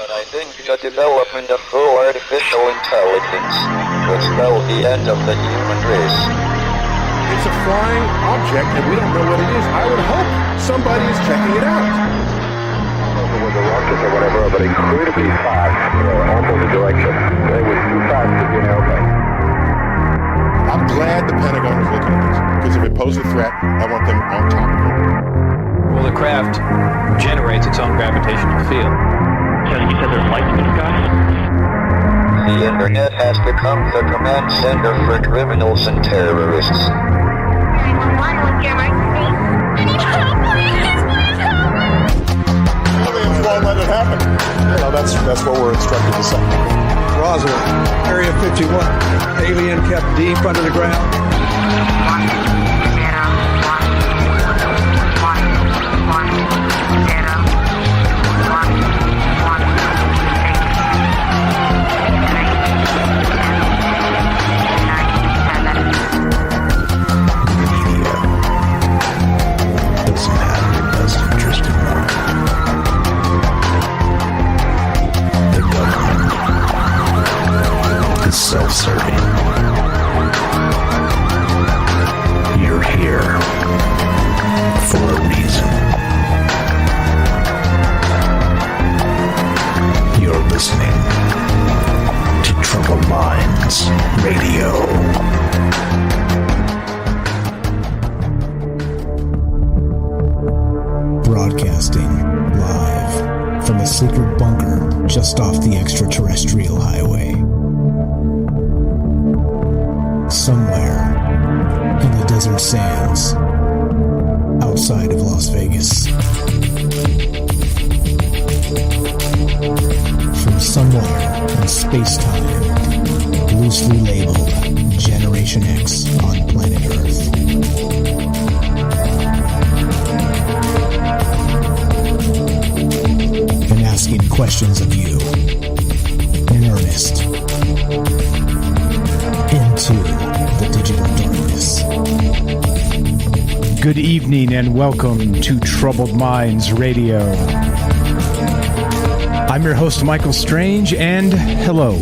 But I think the development of full artificial intelligence will spell the end of the human race. It's a flying object, and we don't know what it is. I would hope somebody is checking it out. It was a rocket or whatever, but incredibly fast, opposite direction. It was too fast to be an airplane. I'm glad the Pentagon is looking at this, because if it poses a threat, I want them on top of it. Well, the craft generates its own gravitational field. So you said there's lights in the sky? The internet has become the command center for criminals and terrorists. 911, what's your emergency? I need help, please! Won't let it happen. That's what we're instructed to say. Roswell, Area 51. Alien kept deep under the ground. 1, 0, self-serving. You're here for a reason. You're listening to Troubled Minds Radio. Broadcasting live from a secret bunker just off the extraterrestrial highway. Somewhere in the desert sands outside of Las Vegas. From somewhere in space-time, loosely labeled Generation X on planet Earth. And asking questions of you in earnest. Into the digital darkness. Good evening and welcome to Troubled Minds Radio. I'm your host, Michael Strange, and hello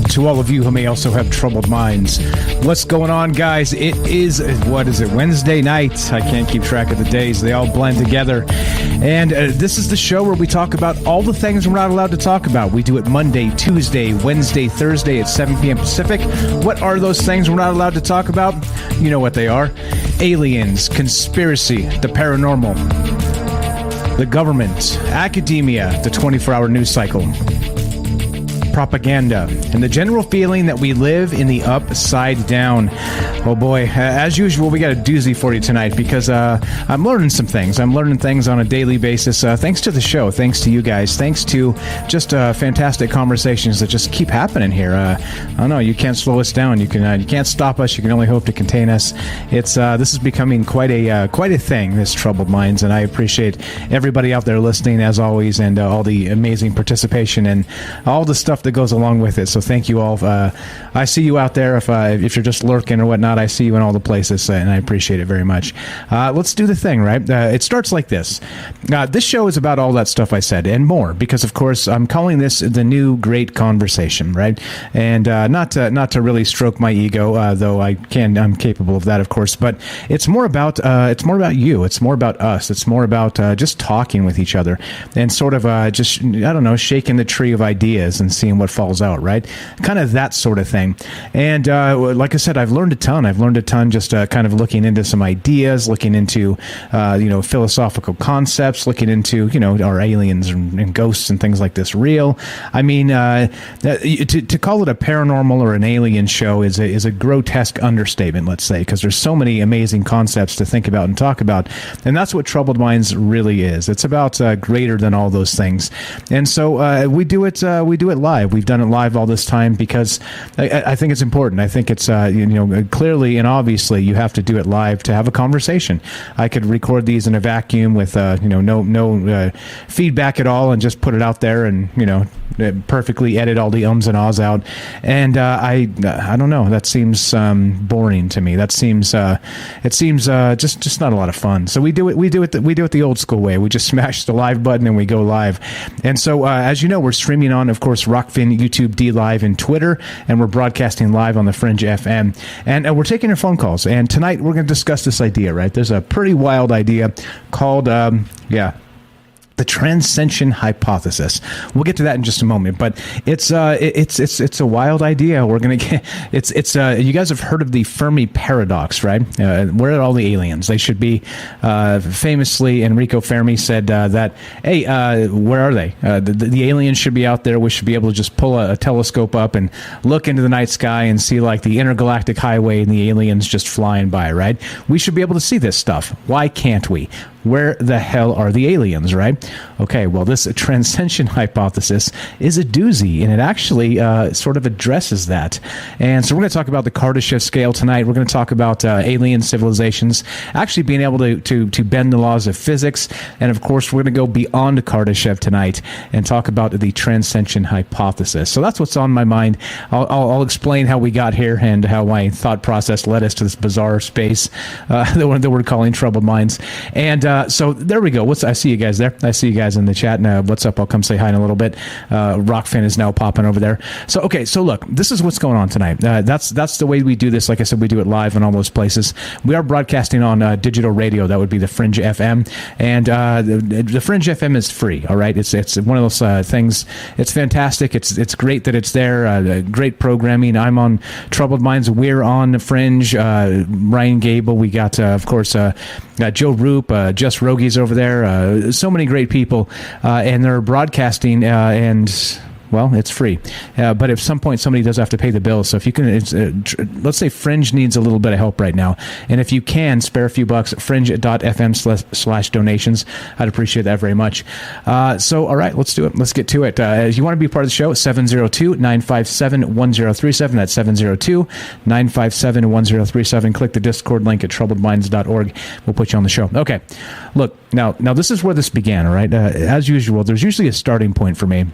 to all of you who may also have troubled minds. What's going on, guys? It is, Wednesday night. I can't keep track of the days. They all blend together. And this is the show where we talk about all the things we're not allowed to talk about. We do it Monday, Tuesday, Wednesday, Thursday at 7 p.m. Pacific. What are those things we're not allowed to talk about? You know what they are. Aliens, conspiracy, the paranormal, the government, academia, the 24-hour news cycle, propaganda, and the general feeling that we live in the upside down. Oh boy, as usual, we got a doozy for you tonight because I'm learning some things. I'm learning things on a daily basis, thanks to the show, thanks to you guys, thanks to just fantastic conversations that just keep happening here. I don't know, you can't slow us down. You can't stop us. You can only hope to contain us. This is becoming quite a thing, this Troubled Minds, and I appreciate everybody out there listening as always, and all the amazing participation and all the stuff that goes along with it. So thank you all. I see you out there. If you're just lurking or whatnot, I see you in all the places, and I appreciate it very much. Let's do the thing, right? It starts like this. This show is about all that stuff I said and more, because of course I'm calling this the new great conversation, right? And not to really stroke my ego, though I'm capable of that, of course. But it's more about you. It's more about us. It's more about just talking with each other and sort of just, I don't know, shaking the tree of ideas and seeing what falls out, right? Kind of that sort of thing. And like I said, I've learned a ton. I've learned a ton just kind of looking into some ideas, looking into philosophical concepts, looking into are aliens and ghosts and things like this real? I mean, to call it a paranormal or an alien show is a grotesque understatement, let's say, because there's so many amazing concepts to think about and talk about, and that's what Troubled Minds really is. It's about greater than all those things, and so we do it live. live. We've done it live all this time because I think it's important. I think it's clearly and obviously you have to do it live to have a conversation. I could record these in a vacuum with no feedback at all and just put it out there and perfectly edit all the ums and ahs out. And I don't know. That seems boring to me. That seems just not a lot of fun. So we do it the old school way. We just smash the live button and we go live. And so as you know, we're streaming on, of course, Rockfin, YouTube, D Live, and Twitter, and we're broadcasting live on the Fringe FM. And we're taking your phone calls. And tonight we're going to discuss this idea. Right? There's a pretty wild idea called the Transcension Hypothesis. We'll get to that in just a moment, but it's a wild idea. We're gonna get you guys have heard of the Fermi paradox, right? Where are all the aliens? They should be. Famously, Enrico Fermi said that, hey, where are they? The aliens should be out there. We should be able to just pull a telescope up and look into the night sky and see like the intergalactic highway and the aliens just flying by, right? We should be able to see this stuff. Why can't we? Where the hell are the aliens, right? Okay, well, this Transcension Hypothesis is a doozy, and it actually sort of addresses that. And so we're going to talk about the Kardashev scale tonight. We're going to talk about alien civilizations actually being able to bend the laws of physics. And, of course, we're going to go beyond Kardashev tonight and talk about the Transcension Hypothesis. So that's what's on my mind. I'll explain how we got here and how my thought process led us to this bizarre space that we're calling Troubled Minds. And so there we go. I see you guys there. I see you guys in the chat. And what's up? I'll come say hi in a little bit. Rockfin is now popping over there. So okay. So look, this is what's going on tonight. That's the way we do this. Like I said, we do it live in all those places. We are broadcasting on digital radio. That would be the Fringe FM, and the Fringe FM is free. All right. It's one of those things. It's fantastic. It's great that it's there. Great programming. I'm on Troubled Minds. We're on Fringe. Ryan Gable. We got of course Joe Roop. Just Rogies over there. So many great people, and they're broadcasting, and well, it's free. But at some point, somebody does have to pay the bill. So if you can, let's say Fringe needs a little bit of help right now. And if you can spare a few bucks, fringe.fm/donations, I'd appreciate that very much. So, all right, let's do it. Let's get to it. If you want to be part of the show, 702-957-1037. That's 702-957-1037. Click the Discord link at troubledminds.org. We'll put you on the show. Okay. Look, now this is where this began, all right? As usual, there's usually a starting point for me.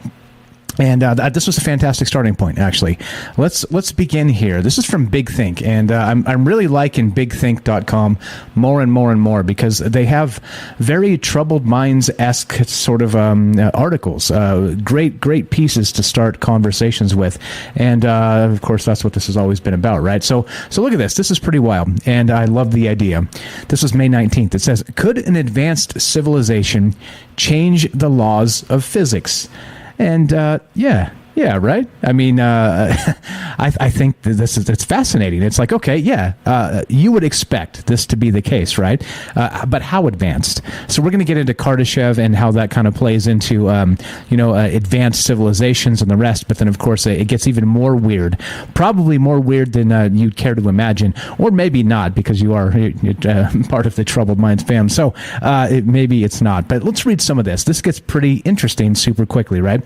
And this was a fantastic starting point, actually. Let's begin here. This is from Big Think, and I'm really liking BigThink.com more and more and more because they have very Troubled Minds-esque sort of articles, great pieces to start conversations with, and of course that's what this has always been about, right? So look at this. This is pretty wild, and I love the idea. This was May 19th. It says, "Could an advanced civilization change the laws of physics?" And yeah, right. I mean, I think that it's fascinating. It's like, okay, you would expect this to be the case, right? But how advanced? So we're going to get into Kardashev and how that kind of plays into, advanced civilizations and the rest. But then, of course, it gets even more weird. Probably more weird than you'd care to imagine, or maybe not, because you are part of the Troubled Minds fam. So maybe it's not. But let's read some of this. This gets pretty interesting super quickly, right?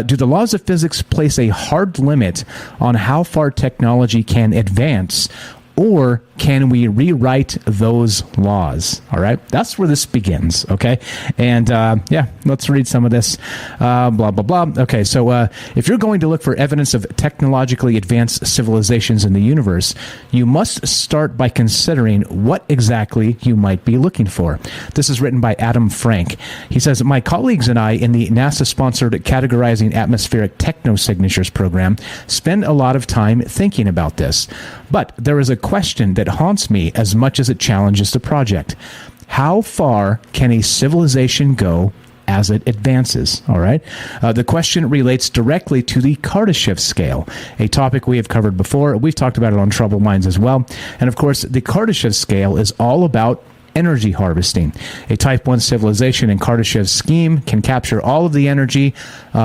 Do the laws of physics place a hard limit on how far technology can advance, or can we rewrite those laws? All right, that's where this begins. Okay, and let's read some of this. Blah blah blah. Okay, so if you're going to look for evidence of technologically advanced civilizations in the universe, you must start by considering what exactly you might be looking for. This is written by Adam Frank. He says, "My colleagues and I in the NASA-sponsored Categorizing Atmospheric Technosignatures program spend a lot of time thinking about this, but there is a question that haunts me as much as it challenges the project. How far can a civilization go as it advances?" All right. The question relates directly to the Kardashev scale, a topic we have covered before. We've talked about it on Troubled Minds as well. And of course, the Kardashev scale is all about energy harvesting. A Type 1 civilization in Kardashev's scheme can capture all of the energy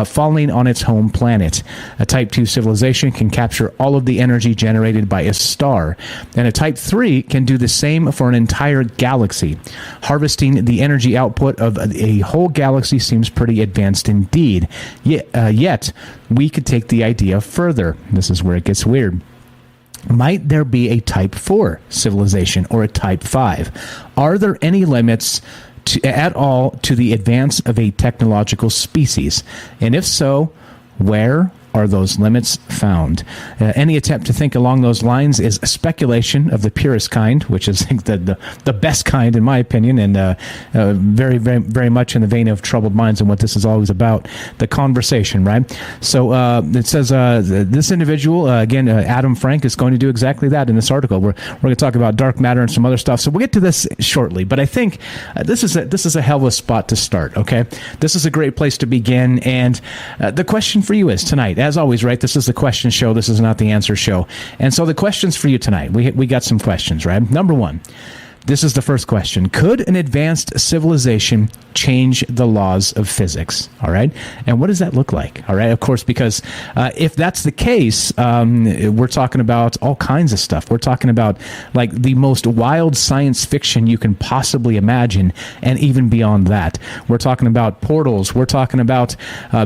falling on its home planet. A Type 2 civilization can capture all of the energy generated by a star. And a Type 3 can do the same for an entire galaxy. Harvesting the energy output of a whole galaxy seems pretty advanced indeed. Yet, we could take the idea further. This is where it gets weird. Might there be a Type 4 civilization or a Type 5? Are there any limits at all to the advance of a technological species? And if so, where are those limits found? Any attempt to think along those lines is a speculation of the purest kind, which is the best kind, in my opinion, and very, very, very much in the vein of Troubled Minds and what this is always about, the conversation, right? So it says this individual, again, Adam Frank, is going to do exactly that in this article. We're going to talk about dark matter and some other stuff. So we'll get to this shortly, but I think this is a hell of a spot to start, okay? This is a great place to begin, and the question for you is tonight, as always, right? This is the question show. This is not the answer show. And so the questions for you tonight, we got some questions, right? Number one, this is the first question. Could an advanced civilization change the laws of physics? All right. And what does that look like? All right. Of course, because if that's the case, we're talking about all kinds of stuff. We're talking about like the most wild science fiction you can possibly imagine, and even beyond that. We're talking about portals. We're talking about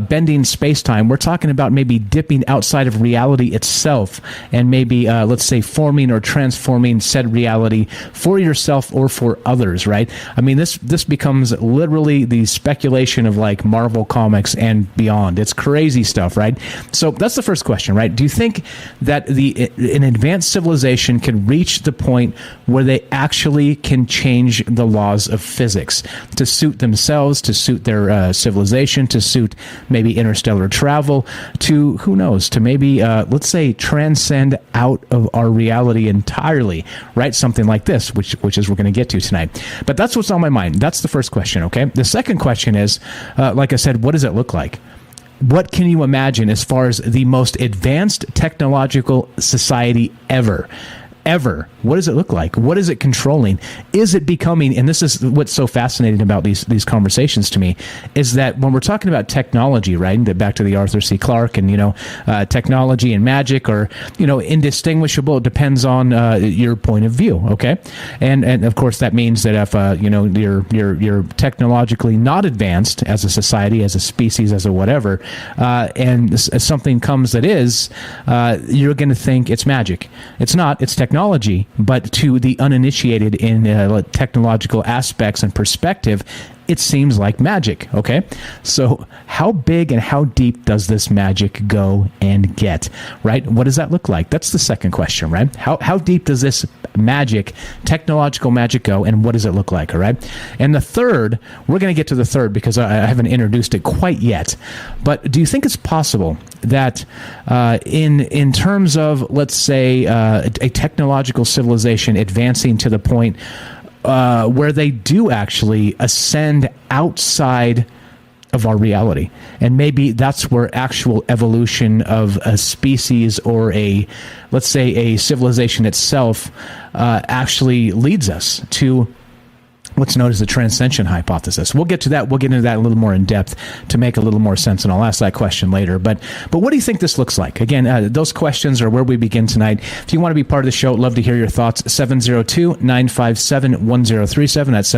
bending space-time. We're talking about maybe dipping outside of reality itself and maybe, let's say, forming or transforming said reality for yourself or for others, right? I mean, this becomes literally the speculation of like Marvel comics and beyond. It's crazy stuff, right? So that's the first question, right? Do you think that an advanced civilization can reach the point where they actually can change the laws of physics to suit themselves, to suit their civilization, to suit maybe interstellar travel, to, who knows, to maybe, let's say, transcend out of our reality entirely, right? Something like this, which is we're going to get to tonight. But that's what's on my mind. That's the first question, okay? The second question is, like I said, what does it look like? What can you imagine as far as the most advanced technological society ever? What does it look like? What is it controlling? Is it becoming, and this is what's so fascinating about these conversations to me, is that when we're talking about technology, right, back to the Arthur C. Clarke and, technology and magic are, indistinguishable. It depends on your point of view, okay? And of course that means that if, you're technologically not advanced as a society, as a species, as a whatever, and something comes that is, you're going to think it's magic. It's not. It's technology, but to the uninitiated in technological aspects and perspective, it seems like magic, okay? So how big and how deep does this magic go and get, right? What does that look like? That's the second question, right? How deep does this magic, technological magic go, and what does it look like, all right? And the third, we're going to get to the third because I haven't introduced it quite yet, but do you think it's possible that in terms of, let's say, a technological civilization advancing to the point where they do actually ascend outside of our reality, and maybe that's where actual evolution of a species or let's say a civilization itself actually leads us to what's known as the Transcension Hypothesis. We'll get to that. We'll get into that a little more in depth to make a little more sense, and I'll ask that question later. But what do you think this looks like? Again, those questions are where we begin tonight. If you want to be part of the show, love to hear your thoughts. 702-957-1037. That's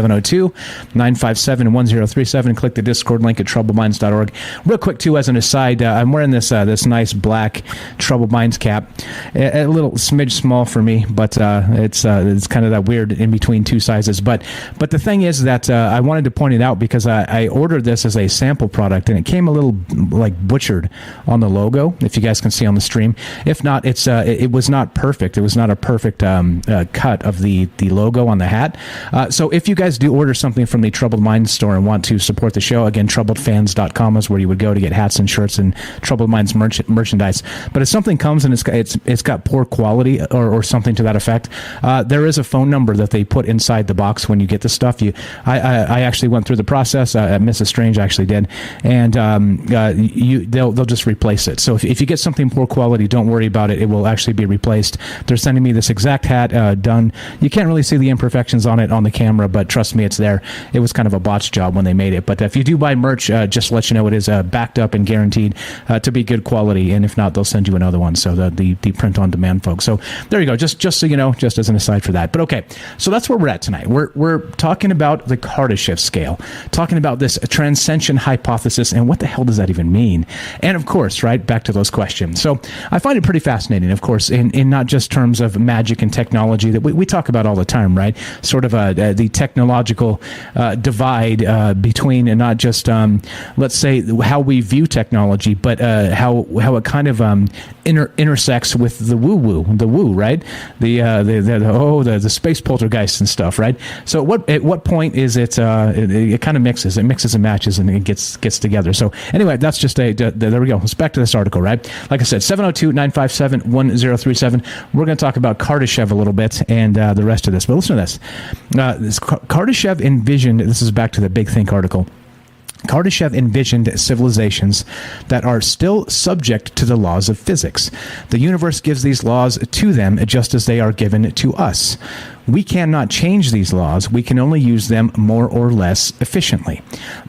702-957-1037. Click the Discord link at troubledminds.org. Real quick, too, as an aside, I'm wearing this nice black Troubled Minds cap. A little smidge small for me, but it's kind of that weird in between two sizes. But the thing is that I wanted to point it out because I ordered this as a sample product, and it came a little like butchered on the logo, if you guys can see on the stream. If not, it was not perfect. It was not a perfect cut of the logo on the hat. So if you guys do order something from the Troubled Minds store and want to support the show, again, troubledfans.com is where you would go to get hats and shirts and Troubled Minds merchandise. But if something comes and it's got poor quality or something to that effect, there is a phone number that they put inside the box when you get the this stuff. I actually went through the process. Mrs. Strange actually did, and they'll just replace it. So if you get something poor quality, don't worry about it. It will actually be replaced. They're sending me this exact hat done. You can't really see the imperfections on it on the camera, but trust me, it's there. It was kind of a botch job when they made it. But if you do buy merch, just to let you know, it is backed up and guaranteed to be good quality. And if not, they'll send you another one. So the print on demand, folks. So there you go. Just so you know, just as an aside for that. But okay, so that's where we're at tonight. We're talking about the Kardashev scale, talking about this Transcension Hypothesis, and what the hell does that even mean? And of course, right, back to those questions. So I find it pretty fascinating, of course, in not just terms of magic and technology that we talk about all the time, right? Sort of the technological divide between, and not just let's say how we view technology, but how it kind of intersects with the woo, right? The space poltergeists and stuff, right? So at what point is it kind of mixes and matches, and it gets together. So anyway, that's just there we go. Let's back to this article, right? Like I said, 702-957-1037. We're going to talk about Kardashev a little bit and the rest of this. But listen to this. Kardashev envisioned, this is back to the Big Think article, Kardashev envisioned civilizations that are still subject to the laws of physics. The universe gives these laws to them just as they are given to us. We cannot change these laws. We can only use them more or less efficiently.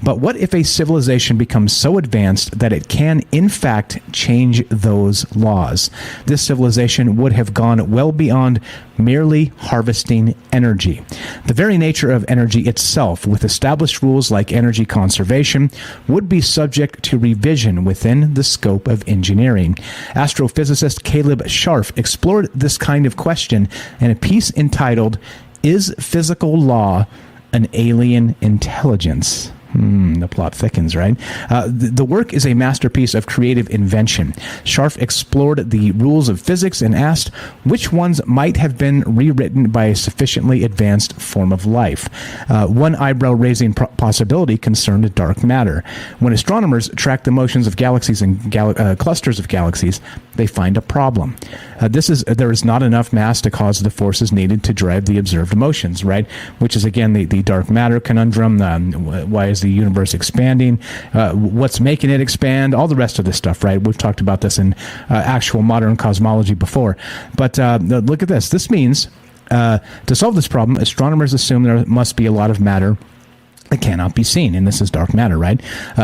But what if a civilization becomes so advanced that it can, in fact, change those laws? This civilization would have gone well beyond merely harvesting energy. The very nature of energy itself, with established rules like energy conservation, would be subject to revision within the scope of engineering. Astrophysicist Caleb Scharf explored this kind of question in a piece entitled, "Is Physical Law an Alien Intelligence?" The plot thickens, right? The work is a masterpiece of creative invention. Scharf explored the rules of physics and asked which ones might have been rewritten by a sufficiently advanced form of life. One eyebrow-raising possibility concerned dark matter. When astronomers track the motions of galaxies and clusters of galaxies, they find a problem. There is not enough mass to cause the forces needed to drive the observed motions, right? Which is, again, the dark matter conundrum. Why is the universe expanding? What's making it expand? All the rest of this stuff, right? We've talked about this in actual modern cosmology before. But look at this. This means to solve this problem, astronomers assume there must be a lot of matter that cannot be seen, and this is dark matter, right?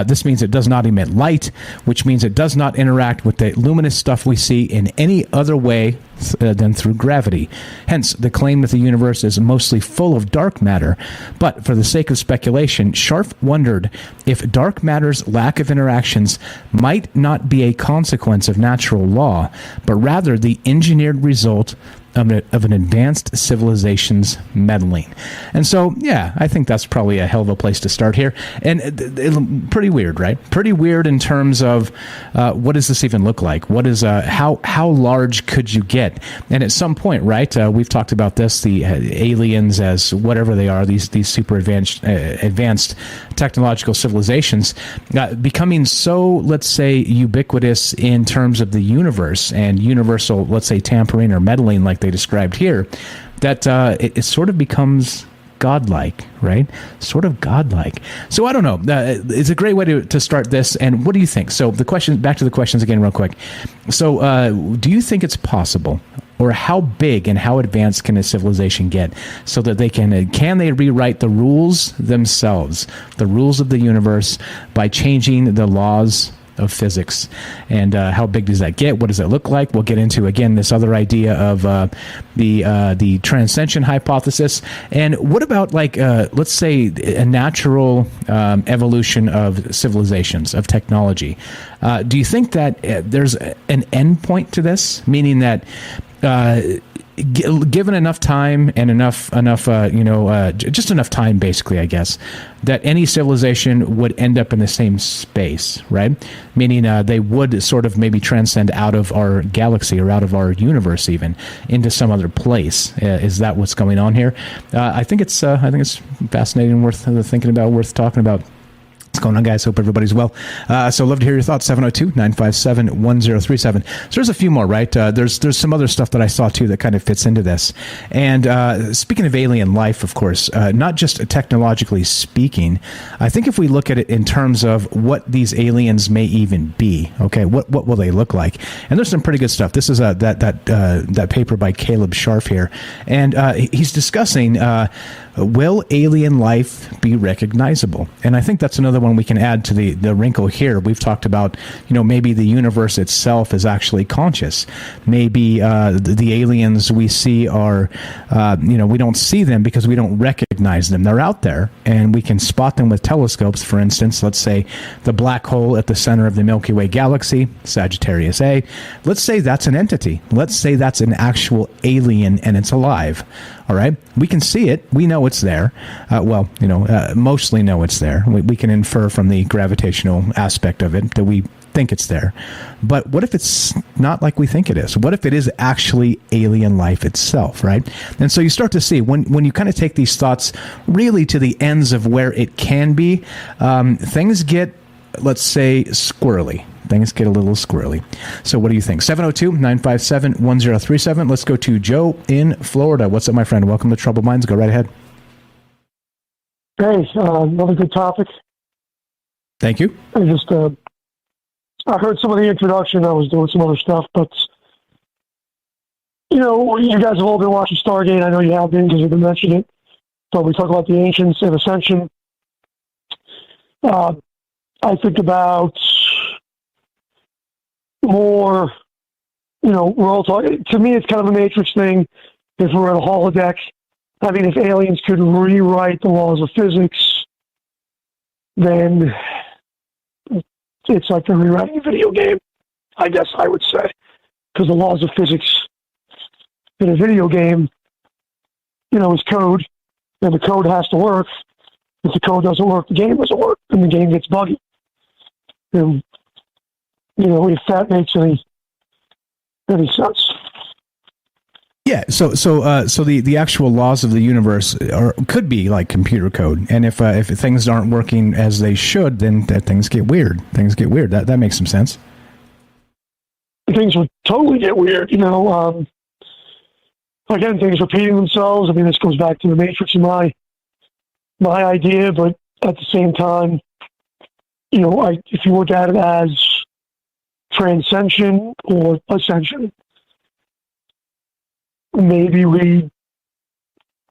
This means it does not emit light, which means it does not interact with the luminous stuff we see in any other way than through gravity. Hence, the claim that the universe is mostly full of dark matter. But for the sake of speculation, Scharf wondered if dark matter's lack of interactions might not be a consequence of natural law, but rather the engineered result of an advanced civilization's meddling. And so, yeah, I think that's probably a hell of a place to start here. And pretty weird, right? Pretty weird in terms of what does this even look like? What is how large could you get? And at some point, right? We've talked about this: the aliens, as whatever they are, these super advanced technological civilizations, becoming so, let's say, ubiquitous in terms of the universe and universal, let's say, tampering or meddling, like they described here, that it sort of becomes godlike, right? Sort of godlike. So I don't know. It's a great way to start this. And what do you think? So back to the questions again real quick. So do you think it's possible, or how big and how advanced can a civilization get so that they can they rewrite the rules themselves, the rules of the universe, by changing the laws of physics? And how big does that get? What does it look like? We'll get into, again, this other idea of the Transcension Hypothesis. And what about, like, let's say a natural evolution of civilizations, of technology? Do you think that there's an end point to this? Meaning that given enough time and enough just enough time, basically, I guess, that any civilization would end up in the same space, right? Meaning they would sort of maybe transcend out of our galaxy or out of our universe, even into some other place. Is that what's going on here? I think it's fascinating, worth thinking about, worth talking about. It's going on, guys? Hope everybody's well. So love to hear your thoughts. 702-957-1037. So there's a few more, right? There's some other stuff that I saw too that kind of fits into this. And speaking of alien life, of course, not just technologically speaking, I think if we look at it in terms of what these aliens may even be, okay, what will they look like? And there's some pretty good stuff. This is that paper by Caleb Scharf here, and he's discussing. Will alien life be recognizable? And I think that's another one we can add to the wrinkle here. We've talked about, maybe the universe itself is actually conscious. Maybe the aliens we see are, we don't see them because we don't recognize them. They're out there, and we can spot them with telescopes. For instance, let's say the black hole at the center of the Milky Way galaxy, Sagittarius A. Let's say that's an entity. Let's say that's an actual alien and it's alive. All right, we can see it. We know it's there. Mostly know it's there. We can infer from the gravitational aspect of it that we think it's there. But what if it's not like we think it is? What if it is actually alien life itself, right? And so you start to see when you kind of take these thoughts really to the ends of where it can be, things get, let's say, squirrely. Things get a little squirrely. So what do you think? 702-957-1037. Let's go to Joe in Florida. What's up, my friend? Welcome to Troubled Minds. Go right ahead. Hey, another good topic. Thank you. I heard some of the introduction. I was doing some other stuff, but you guys have all been watching Stargate. I know you have been because you've been mentioning it. So we talk about the ancients and ascension. I think about more, we're all talking, to me it's kind of a Matrix thing. If we're at a holodeck, I mean, if aliens could rewrite the laws of physics, then it's like they're rewriting a video game, I guess I would say. Because the laws of physics in a video game, is code, and the code has to work. If the code doesn't work, the game doesn't work, and the game gets buggy. And if that makes any sense. Yeah. So the actual laws of the universe could be like computer code, and if things aren't working as they should, then things get weird. That makes some sense. Things would totally get weird. Again, things repeating themselves. I mean, this goes back to the Matrix in my idea, but at the same time, if you look at it as transcension or ascension, maybe we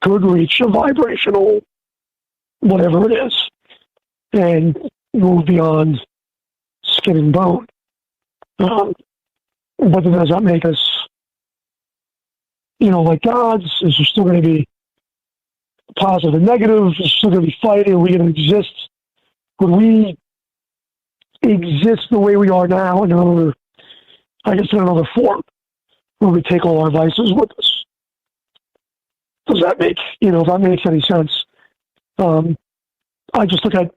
could reach a vibrational whatever it is and move beyond skin and bone. But then does that make us, like gods? Is there still going to be positive and negative? Is there still going to be fighting? Are we going to exist? Would we exist the way we are now in another form, where we take all our vices with us? Does that make, if that makes any sense? I just look at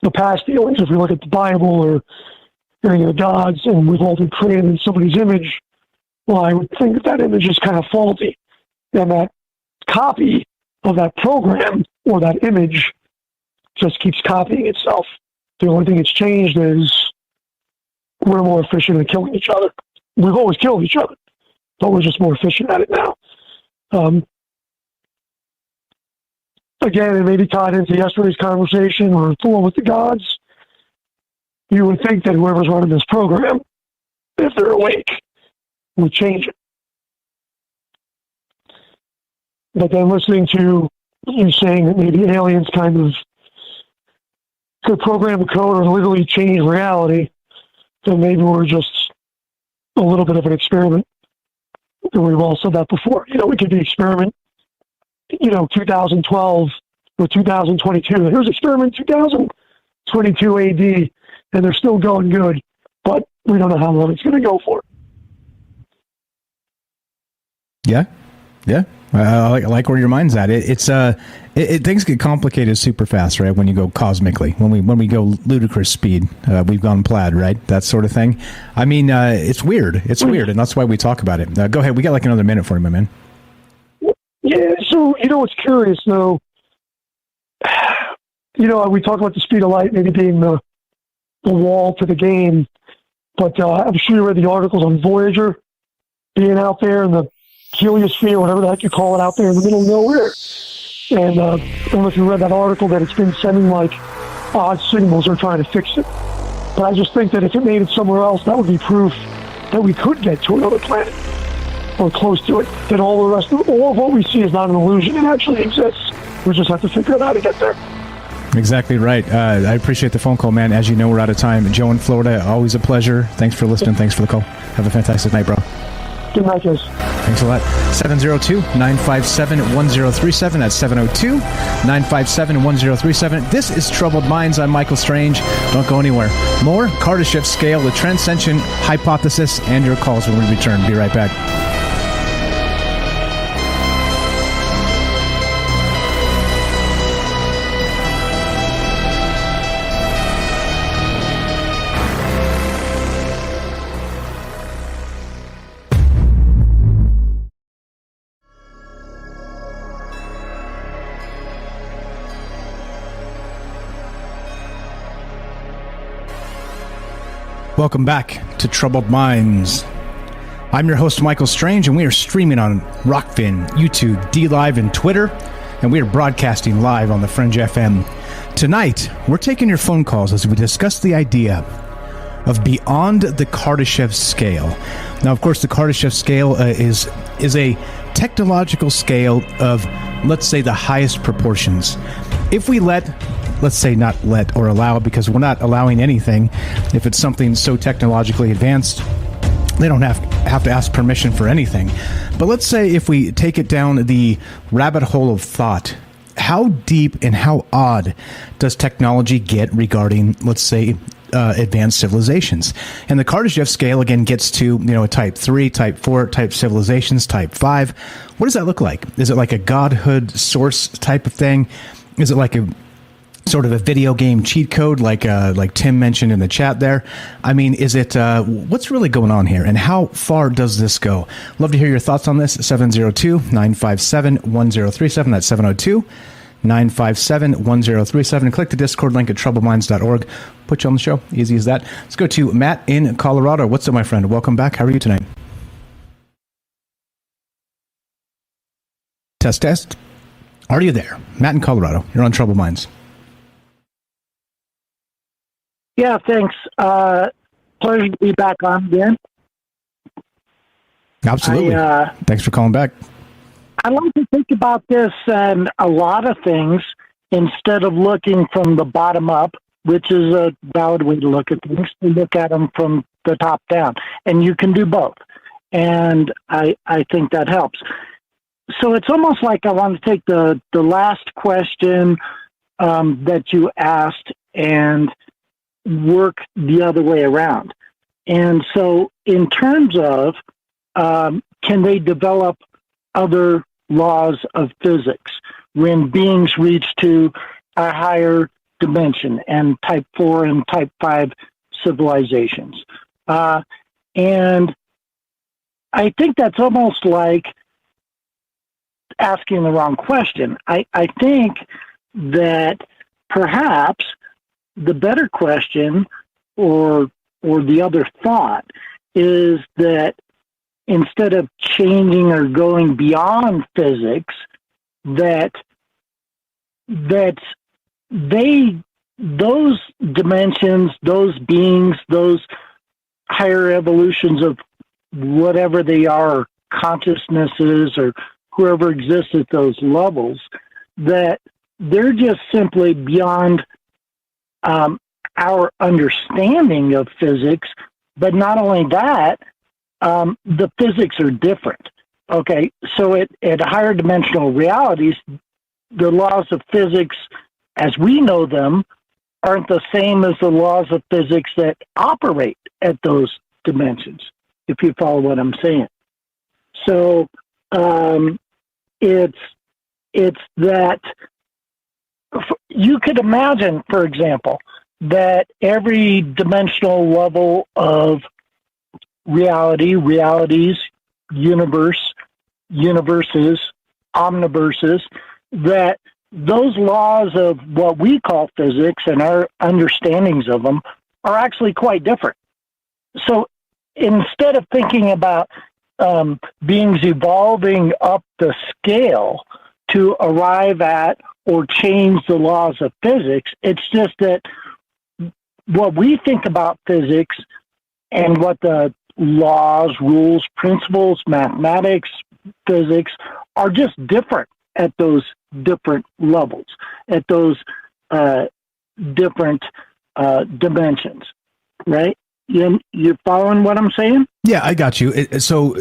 the past dealings. If we look at the Bible or any of the gods, and we've all been created in somebody's image, well, I would think that image is kind of faulty, and that copy of that program or that image just keeps copying itself. The only thing that's changed is we're more efficient at killing each other. We've always killed each other, but we're just more efficient at it now. Again, it may be tied into yesterday's conversation or the one with the gods. You would think that whoever's running this program, if they're awake, would change it. But then listening to you saying that maybe aliens kind of could program the code or literally change reality, then maybe we're just a little bit of an experiment. And we've all said that before. We could be experiment, 2012 or 2022. Here's experiment 2022 AD, and they're still going good, but we don't know how long it's going to go for. Yeah. I like where your mind's at. Things get complicated super fast, right? When you go cosmically, when we go ludicrous speed, we've gone plaid, right? That sort of thing. I mean, it's weird. It's weird, and that's why we talk about it. Go ahead. We got like another minute for you, my man. Yeah. So what's curious though? we talk about the speed of light maybe being the wall to the game, but I'm sure you read the articles on Voyager being out there in the heliosphere, whatever the heck you call it, out there in the middle of nowhere. And I don't know if you read that article that it's been sending like odd signals or trying to fix it. But I just think that if it made it somewhere else, that would be proof that we could get to another planet or close to it. That all of what we see is not an illusion. It actually exists. We just have to figure out how to get there. Exactly right. I appreciate the phone call, man. As you know, we're out of time. Joe in Florida, always a pleasure. Thanks for listening. Thanks for the call. Have a fantastic night, bro. Good night, guys. Thanks a lot. 702-957-1037. That's 702-957-1037. This is Troubled Minds. I'm Michael Strange. Don't go anywhere. More Kardashev scale, the Transcension Hypothesis, and your calls when we return. Be right back. Welcome back to Troubled Minds. I'm your host, Michael Strange, and we are streaming on Rockfin, YouTube, DLive, and Twitter, and we are broadcasting live on the Fringe FM. Tonight, we're taking your phone calls as we discuss the idea of beyond the Kardashev scale. Now, of course, the Kardashev scale is a technological scale of, let's say, the highest proportions. If we let's say not let or allow, because we're not allowing anything. If it's something so technologically advanced, they don't have to ask permission for anything. But let's say if we take it down the rabbit hole of thought, how deep and how odd does technology get regarding, let's say, advanced civilizations? And the Kardashev scale, again, gets to, a type 3, type 4, type civilizations, type 5. What does that look like? Is it like a godhood source type of thing? Is it like a sort of a video game cheat code like Tim mentioned in the chat there? I mean, is it, what's really going on here, and how far does this go? Love to hear your thoughts on this. 702-957-1037. That's 702-957-1037. And click the Discord link at troubleminds.org. Put you on the show. Easy as that. Let's go to Matt in Colorado. What's up, my friend? Welcome back. How are you tonight? Test. Are you there? Matt in Colorado. You're on Troubled Minds. Yeah, thanks. Pleasure to be back on again. Absolutely. Thanks for calling back. I like to think about this and a lot of things instead of looking from the bottom up, which is a valid way to look at things. To look at them from the top down, and you can do both. And I think that helps. So it's almost like I want to take the last question that you asked and work the other way around. And so in terms of, can they develop other laws of physics when beings reach to a higher dimension and type 4 and type 5 civilizations? And I think that's almost like asking the wrong question. I think that perhaps the better question or the other thought is that instead of changing or going beyond physics, that those dimensions, those beings, those higher evolutions of whatever they are, consciousnesses or whoever exists at those levels, that they're just simply beyond our understanding of physics. But not only that, the physics are different. Okay, so at higher dimensional realities, the laws of physics as we know them aren't the same as the laws of physics that operate at those dimensions, if you follow what I'm saying. So it's that you could imagine, for example, that every dimensional level of realities, universes, omniverses, that those laws of what we call physics and our understandings of them are actually quite different. So instead of thinking about beings evolving up the scale to arrive at or change the laws of physics, it's just that what we think about physics and what the laws, rules, principles, mathematics, physics are just different at those different levels, at those different dimensions, right? You're following what I'm saying? Yeah, I got you. So,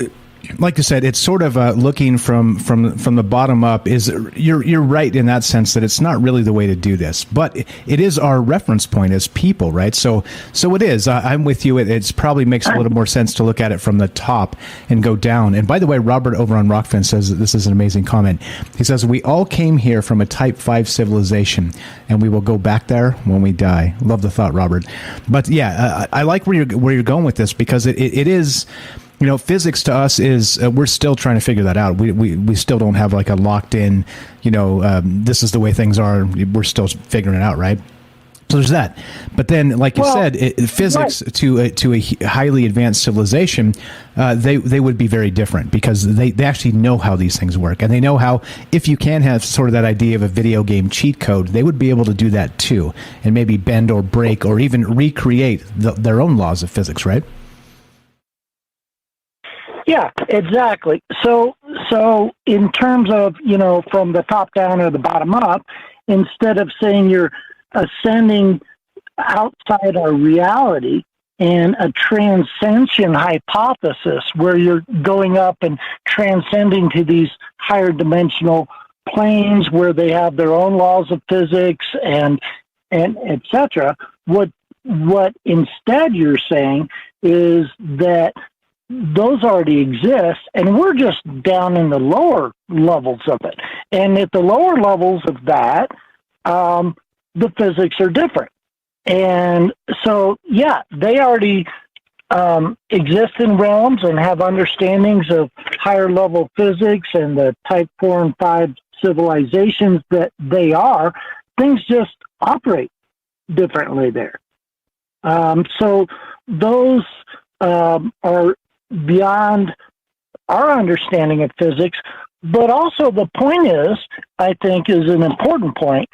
like I said, it's sort of looking from the bottom up. You're right in that sense that it's not really the way to do this, but it is our reference point as people, right? So it is. I'm with you. It probably makes a little more sense to look at it from the top and go down. And by the way, Robert over on Rockfin says that this is an amazing comment. He says, we all came here from a Type 5 civilization, and we will go back there when we die. Love the thought, Robert. But yeah, I like where you're going with this, because it is. You know, physics to us is we're still trying to figure that out. We still don't have like a locked in, this is the way things are. We're still figuring it out, right? So there's that. But then, like you said, physics right. to a highly advanced civilization, they would be very different, because they actually know how these things work, and they know how, if you can have sort of that idea of a video game cheat code, they would be able to do that too, and maybe bend or break or even recreate their own laws of physics, right? Yeah, exactly. So in terms of, from the top down or the bottom up, instead of saying you're ascending outside our reality and a transcension hypothesis where you're going up and transcending to these higher dimensional planes where they have their own laws of physics and et cetera, what instead you're saying is that those already exist, and we're just down in the lower levels of it. And at the lower levels of that, the physics are different. And so, yeah, they already exist in realms and have understandings of higher level physics and the Type 4 and 5 civilizations that they are. Things just operate differently there. So those are beyond our understanding of physics, but also the point is, I think, is an important point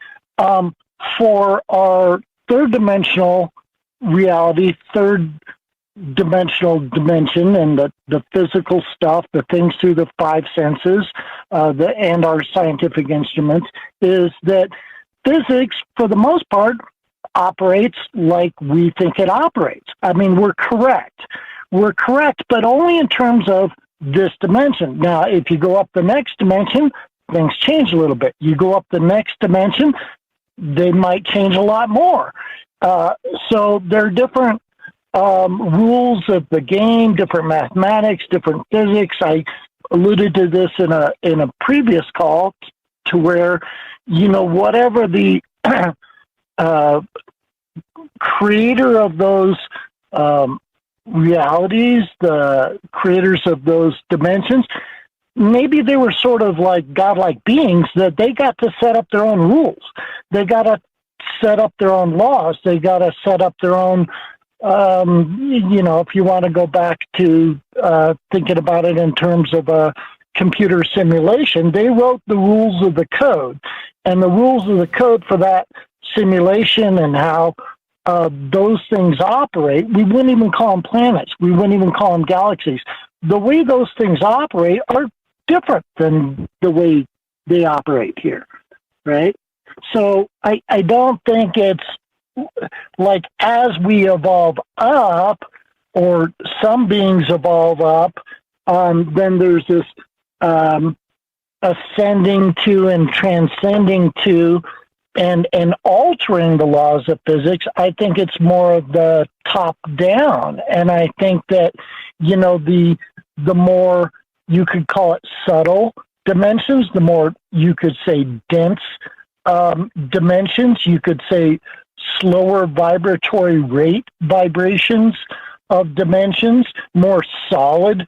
for our third-dimensional reality, third-dimensional dimension, and the physical stuff, the things through the five senses, and our scientific instruments, is that physics, for the most part, operates like we think it operates. I mean, we're correct. We're correct, but only in terms of this dimension. Now, if you go up the next dimension, things change a little bit. You go up the next dimension, they might change a lot more. So there are different rules of the game, different mathematics, different physics. I alluded to this in a previous call, to where, whatever the creator of those realities, the creators of those dimensions, maybe they were sort of like godlike beings, that they got to set up their own rules. They got to set up their own laws. They got to set up their own, if you want to go back to thinking about it in terms of a computer simulation, they wrote the rules of the code. And the rules of the code for that simulation and how those things operate, we wouldn't even call them planets. We wouldn't even call them galaxies. The way those things operate are different than the way they operate here, right? So I don't think it's like as we evolve up, or some beings evolve up, then there's this ascending to and transcending to and altering the laws of physics. I think it's more of the top down. And I think that, the more you could call it subtle dimensions, the more you could say dense dimensions, you could say slower vibratory rate vibrations of dimensions, more solid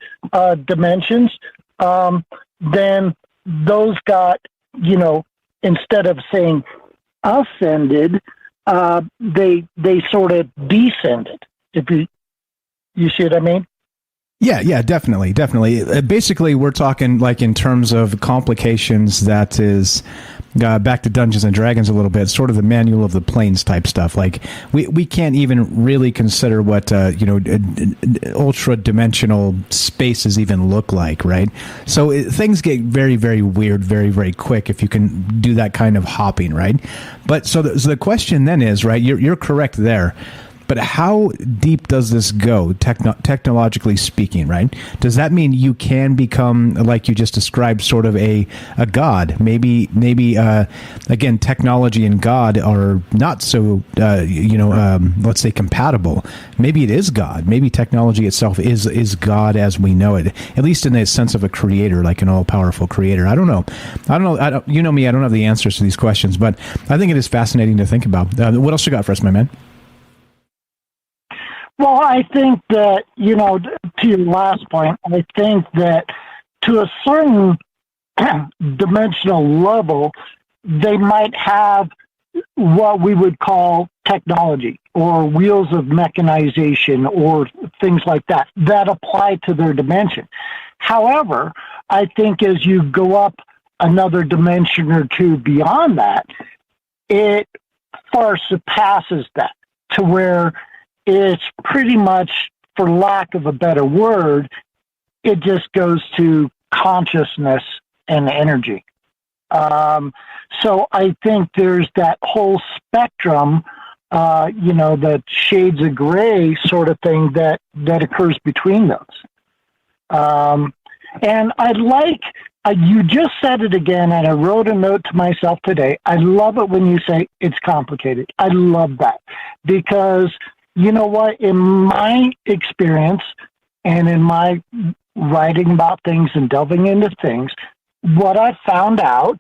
dimensions, then those got, instead of saying ascended, they sort of descended. If you see what I mean? Yeah, definitely. Basically, we're talking like in terms of complications. That is back to Dungeons and Dragons a little bit, sort of the manual of the planes type stuff. Like we can't even really consider what ultra dimensional spaces even look like, right? So things get very, very weird, very, very quick if you can do that kind of hopping, right? But so the question then is, right? You're correct there. But how deep does this go, technologically speaking, right? Does that mean you can become, like you just described, sort of a god? Maybe again, technology and God are not so, let's say compatible. Maybe it is God. Maybe technology itself is God as we know it, at least in the sense of a creator, like an all-powerful creator. I don't know. You know me, I don't have the answers to these questions, but I think it is fascinating to think about. What else you got for us, my man? Well, I think that, to your last point, I think that to a certain dimensional level, they might have what we would call technology or wheels of mechanization or things like that apply to their dimension. However, I think as you go up another dimension or two beyond that, it far surpasses that to where it's pretty much, for lack of a better word, it just goes to consciousness and energy. So I think there's that whole spectrum, the shades of gray sort of thing that occurs between those. And I'd like, you just said it again, and I wrote a note to myself today. I love it when you say it's complicated. I love that because you know what? In my experience and in my writing about things and delving into things, what I found out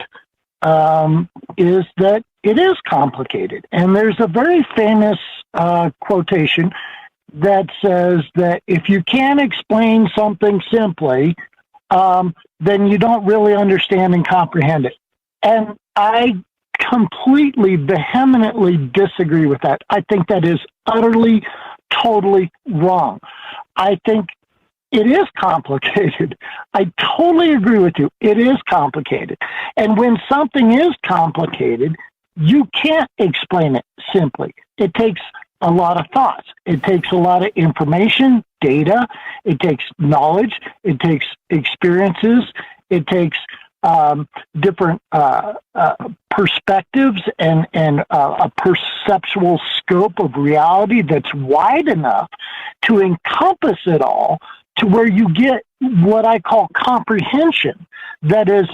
is that it is complicated. And there's a very famous quotation that says that if you can't explain something simply, then you don't really understand and comprehend it. And I completely, vehemently disagree with that. I think that is utterly, totally wrong. I think it is complicated. I totally agree with you. It is complicated. And when something is complicated, you can't explain it simply. It takes a lot of thoughts. It takes a lot of information, data. It takes knowledge. It takes experiences. It takes different perspectives and a perceptual scope of reality that's wide enough to encompass it all to where you get what I call comprehension that is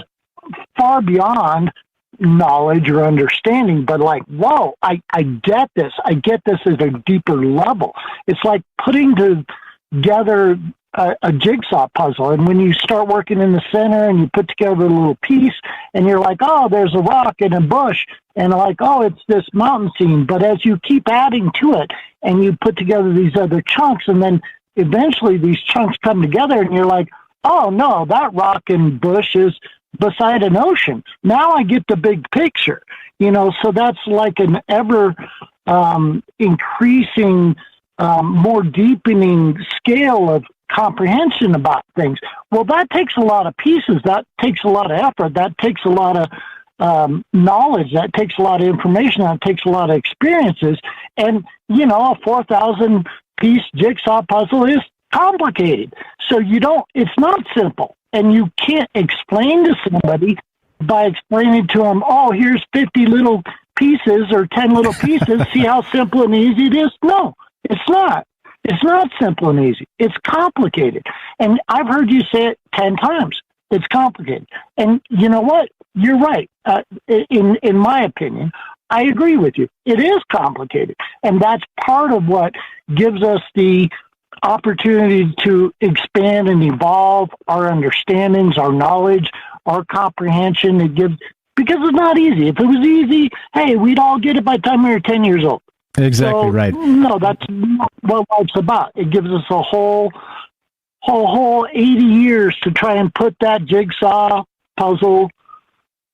far beyond knowledge or understanding, but like, whoa, I get this. I get this at a deeper level. It's like putting together a jigsaw puzzle, and when you start working in the center and you put together a little piece and you're like, oh, there's a rock and a bush, and like, oh, it's this mountain scene. But as you keep adding to it and you put together these other chunks, and then eventually these chunks come together and you're like, oh no, that rock and bush is beside an ocean. Now I get the big picture, so that's like an ever increasing, more deepening scale of comprehension about things. Well, that takes a lot of pieces. That takes a lot of effort. That takes a lot of knowledge. That takes a lot of information. That takes a lot of experiences. And, a 4,000 piece jigsaw puzzle is complicated. So it's not simple. And you can't explain to somebody by explaining to them, oh, here's 50 little pieces or 10 little pieces. See how simple and easy it is? No, it's not. It's not simple and easy. It's complicated. And I've heard you say it 10 times. It's complicated. And you know what? You're right. In my opinion, I agree with you. It is complicated. And that's part of what gives us the opportunity to expand and evolve our understandings, our knowledge, our comprehension. Because it's not easy. If it was easy, hey, we'd all get it by the time we were 10 years old. Exactly right. No, that's not what life's about. It gives us a whole 80 years to try and put that jigsaw puzzle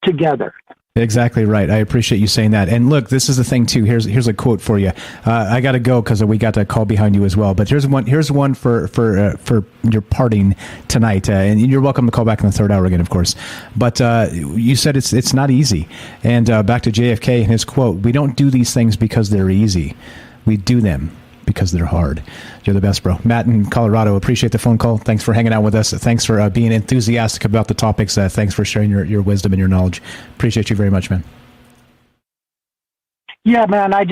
together. Exactly right. I appreciate you saying that. And look, this is the thing too. Here's a quote for you. I got to go because we got a call behind you as well. But here's one for your parting tonight. And you're welcome to call back in the third hour again, of course. But you said it's not easy. And back to JFK and his quote: "We don't do these things because they're easy. We do them because they're hard." You're the best, bro. Matt in Colorado, appreciate the phone call. Thanks for hanging out with us. Thanks for being enthusiastic about the topics. Thanks for sharing your wisdom and your knowledge. Appreciate you very much, man. Yeah, man, I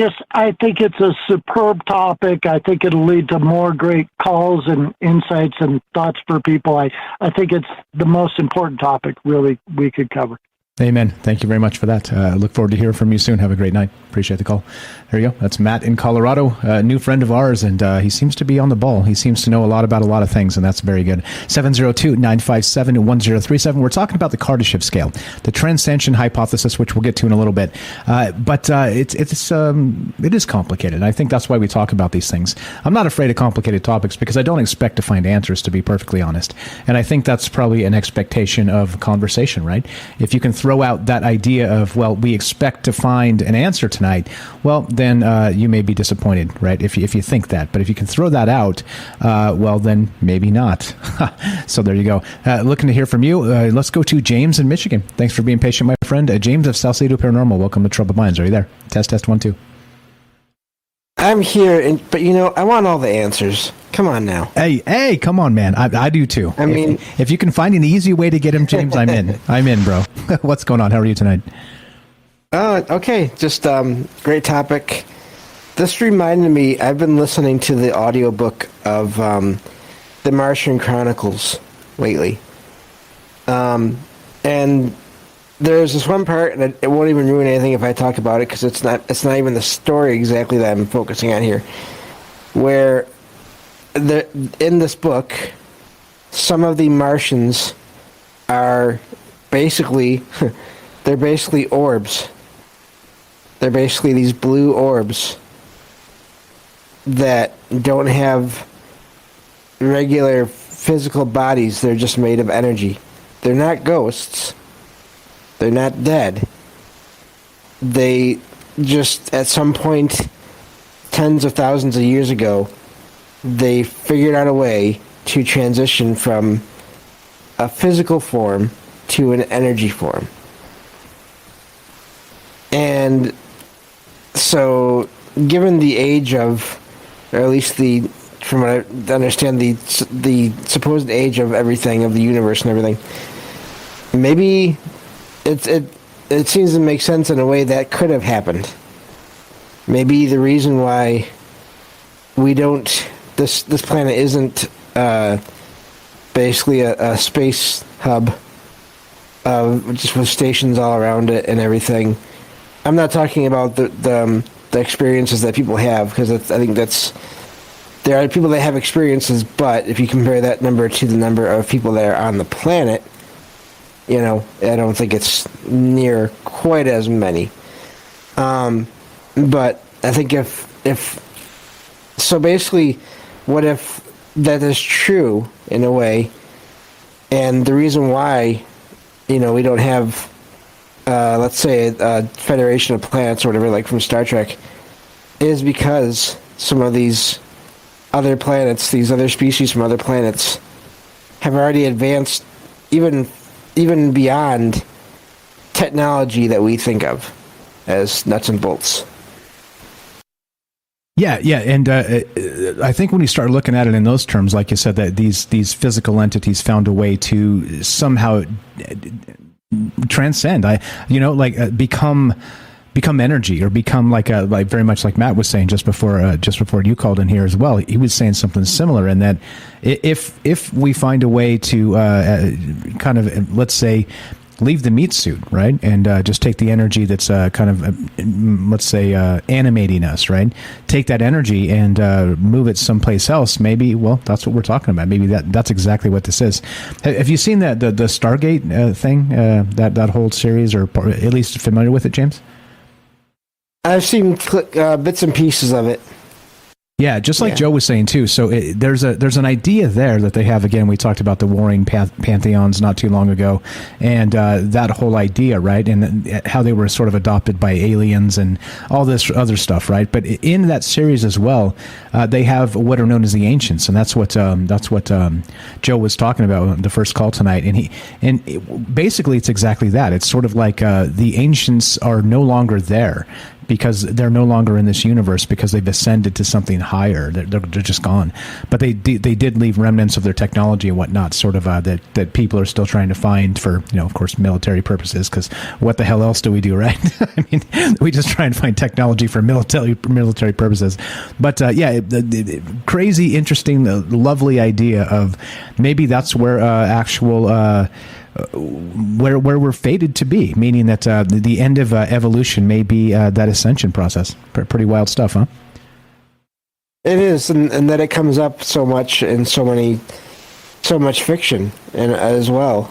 think it's a superb topic. I think it'll lead to more great calls and insights and thoughts for people. I think it's the most important topic, really, we could cover. Amen. Thank you very much for that. Look forward to hearing from you soon. Have a great night. Appreciate the call. There you go. That's Matt in Colorado, a new friend of ours, and he seems to be on the ball. He seems to know a lot about a lot of things, and that's very good. 702-957-1037. We're talking about the Kardashev scale, the Transcension Hypothesis, which we'll get to in a little bit. But it is complicated. I think that's why we talk about these things. I'm not afraid of complicated topics because I don't expect to find answers, to be perfectly honest. And I think that's probably an expectation of conversation, right? If you can throw out that idea of, well, we expect to find an answer tonight, well, then you may be disappointed, right? If you think that. But if you can throw that out, well, then maybe not. So there you go. Looking to hear from you. Let's go to James in Michigan. Thanks for being patient, my friend. James of Salcedo Paranormal. Welcome to Troubled Minds. Are you there? Test 1 2. I'm here, but I want all the answers. Come on now. Hey, come on, man. I do too. I mean, if you can find an easy way to get him, James, I'm in. I'm in, bro. What's going on? How are you tonight? Okay. Just great topic. This reminded me, I've been listening to the audiobook of the Martian Chronicles lately. And there's this one part, and it won't even ruin anything if I talk about it, because it's not even the story exactly that I'm focusing on here, where in this book, some of the Martians are basically orbs. They're basically these blue orbs that don't have regular physical bodies. They're just made of energy. They're not ghosts. They're not dead. They just, at some point, tens of thousands of years ago, they figured out a way to transition from a physical form to an energy form. And so, given the age of, or at least from what I understand, the supposed age of everything, of the universe and everything, maybe it seems to make sense in a way that could have happened. Maybe the reason why we don't, this planet isn't basically a space hub just with stations all around it and everything. I'm not talking about the experiences that people have, because I think there are people that have experiences, but if you compare that number to the number of people that are on the planet, I don't think it's near quite as many. But I think so basically, what if that is true in a way, and the reason why, we don't have, let's say, a Federation of Planets or whatever, like from Star Trek, is because some of these other planets, these other species from other planets, have already advanced even beyond technology that we think of as nuts and bolts. Yeah, and I think when you start looking at it in those terms, like you said, that these physical entities found a way to somehow transcend, become energy, or become like very much like Matt was saying just before you called in here as well. He was saying something similar, in that if we find a way to kind of, let's say, leave the meat suit, right, and just take the energy that's let's say, animating us, right? Take that energy and move it someplace else. Maybe, well, that's what we're talking about. Maybe that's exactly what this is. Have you seen the Stargate thing, that whole series, or at least familiar with it, James? I've seen bits and pieces of it. Yeah, just like Joe was saying too. So there's an idea there that they have. Again, we talked about the warring pantheons not too long ago, and that whole idea, right, and how they were sort of adopted by aliens and all this other stuff, right. But in that series as well, they have what are known as the ancients, and that's what Joe was talking about on the first call tonight. And basically, it's exactly that. It's sort of like the ancients are no longer there, because they're no longer in this universe, because they've ascended to something higher. They're just gone. But they did leave remnants of their technology and whatnot, sort of that people are still trying to find for, of course, military purposes, because what the hell else do we do, right? I mean, we just try and find technology for military purposes. But the crazy, interesting, lovely idea of maybe that's where actual... where we're fated to be, meaning that the end of evolution may be that ascension process. Pretty wild stuff, huh? It is, and that it comes up so much in so much fiction, and as well.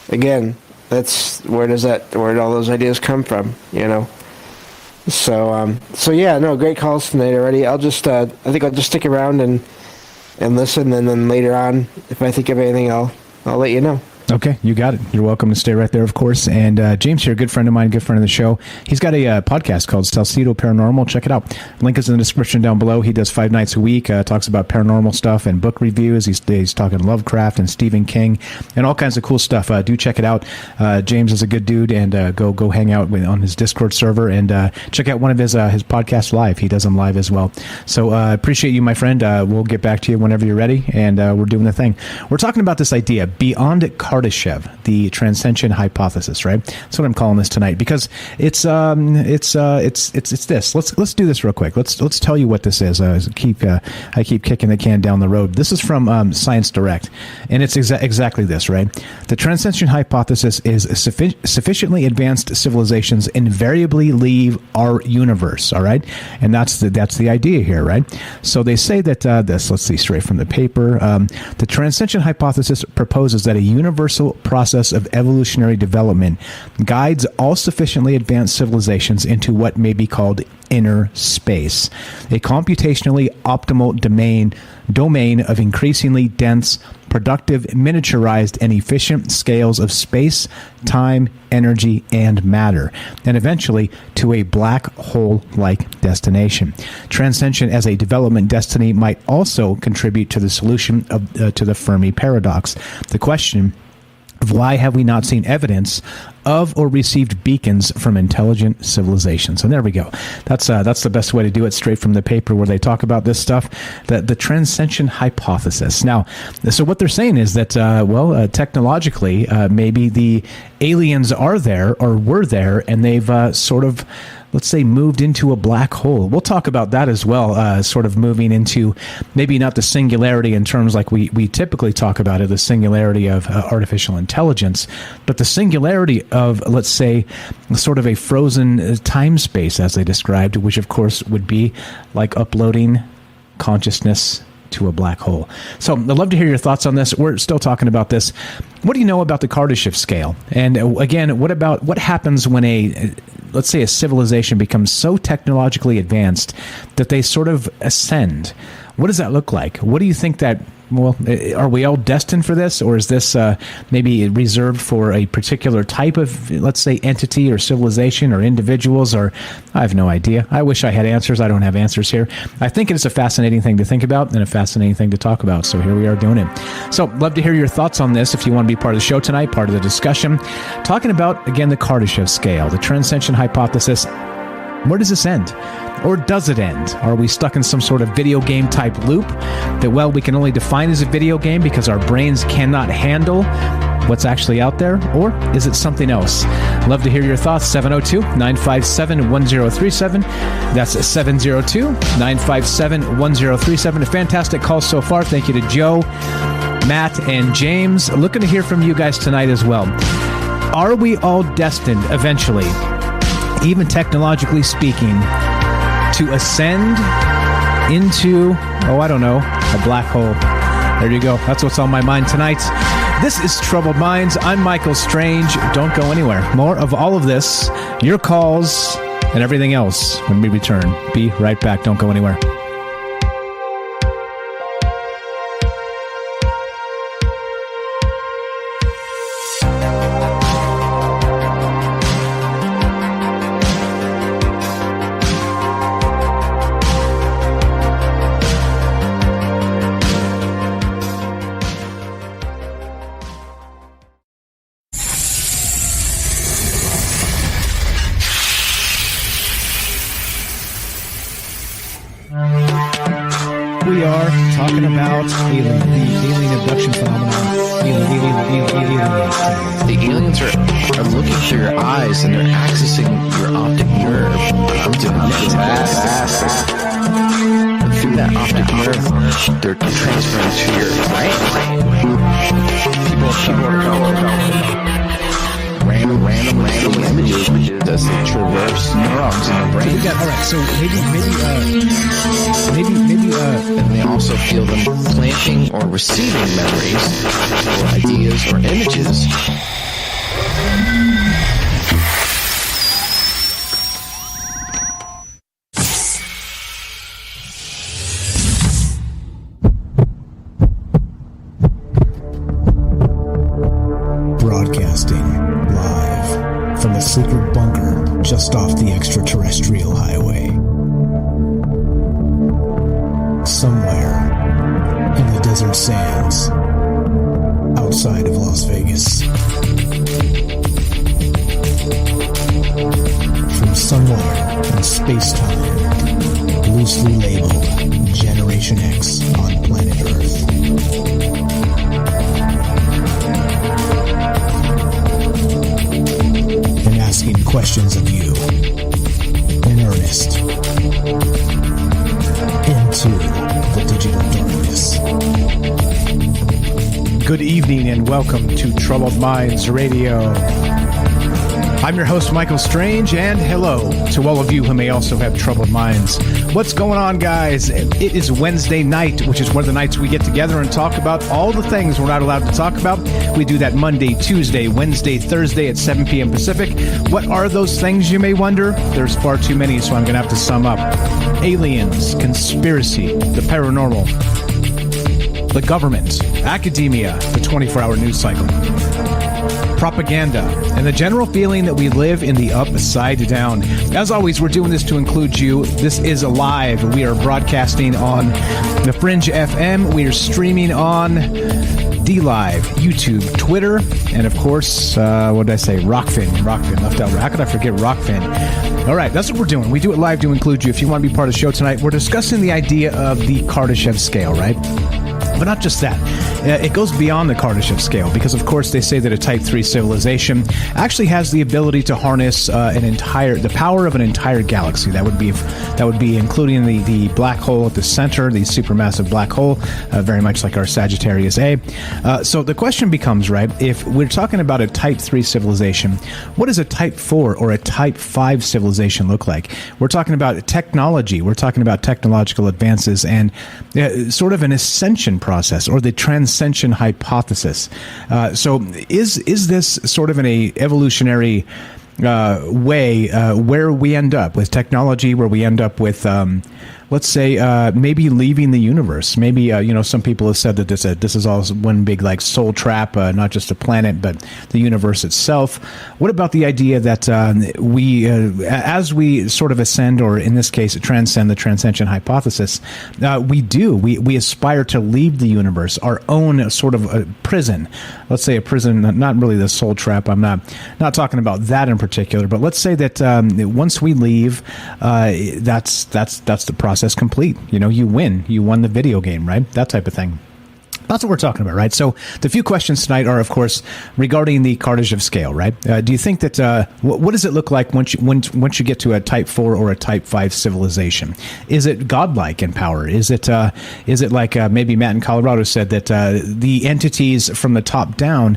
Again, that's where all those ideas come from, So yeah, no, great calls tonight already. I think I'll just stick around and listen, and then later on, if I think of anything, I'll let you know. Okay, you got it. You're welcome to stay right there, of course. And James here, good friend of mine, good friend of the show. He's got a podcast called Salcedo Paranormal. Check it out. Link is in the description down below. He does 5 nights a week, talks about paranormal stuff and book reviews. He's talking Lovecraft and Stephen King and all kinds of cool stuff. Do check it out. James is a good dude, and go hang out on his Discord server and check out one of his podcasts live. He does them live as well. So appreciate you, my friend. We'll get back to you whenever you're ready, and we're doing the thing. We're talking about this idea, beyond Kardashev, the Transcension Hypothesis, right? That's what I'm calling this tonight, because it's this. Let's do this real quick. Let's tell you what this is. I keep kicking the can down the road. This is from Science Direct, and it's exactly this, right? The Transcension Hypothesis is sufficiently advanced civilizations invariably leave our universe, all right? And that's the idea here, right? So they say that let's see, straight from the paper. The Transcension Hypothesis proposes that a universal process of evolutionary development guides all sufficiently advanced civilizations into what may be called inner space, a computationally optimal domain of increasingly dense, productive, miniaturized, and efficient scales of space, time, energy, and matter, and eventually to a black hole-like destination. Transcension as a development destiny might also contribute to the solution to the Fermi paradox. The question of why have we not seen evidence of or received beacons from intelligent civilizations? And there we go. That's the best way to do it, straight from the paper where they talk about this stuff, the Transcension Hypothesis. Now, so what they're saying is that, technologically, maybe the aliens are there or were there, and they've sort of, let's say, moved into a black hole. We'll talk about that as well, sort of moving into maybe not the singularity in terms like we typically talk about it, the singularity of artificial intelligence, but the singularity of, let's say, sort of a frozen time space, as they described, which of course would be like uploading consciousness to a black hole. So I'd love to hear your thoughts on this. We're still talking about this. What do you know about the Kardashev scale? And again, what happens when let's say a civilization becomes so technologically advanced that they sort of ascend? What does that look like? What do you think that, are we all destined for this? Or is this maybe reserved for a particular type of, let's say, entity or civilization or individuals? Or I have no idea. I wish I had answers. I don't have answers here. I think it is a fascinating thing to think about and a fascinating thing to talk about. So here we are doing it. So love to hear your thoughts on this if you want to be part of the show tonight, part of the discussion. Talking about, again, the Kardashev scale, the Transcension Hypothesis. Where does this end? Or does it end? Are we stuck in some sort of video game type loop that, we can only define as a video game because our brains cannot handle what's actually out there? Or is it something else? Love to hear your thoughts. 702-957-1037. That's 702-957-1037. A fantastic call so far. Thank you to Joe, Matt, and James. Looking to hear from you guys tonight as well. Are we all destined eventually, even technologically speaking, to ascend into, a black hole? There you go. That's what's on my mind tonight. This is Troubled Minds. I'm Michael Strange. Don't go anywhere. More of all of this, your calls, and everything else when we return. Be right back. Don't go anywhere. We are talking about the alien abduction phenomenon. The aliens are looking through your eyes and they're accessing your optic nerve. I'm doing fast. And through that optic nerve, they're transferring to your brain. Random images as they traverse neurons in the brain. All right, so maybe, and they also feel them planting or receiving memories, or ideas, or images. Broadcasting live from a secret bunker just off the extraterrestrial highway. Somewhere in the desert sands outside of Las Vegas. From somewhere in space-time, loosely labeled Generation X on planet Earth. And asking questions of you in earnest into the digital darkness. Good evening and welcome to Troubled Minds Radio. I'm your host, Michael Strange, and hello to all of you who may also have troubled minds. What's going on, guys? It is Wednesday night, which is one of the nights we get together and talk about all the things we're not allowed to talk about. We do that Monday, Tuesday, Wednesday, Thursday at 7 p.m. Pacific. What are those things, you may wonder? There's far too many, so I'm going to have to sum up. Aliens, conspiracy, the paranormal, the government, academia, the 24-hour news cycle, propaganda, and the general feeling that we live in the upside down. As always, we're doing this to include you. This is live. We are broadcasting on the Fringe FM. We are streaming on DLive, YouTube, Twitter, and of course, what did I say? Rockfin left out. How could I forget Rockfin? All right, that's what we're doing. We do it live to include you. If you want to be part of the show tonight, we're discussing the idea of the Kardashev scale, right? But not just that. It goes beyond the Kardashev scale because, of course, they say that a Type 3 civilization actually has the ability to harness the power of an entire galaxy. That would be including the black hole at the center, the supermassive black hole, very much like our Sagittarius A. So the question becomes, right, if we're talking about a Type 3 civilization, what does a Type 4 or a Type 5 civilization look like? We're talking about technology. We're talking about technological advances and sort of an ascension process, or the Transcension Hypothesis. So is this sort of an evolutionary way where we end up with technology, where we end up with let's say maybe leaving the universe? Maybe some people have said that this is all one big like soul trap, not just a planet but the universe itself. What about the idea that we as we sort of ascend, or in this case transcend the Transcension Hypothesis, we aspire to leave the universe, our own sort of a prison. Let's say a prison, not really the soul trap. I'm not talking about that in particular, but let's say that once we leave, that's the process complete. You won the video game, right? That type of thing. That's what we're talking about, right? So the few questions tonight are, of course, regarding the Kardashev scale, right? Do you think that what does it look like once you get to a Type 4 or a Type 5 civilization? Is it godlike in power? Is it like maybe Matt in Colorado said that the entities from the top down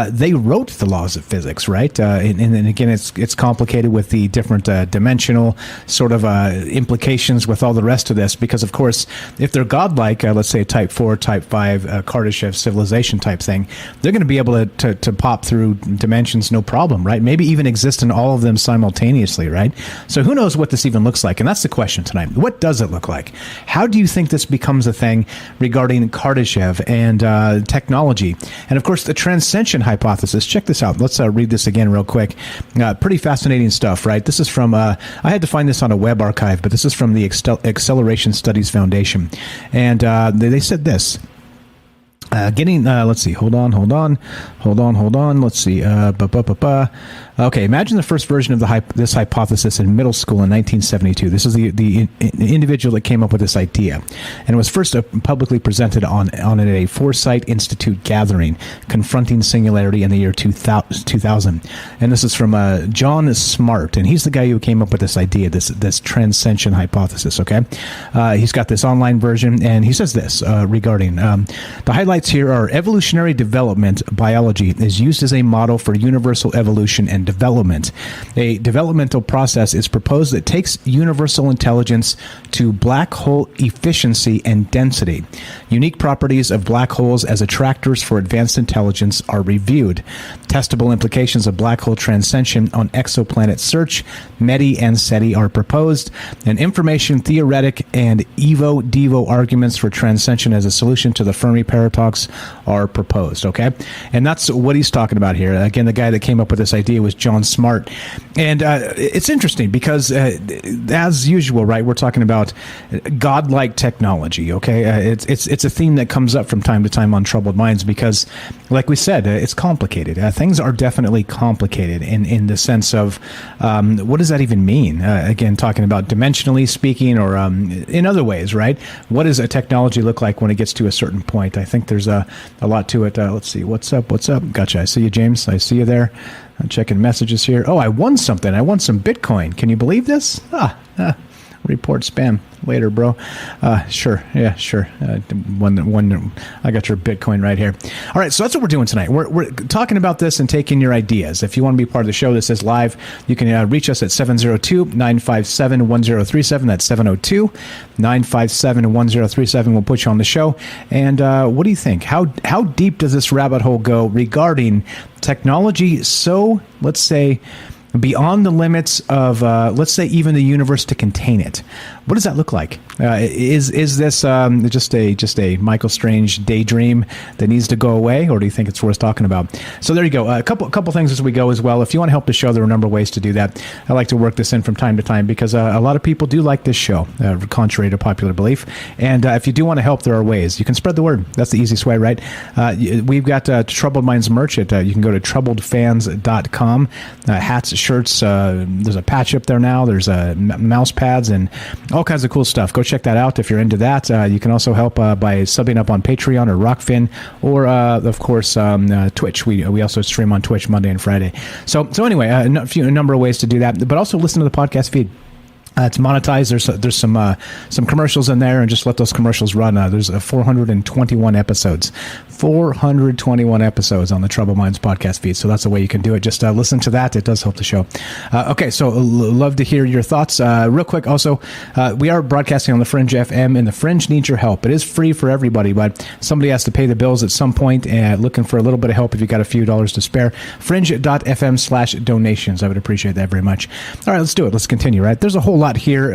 they wrote the laws of physics, right? And again, it's complicated with the different dimensional sort of implications with all the rest of this, because of course, if they're godlike, let's say Type 4, Type 5 Kardashev civilization type thing, they're going to be able to pop through dimensions no problem, right? Maybe even exist in all of them simultaneously, right? So who knows what this even looks like? And that's the question tonight. What does it look like? How do you think this becomes a thing regarding Kardashev and technology? And of course, the Transcension Hypothesis. Check this out. Let's read this again real quick. Pretty fascinating stuff, right? This is from, I had to find this on a web archive, but this is from the Acceleration Studies Foundation. And they said this. Let's see. Hold on. Let's see. Okay, imagine the first version of this hypothesis in middle school in 1972. This is the individual that came up with this idea, and it was first publicly presented on a Foresight Institute gathering, Confronting Singularity, in the year 2000. And this is from John Smart, and he's the guy who came up with this idea, this Transcension Hypothesis. Okay, he's got this online version, and he says this regarding the highlights here are: evolutionary development biology is used as a model for universal evolution and development. A developmental process is proposed that takes universal intelligence to black hole efficiency and density. Unique properties of black holes as attractors for advanced intelligence are reviewed. Testable implications of black hole transcension on exoplanet search, METI and SETI are proposed, and information theoretic and Evo-Devo arguments for transcension as a solution to the Fermi paradox are proposed. Okay, and that's what he's talking about here. Again, the guy that came up with this idea was John Smart, and it's interesting because, as usual, right, we're talking about godlike technology. Okay, it's a theme that comes up from time to time on Troubled Minds because, like we said, it's complicated. Things are definitely complicated in the sense of what does that even mean? Again, talking about dimensionally speaking, or in other ways, right? What does a technology look like when it gets to a certain point? I think there's a lot to it. Let's see. What's up? Gotcha. I see you, James. I see you there. I'm checking messages here. Oh, I won something. I won some Bitcoin. Can you believe this? Report spam later, bro. Sure. Yeah, sure. One. I got your Bitcoin right here. All right, so that's what we're doing tonight. We're talking about this and taking your ideas. If you want to be part of the show, this is live. You can reach us at 702-957-1037. That's 702-957-1037. We'll put you on the show. And what do you think? How deep does this rabbit hole go regarding technology? So let's say beyond the limits of, let's say, even the universe to contain it. What does that look like? Is this just a Michael Strange daydream that needs to go away, or do you think it's worth talking about? So there you go. A couple things as we go as well. If you want to help the show, there are a number of ways to do that. I like to work this in from time to time because a lot of people do like this show, contrary to popular belief. And if you do want to help, there are ways. You can spread the word. That's the easiest way, right? We've got Troubled Minds merch. You can go to troubledfans.com. Hats, shirts. There's a patch up there now. There's mouse pads and all kinds of cool stuff. Go check that out if you're into that. You can also help by subbing up on Patreon or Rockfin, or of course Twitch. We also stream on Twitch Monday and Friday. So anyway, a number of ways to do that. But also listen to the podcast feed. It's monetized. There's some commercials in there, and just let those commercials run. There's 421 episodes. 421 episodes on the Troubled Minds podcast feed. So that's the way you can do it. Just listen to that. It does help the show. Okay, so love to hear your thoughts. Real quick, also, we are broadcasting on the Fringe FM, and the Fringe needs your help. It is free for everybody, but somebody has to pay the bills at some point, and looking for a little bit of help if you got a few dollars to spare. Fringe.fm/donations. I would appreciate that very much. All right, let's do it. Let's continue, right? There's a whole lot here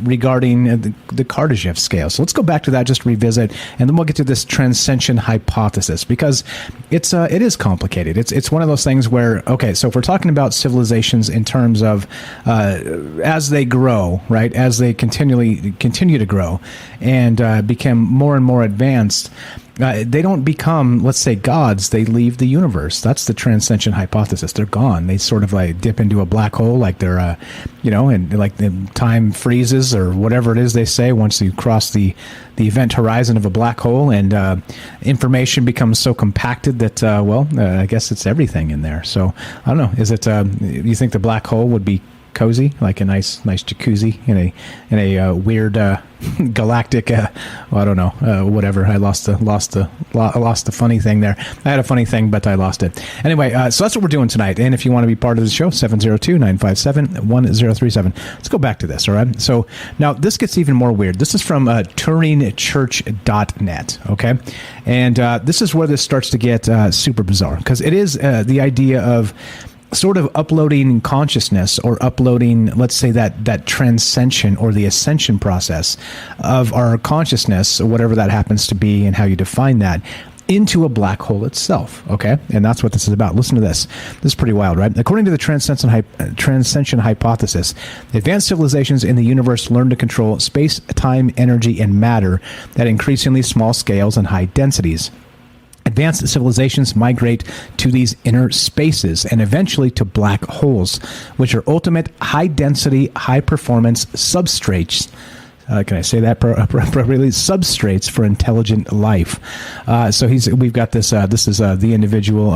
regarding the Kardashev scale. So let's go back to that, just revisit, and then we'll get to this Transcension Hypothesis, because it is complicated. It's one of those things where, okay, so if we're talking about civilizations in terms of as they grow, right, as they continue to grow and become more and more advanced, they don't become, let's say, gods. They leave the universe. That's the Transcension Hypothesis. They're gone. They sort of like dip into a black hole, like they're, and like the time freezes or whatever it is they say once you cross the event horizon of a black hole, and information becomes so compacted that, I guess it's everything in there. So I don't know. Is it? You think the black hole would be cozy, like a nice jacuzzi in a weird galactic. I don't know. Whatever. I lost the funny thing there. I had a funny thing, but I lost it. Anyway, so that's what we're doing tonight. And if you want to be part of the show, 702-957-1037. Let's go back to this. All right. So now this gets even more weird. This is from TuringChurch.net. Okay, and this is where this starts to get super bizarre, because it is the idea of sort of uploading consciousness, or uploading, let's say, that transcension or the ascension process of our consciousness, whatever that happens to be and how you define that, into a black hole itself. Okay, and that's what this is about. Listen to this. This is pretty wild, right? According to the Transcension Hypothesis, advanced civilizations in the universe learn to control space, time, energy, and matter at increasingly small scales and high densities. Advanced civilizations migrate to these inner spaces and eventually to black holes, which are ultimate high-density, high-performance substrates. Can I say that appropriately? Substrates for intelligent life. So we've got this. This is the individual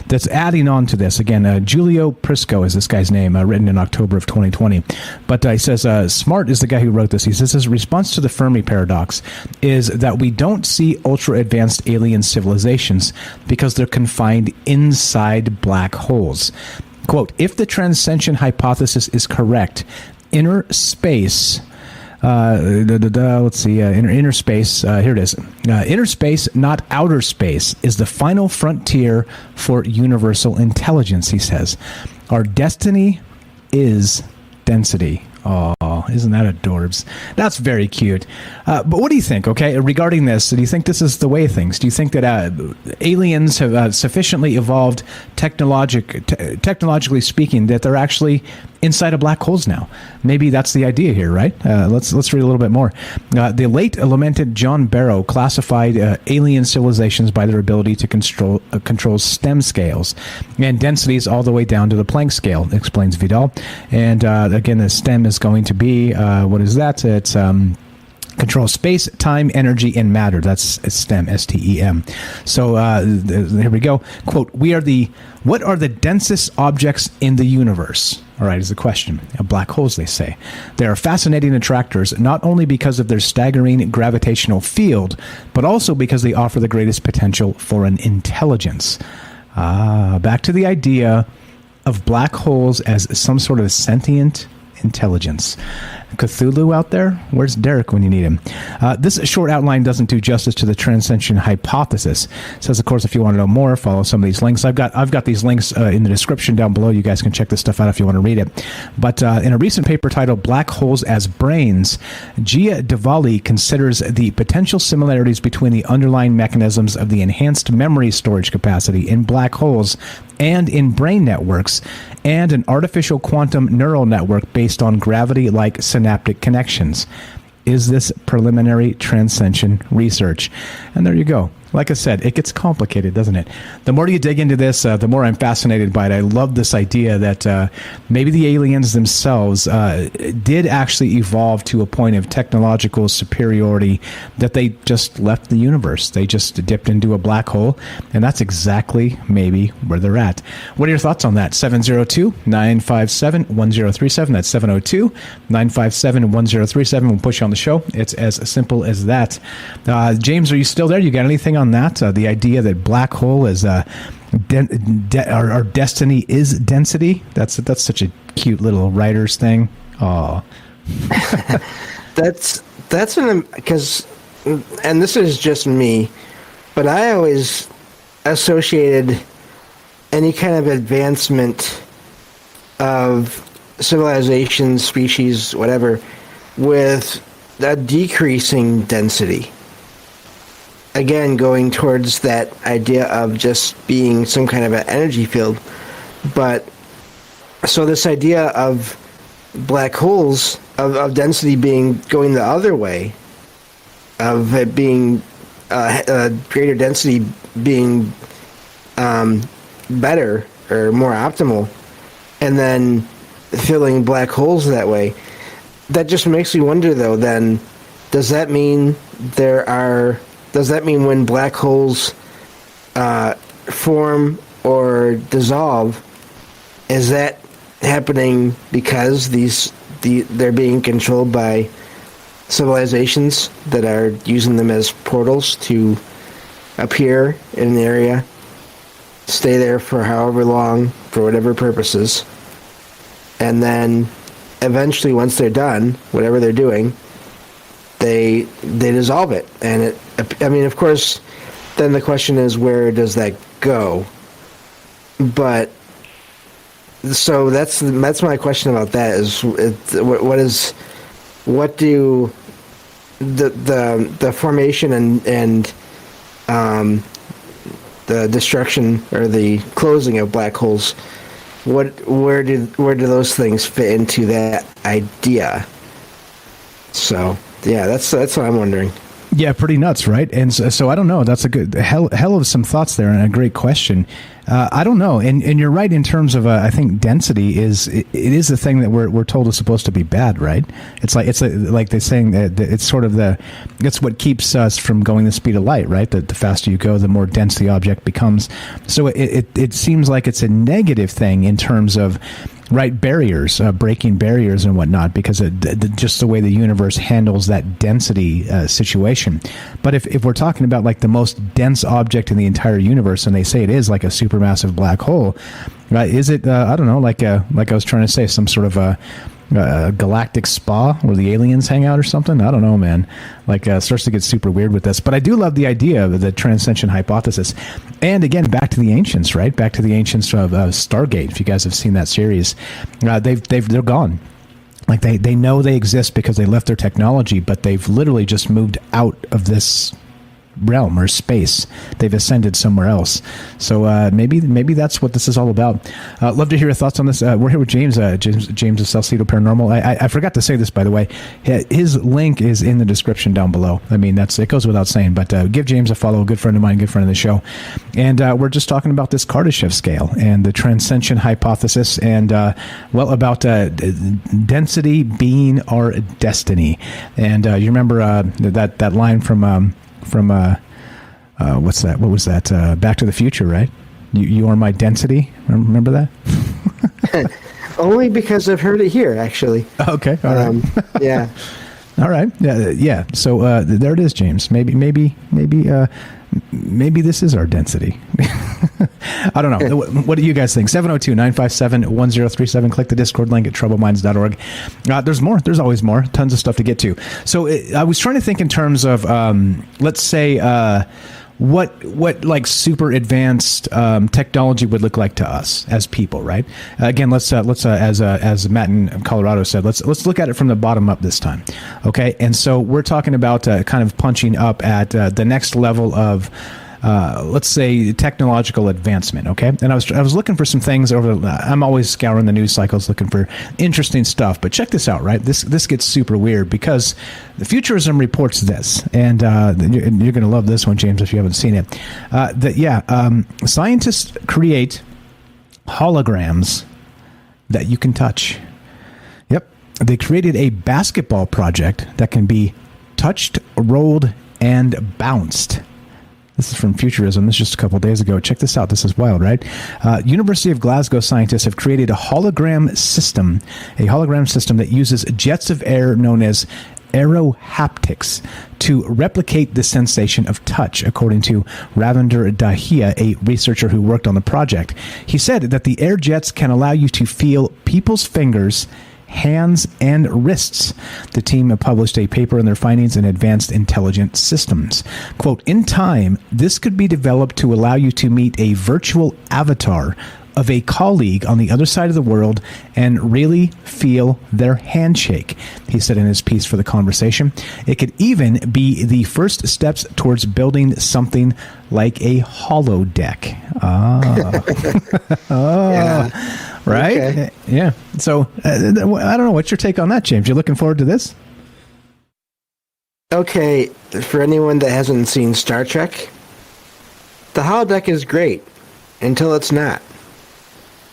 that's adding on to this. Again, Giulio Prisco is this guy's name, written in October of 2020. But he says, Smart is the guy who wrote this. He says his response to the Fermi paradox is that we don't see ultra-advanced alien civilizations because they're confined inside black holes. Quote, if the Transcension Hypothesis is correct, inner space... let's see. Inner space. Here it is. Inner space, not outer space, is the final frontier for universal intelligence. He says, our destiny is density. Oh, isn't that adorbs? That's very cute. But what do you think, okay, regarding this? Do you think this is the way of things? Do you think that aliens have sufficiently evolved technologically speaking that they're actually inside of black holes now? Maybe that's the idea here, right? Let's read a little bit more. The late lamented John Barrow classified alien civilizations by their ability to control STEM scales and densities all the way down to the Planck scale, explains Vidal. And again, the STEM is going to be, what is that? It's control space, time, energy, and matter. That's STEM, S-T-E-M. So here we go. Quote, what are the densest objects in the universe? All right, is the question. Black holes, they say. They are fascinating attractors, not only because of their staggering gravitational field, but also because they offer the greatest potential for an intelligence. Back to the idea of black holes as some sort of sentient intelligence. Cthulhu out there? Where's Derek when you need him? This short outline doesn't do justice to the Transcension Hypothesis. It says, of course, if you want to know more, follow some of these links. I've got these links in the description down below. You guys can check this stuff out if you want to read it. But in a recent paper titled Black Holes as Brains, Gia Diwali considers the potential similarities between the underlying mechanisms of the enhanced memory storage capacity in black holes and in brain networks, and an artificial quantum neural network based on gravity-like synaptic connections. Is this preliminary transcension research? And there you go. Like I said, it gets complicated, doesn't it? The more you dig into this, the more I'm fascinated by it. I love this idea that maybe the aliens themselves did actually evolve to a point of technological superiority, that they just left the universe. They just dipped into a black hole, and that's exactly maybe where they're at. What are your thoughts on that? 702-957-1037. That's 702-957-1037. We'll push you on the show. It's as simple as that. James, are you still there? You got anything on that? The idea that black hole is our destiny is density. That's such a cute little writer's thing. Oh, that's because, and this is just me, but I always associated any kind of advancement of civilization, species, whatever, with a decreasing density. Again, going towards that idea of just being some kind of an energy field. But so this idea of black holes, of density going the other way, of it being greater density being better or more optimal, and then filling black holes that way, that just makes me wonder, though, then does that mean when black holes form or dissolve, is that happening because they're being controlled by civilizations that are using them as portals to appear in an area, stay there for however long, for whatever purposes, and then eventually, once they're done, whatever they're doing, they dissolve it. And of course, then the question is, where does that go? But so that's my question about that is what do the formation and the destruction or the closing of black holes, where do those things fit into that idea? So yeah, that's what I'm wondering. Yeah, pretty nuts, right? And so I don't know. That's a good hell of some thoughts there, and a great question. I don't know, and you're right in terms of I think density is the thing that we're told is supposed to be bad, right? It's like they're saying that it's sort of it's what keeps us from going the speed of light, right? The faster you go, the more dense the object becomes. So it seems like it's a negative thing in terms of, right, barriers, breaking barriers and whatnot, because just the way the universe handles that density situation. But if we're talking about like the most dense object in the entire universe, and they say it is like a supermassive black hole, right? Is it? I don't know, like I was trying to say, some sort of a galactic spa where the aliens hang out or something? I don't know, man. Like starts to get super weird with this. But I do love the idea of the Transcension Hypothesis. And again, back to the ancients, right? Back to the ancients of Stargate. If you guys have seen that series, they're gone. Like they know they exist because they left their technology, but they've literally just moved out of this realm or space. They've ascended somewhere else. So maybe that's what this is all about. Love to hear your thoughts on this. We're here with James of Salcedo Paranormal. I forgot to say this, by the way. His link is in the description down below. I mean, it goes without saying, but give James a follow. A good friend of mine, good friend of the show. And we're just talking about this Kardashev scale and the Transcension Hypothesis, and about density being our destiny. And you remember that line from what's that? What was that? Back to the Future, right? You are my density. Remember that? Only because I've heard it here, actually. Okay, all right. Yeah. All right. Yeah. So there it is, James. Maybe this is our density. I don't know. What do you guys think? 702-957-1037. Click the Discord link at troubleminds.org. There's more. There's always more. Tons of stuff to get to. So I was trying to think in terms of, let's say, what like super advanced technology would look like to us as people, right? Again, let's as Matt in Colorado said, let's look at it from the bottom up this time, okay? And so we're talking about kind of punching up at the next level of let's say technological advancement, okay? And I was looking for some things I'm always scouring the news cycles looking for interesting stuff, but check this out, right? This gets super weird because the Futurism reports this, and you're going to love this one, James, if you haven't seen it. Scientists create holograms that you can touch. Yep. They created a basketball project that can be touched, rolled, and bounced. This is from Futurism. This is just a couple days ago. Check this out. This is wild, right? University of Glasgow scientists have created a hologram system that uses jets of air known as aerohaptics to replicate the sensation of touch, according to Ravinder Dahiya, a researcher who worked on the project. He said that the air jets can allow you to feel people's fingers, hands, and wrists. The team published a paper on their findings in Advanced Intelligent Systems. Quote, in time, this could be developed to allow you to meet a virtual avatar of a colleague on the other side of the world and really feel their handshake, he said in his piece for The Conversation. It could even be the first steps towards building something like a holodeck. Yeah. Right? Okay. Yeah. So, I don't know. What's your take on that, James? You looking forward to this? Okay, for anyone that hasn't seen Star Trek, the holodeck is great until it's not.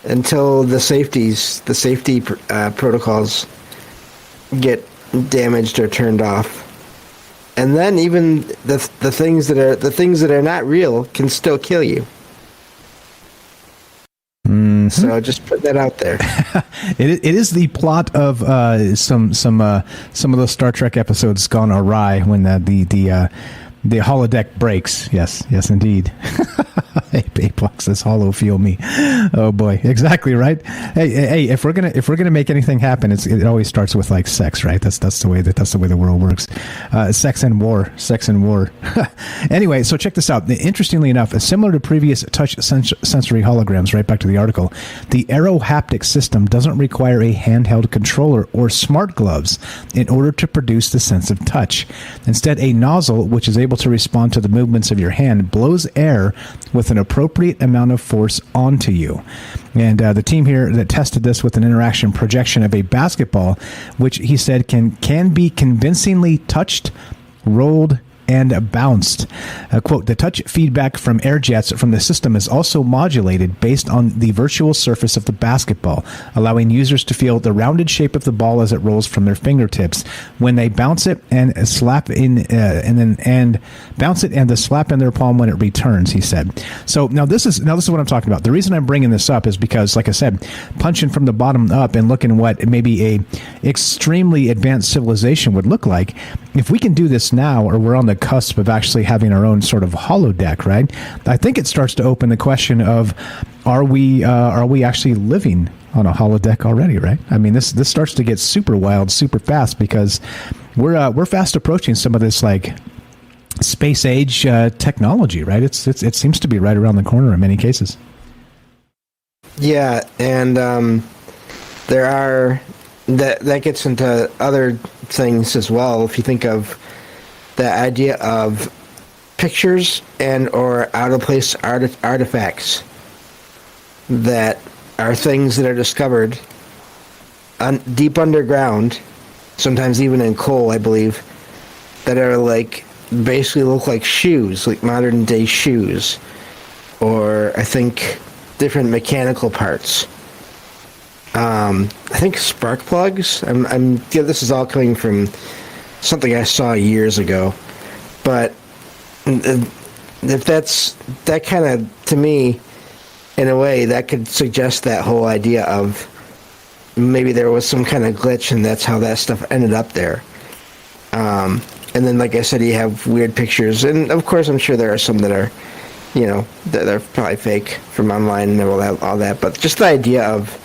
Until the safety protocols get damaged or turned off. And then even the things that are not real can still kill you. So just put that out there. It is the plot of some of those Star Trek episodes gone awry when the holodeck breaks. Yes, indeed. Apex says hollow feel me. Oh boy, exactly right. Hey, if we're gonna make anything happen, it always starts with like sex, right? That's the way the world works. Sex and war. Anyway, so check this out. Interestingly enough, similar to previous touch sensory holograms, right back to the article, the Aero haptic system doesn't require a handheld controller or smart gloves in order to produce the sense of touch. Instead, a nozzle, which is able to respond to the movements of your hand, blows air with an appropriate amount of force onto you. And the team here that tested this with an interaction projection of a basketball, which he said can be convincingly touched, rolled, and bounced. Quote, the touch feedback from air jets from the system is also modulated based on the virtual surface of the basketball, allowing users to feel the rounded shape of the ball as it rolls from their fingertips when they bounce it and slap in and bounce it and the slap in their palm when it returns, he said. So now this is what I'm talking about. The reason I'm bringing this up is because, like I said, punching from the bottom up and looking what maybe a extremely advanced civilization would look like, if we can do this now, or we're on the cusp of actually having our own sort of holodeck, right? I think it starts to open the question of, are we actually living on a holodeck already, right? I mean, this starts to get super wild, super fast, because we're fast approaching some of this like space age technology, right? It seems to be right around the corner in many cases. Yeah, and there are that gets into other things as well. If you think of the idea of pictures and or out of place artifacts that are things that are discovered deep underground, sometimes even in coal, I believe, that are like basically look like shoes, like modern day shoes, or I think different mechanical parts. I think spark plugs. This is all coming from something I saw years ago, but if that kind of, to me, in a way, that could suggest that whole idea of maybe there was some kind of glitch and that's how that stuff ended up there. And then, like I said, you have weird pictures, and of course I'm sure there are some that are, that are probably fake from online and all that, but just the idea of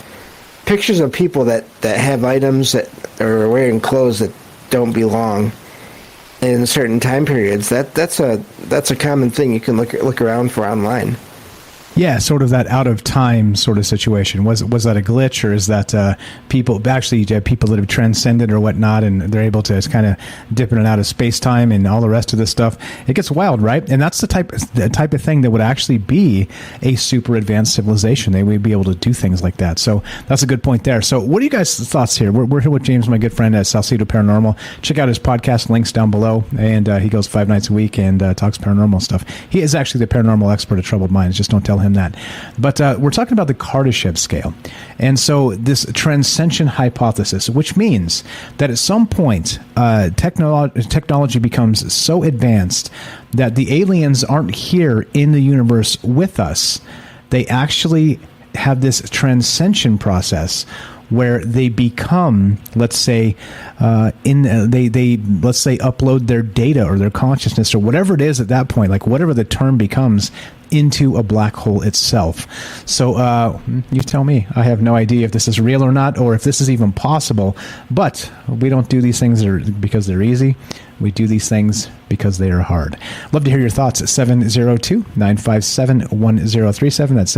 pictures of people that have items that are wearing clothes that don't belong in certain time periods, that's a common thing you can look around for online. Yeah, sort of that out of time sort of situation. Was that a glitch, or is that people that have transcended or whatnot, and they're able to kind of dip in and out of space time and all the rest of this stuff? It gets wild, right? And that's the type of thing that would actually be a super advanced civilization. They would be able to do things like that. So that's a good point there. So what are you guys' thoughts here? We're here with James, my good friend at Salcedo Paranormal. Check out his podcast, links down below, and he goes 5 nights a week and talks paranormal stuff. He is actually the paranormal expert of Troubled Minds. Just don't tell him that. But we're talking about the Kardashev scale. And so this Transcension Hypothesis, which means that at some point technology becomes so advanced that the aliens aren't here in the universe with us. They actually have this transcension process where they become, let's say, they let's say upload their data or their consciousness or whatever it is at that point, like whatever the term becomes, into a black hole itself. So you tell me. I have no idea if this is real or not, or if this is even possible. But we don't do these things because they're easy. We do these things because they are hard. Love to hear your thoughts at 702-957-1037. That's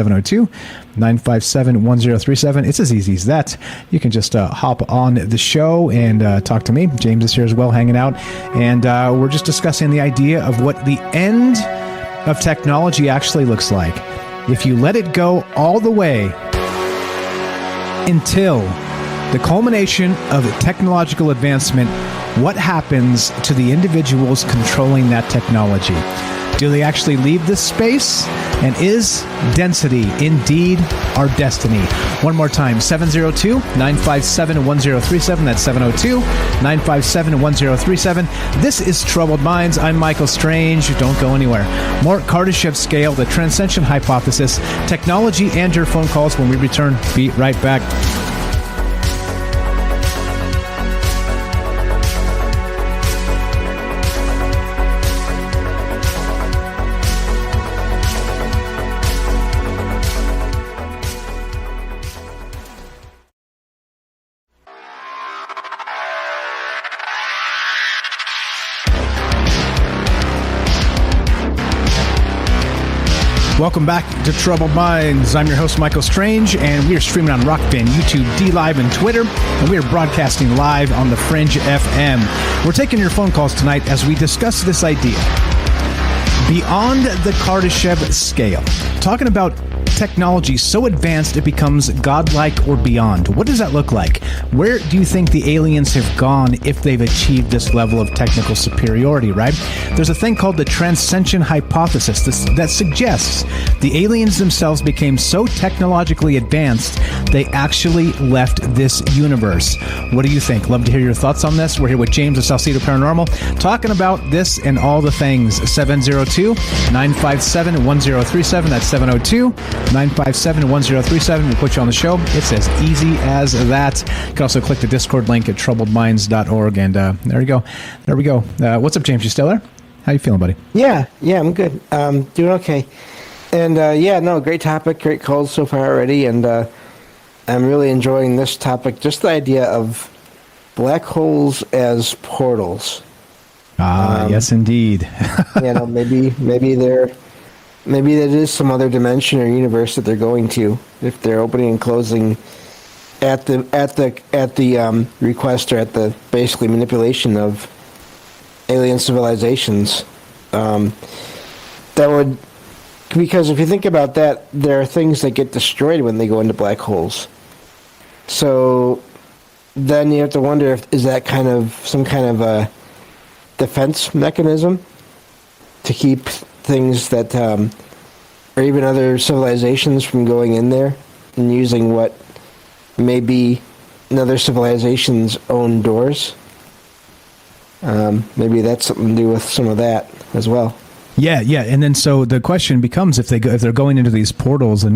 702-957-1037. It's as easy as that. You can just hop on the show and talk to me. James is here as well, hanging out. And we're just discussing the idea of what the end of technology actually looks like. If you let it go all the way until the culmination of technological advancement, what happens to the individuals controlling that technology? Do they actually leave this space? And is density indeed our destiny? One more time, 702-957-1037. That's 702-957-1037. This is Troubled Minds. I'm Michael Strange. Don't go anywhere. More Kardashev scale, the Transcension Hypothesis, technology, and your phone calls when we return. Be right back. Welcome back to Troubled Minds. I'm your host, Michael Strange, and we are streaming on Rockbin, YouTube, DLive, and Twitter, and we are broadcasting live on the Fringe FM. We're taking your phone calls tonight as we discuss this idea. Beyond the Kardashev scale, talking about technology so advanced it becomes godlike or beyond. What does that look like? Where do you think the aliens have gone if they've achieved this level of technical superiority, right? There's a thing called the Transcension Hypothesis that suggests the aliens themselves became so technologically advanced they actually left this universe. What do you think? Love to hear your thoughts on this. We're here with James of Salcedo Paranormal talking about this and all the things. 702-957-1037. That's 702-957-1037. We'll put you on the show. It's as easy as that. You can also click the Discord link at troubledminds.org. And there we go. There we go. What's up, James? You still there? How you feeling, buddy? Yeah, I'm good. Doing okay. And great topic, great calls so far already. And I'm really enjoying this topic. Just the idea of black holes as portals. Yes, indeed. Maybe that is some other dimension or universe that they're going to if they're opening and closing at the request or at the basically manipulation of alien civilizations. That would, because if you think about that, there are things that get destroyed when they go into black holes. So then you have to wonder is that kind of some kind of a defense mechanism to keep things that or even other civilizations from going in there and using what may be another civilization's own doors. Maybe that's something to do with some of that as well. Yeah, and then so the question becomes if they're going into these portals and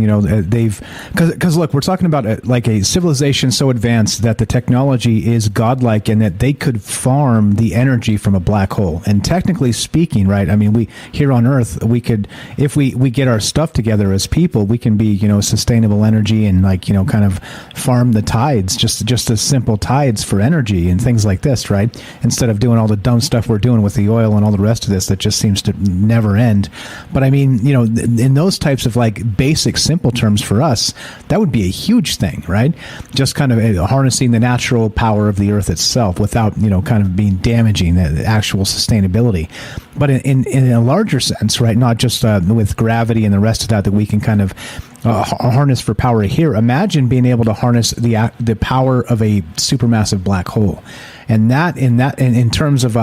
they've because look, we're talking about like a civilization so advanced that the technology is godlike and that they could farm the energy from a black hole. And technically speaking, right? I mean, we here on Earth we could, if we get our stuff together as people, we can be sustainable energy and kind of farm the tides, just as simple tides for energy and things like this, right? Instead of doing all the dumb stuff we're doing with the oil and all the rest of this that just seems to never end. But I mean, in those types of like basic simple terms for us, that would be a huge thing, right? Just kind of harnessing the natural power of the earth itself without, kind of being damaging the actual sustainability. But in a larger sense, right, not just with gravity and the rest of that we can kind of harness for power here. Imagine being able to harness the power of a supermassive black hole. And that in terms of,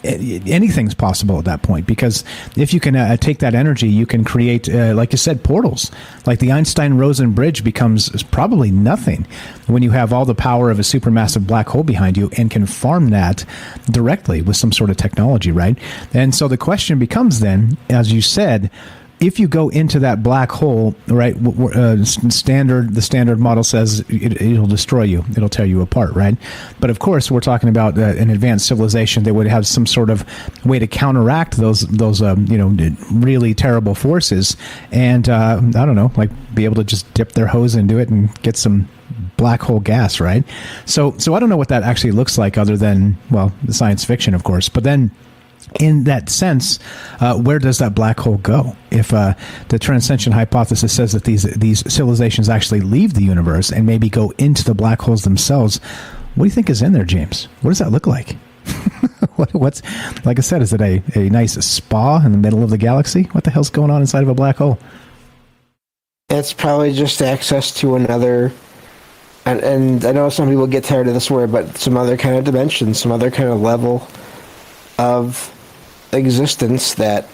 anything's possible at that point, because if you can take that energy, you can create, like you said, portals. Like the Einstein-Rosen bridge becomes probably nothing when you have all the power of a supermassive black hole behind you and can farm that directly with some sort of technology, right? And so the question becomes then, as you said, if you go into that black hole, right, the standard model says it'll destroy you. It'll tear you apart, right? But of course, we're talking about an advanced civilization that would have some sort of way to counteract those really terrible forces, and I don't know, like be able to just dip their hose into it and get some black hole gas, right? So I don't know what that actually looks like, other than, well, the science fiction, of course. But then, in that sense, where does that black hole go? If the Transcension Hypothesis says that these civilizations actually leave the universe and maybe go into the black holes themselves, what do you think is in there, James? What does that look like? What's, like I said, is it a nice spa in the middle of the galaxy? What the hell's going on inside of a black hole? It's probably just access to another, and I know some people get tired of this word, but some other kind of dimension, some other kind of level of existence that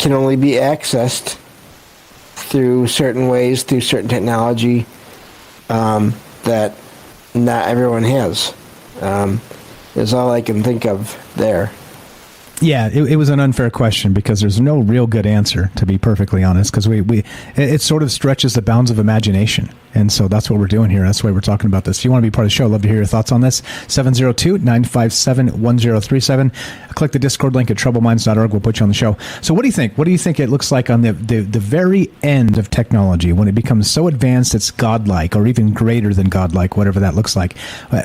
can only be accessed through certain ways, through certain technology that not everyone has. Is all I can think of there. Yeah, it was an unfair question because there's no real good answer, to be perfectly honest, because it sort of stretches the bounds of imagination. And so that's what we're doing here. That's why we're talking about this. If you want to be part of the show, I'd love to hear your thoughts on this. 702-957-1037. Click the Discord link at troubleminds.org. We'll put you on the show. So what do you think? What do you think it looks like on the very end of technology when it becomes so advanced it's godlike or even greater than godlike, whatever that looks like?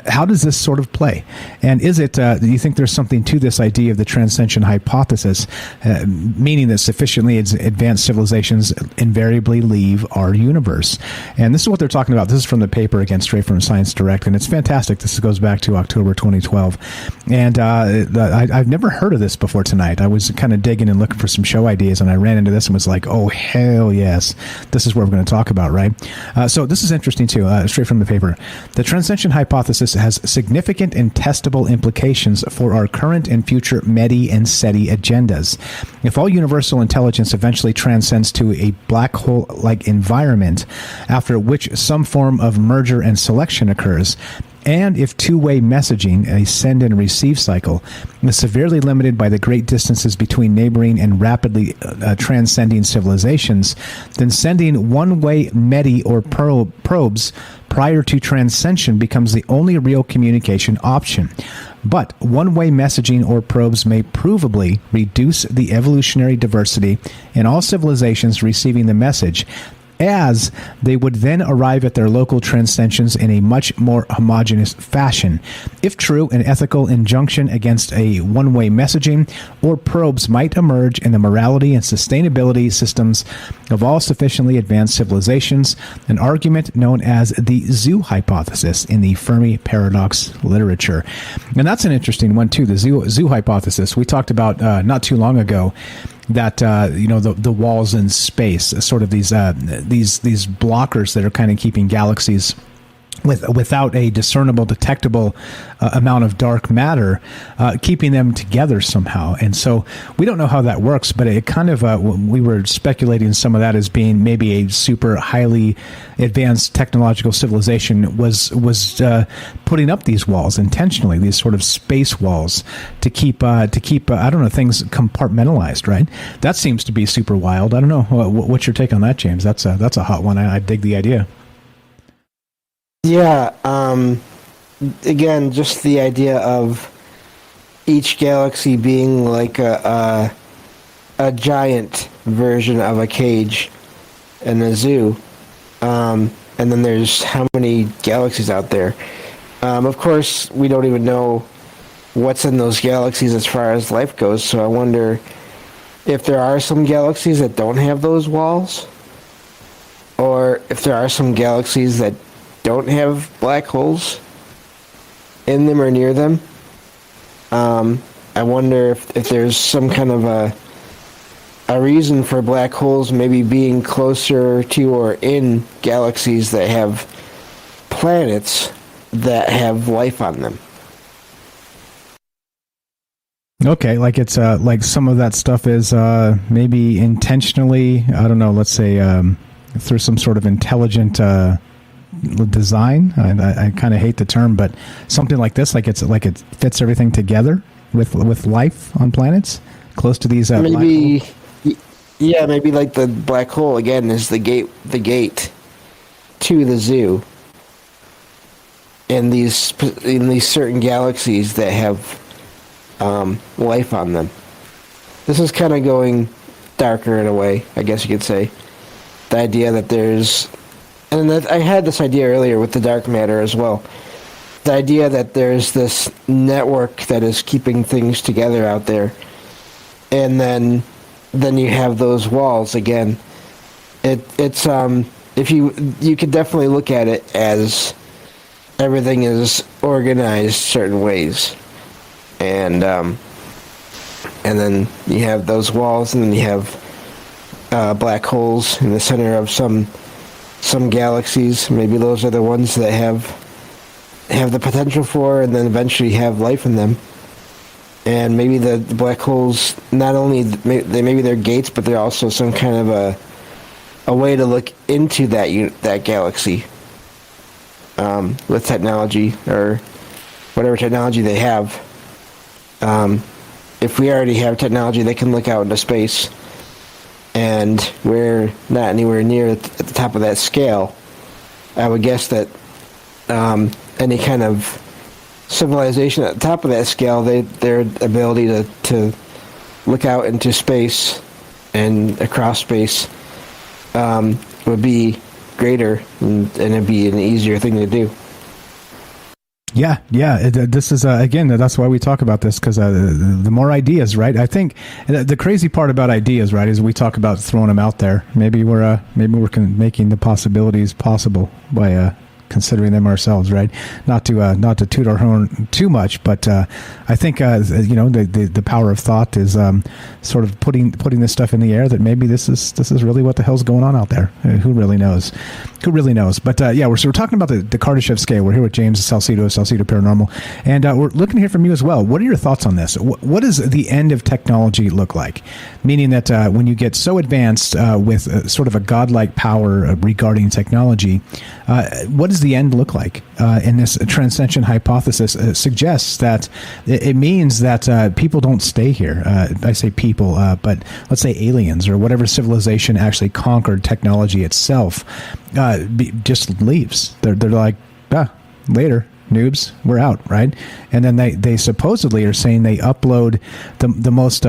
How does this sort of play? And is it, do you think there's something to this idea of the Transcension Hypothesis, meaning that sufficiently advanced civilizations invariably leave our universe? And this is what they're talking about. This is from the paper, again, straight from Science Direct, and it's fantastic. This goes back to October 2012. And I've never heard of this before tonight. I was kind of digging and looking for some show ideas, and I ran into this and was like, oh, hell yes. This is what we're going to talk about, right? So this is interesting, too, straight from the paper. The Transcension Hypothesis has significant and testable implications for our current and future METI and SETI agendas. If all universal intelligence eventually transcends to a black hole-like environment, after which some form of merger and selection occurs, and if two-way messaging, a send and receive cycle, is severely limited by the great distances between neighboring and rapidly transcending civilizations, then sending one-way METI or probes prior to transcension becomes the only real communication option. But one-way messaging or probes may provably reduce the evolutionary diversity in all civilizations receiving the message, as they would then arrive at their local transcensions in a much more homogeneous fashion. If true, an ethical injunction against a one-way messaging or probes might emerge in the morality and sustainability systems of all sufficiently advanced civilizations, an argument known as the zoo hypothesis in the Fermi paradox literature. And that's an interesting one, too, the zoo hypothesis. We talked about not too long ago that the walls in space, sort of these blockers that are kind of keeping galaxies without a discernible, detectable amount of dark matter, keeping them together somehow. And so we don't know how that works, but it kind of, we were speculating some of that as being maybe a super highly advanced technological civilization was putting up these walls intentionally, these sort of space walls to keep I don't know, things compartmentalized, right? That seems to be super wild. I don't know. What's your take on that, James? That's a hot one. I dig the idea. Yeah, again, just the idea of each galaxy being like a giant version of a cage in a zoo, and then there's how many galaxies out there. Of course, we don't even know what's in those galaxies as far as life goes, so I wonder if there are some galaxies that don't have those walls, or if there are some galaxies that don't have black holes in them or near them. I wonder if there's some kind of a reason for black holes maybe being closer to or in galaxies that have planets that have life on them. Okay, like it's like some of that stuff is maybe intentionally, I don't know, let's say through some sort of intelligent design. I kind of hate the term, but something like this, like it fits everything together with life on planets close to these. Maybe, yeah, maybe like the black hole again is the gate to the zoo, in these certain galaxies that have life on them. This is kind of going darker in a way, I guess you could say. The idea that there's, and I had this idea earlier with the dark matter as well. The idea that there's this network that is keeping things together out there, and then you have those walls again. It's if you could definitely look at it as everything is organized certain ways, and then you have those walls, and then you have black holes in the center of some galaxies. Maybe those are the ones that have the potential for, and then eventually have life in them. and maybe the black holes, not only maybe they're gates, but they're also some kind of a way to look into that galaxy with technology or whatever technology they have. If we already have technology, they can look out into space, and we're not anywhere near at the top of that scale. I would guess that any kind of civilization at the top of that scale, their ability to look out into space and across space would be greater, and it'd be an easier thing to do. Yeah. This is again. That's why we talk about this, because the more ideas, right? I think the crazy part about ideas, right, is we talk about throwing them out there. Maybe we're making the possibilities possible by considering them ourselves, right? Not to toot our horn too much, but I think the power of thought is sort of putting this stuff in the air, that maybe this is really what the hell's going on out there. Who really knows? But we're talking about the Kardashev scale. We're here with James Salcedo Paranormal, and we're looking to hear from you as well. What are your thoughts on this? What does the end of technology look like? Meaning that when you get so advanced with sort of a godlike power regarding technology, what does the end look like? And this Transcension Hypothesis suggests that it means that people don't stay here. I say people, but let's say aliens or whatever civilization actually conquered technology itself just leaves. They're like, later, noobs, we're out, right? And then they supposedly are saying they upload the most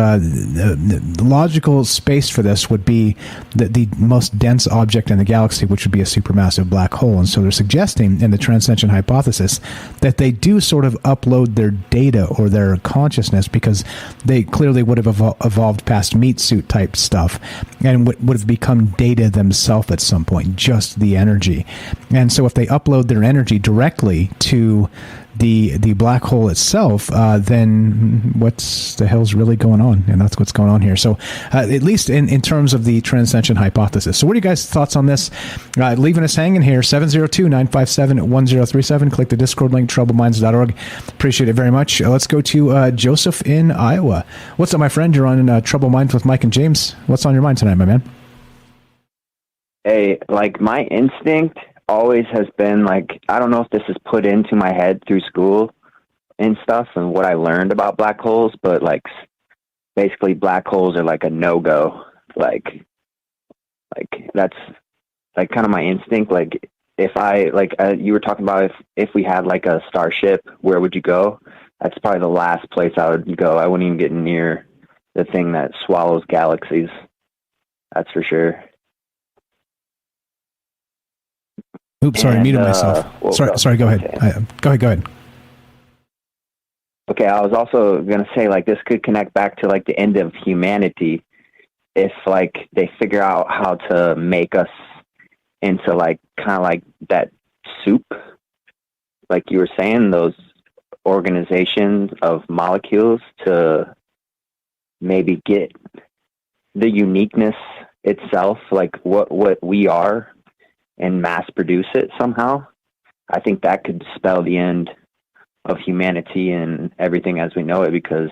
logical space for this would be the most dense object in the galaxy, which would be a supermassive black hole. And so they're suggesting in the Transcension Hypothesis that they do sort of upload their data or their consciousness, because they clearly would have evolved past meat suit type stuff and would have become data themselves at some point, just the energy. And so if they upload their energy directly to the black hole itself, then what's the hell's really going on? And that's what's going on here. So at least in terms of the Transcension Hypothesis. So what are you guys' thoughts on this? Leaving us hanging here, 702-957-1037. Click the Discord link, troubleminds.org. Appreciate it very much. Let's go to Joseph in Iowa. What's up, my friend? You're on Trouble Minds with Mike and James. What's on your mind tonight, my man? Hey, my instinct always has been I don't know if this is put into my head through school and stuff and what I learned about black holes, but basically black holes are a no-go. That's kind of my instinct. If I you were talking about if we had a starship, where would you go? That's probably the last place I would go. I wouldn't even get near the thing that swallows galaxies. That's for sure. Oops, sorry, muted myself. Sorry, go ahead. Go ahead. Okay, I was also going to say, this could connect back to, the end of humanity if, they figure out how to make us into, kind of that soup. Like you were saying, those organizations of molecules to maybe get the uniqueness itself, what we are, and mass produce it somehow. I think that could spell the end of humanity and everything as we know it, because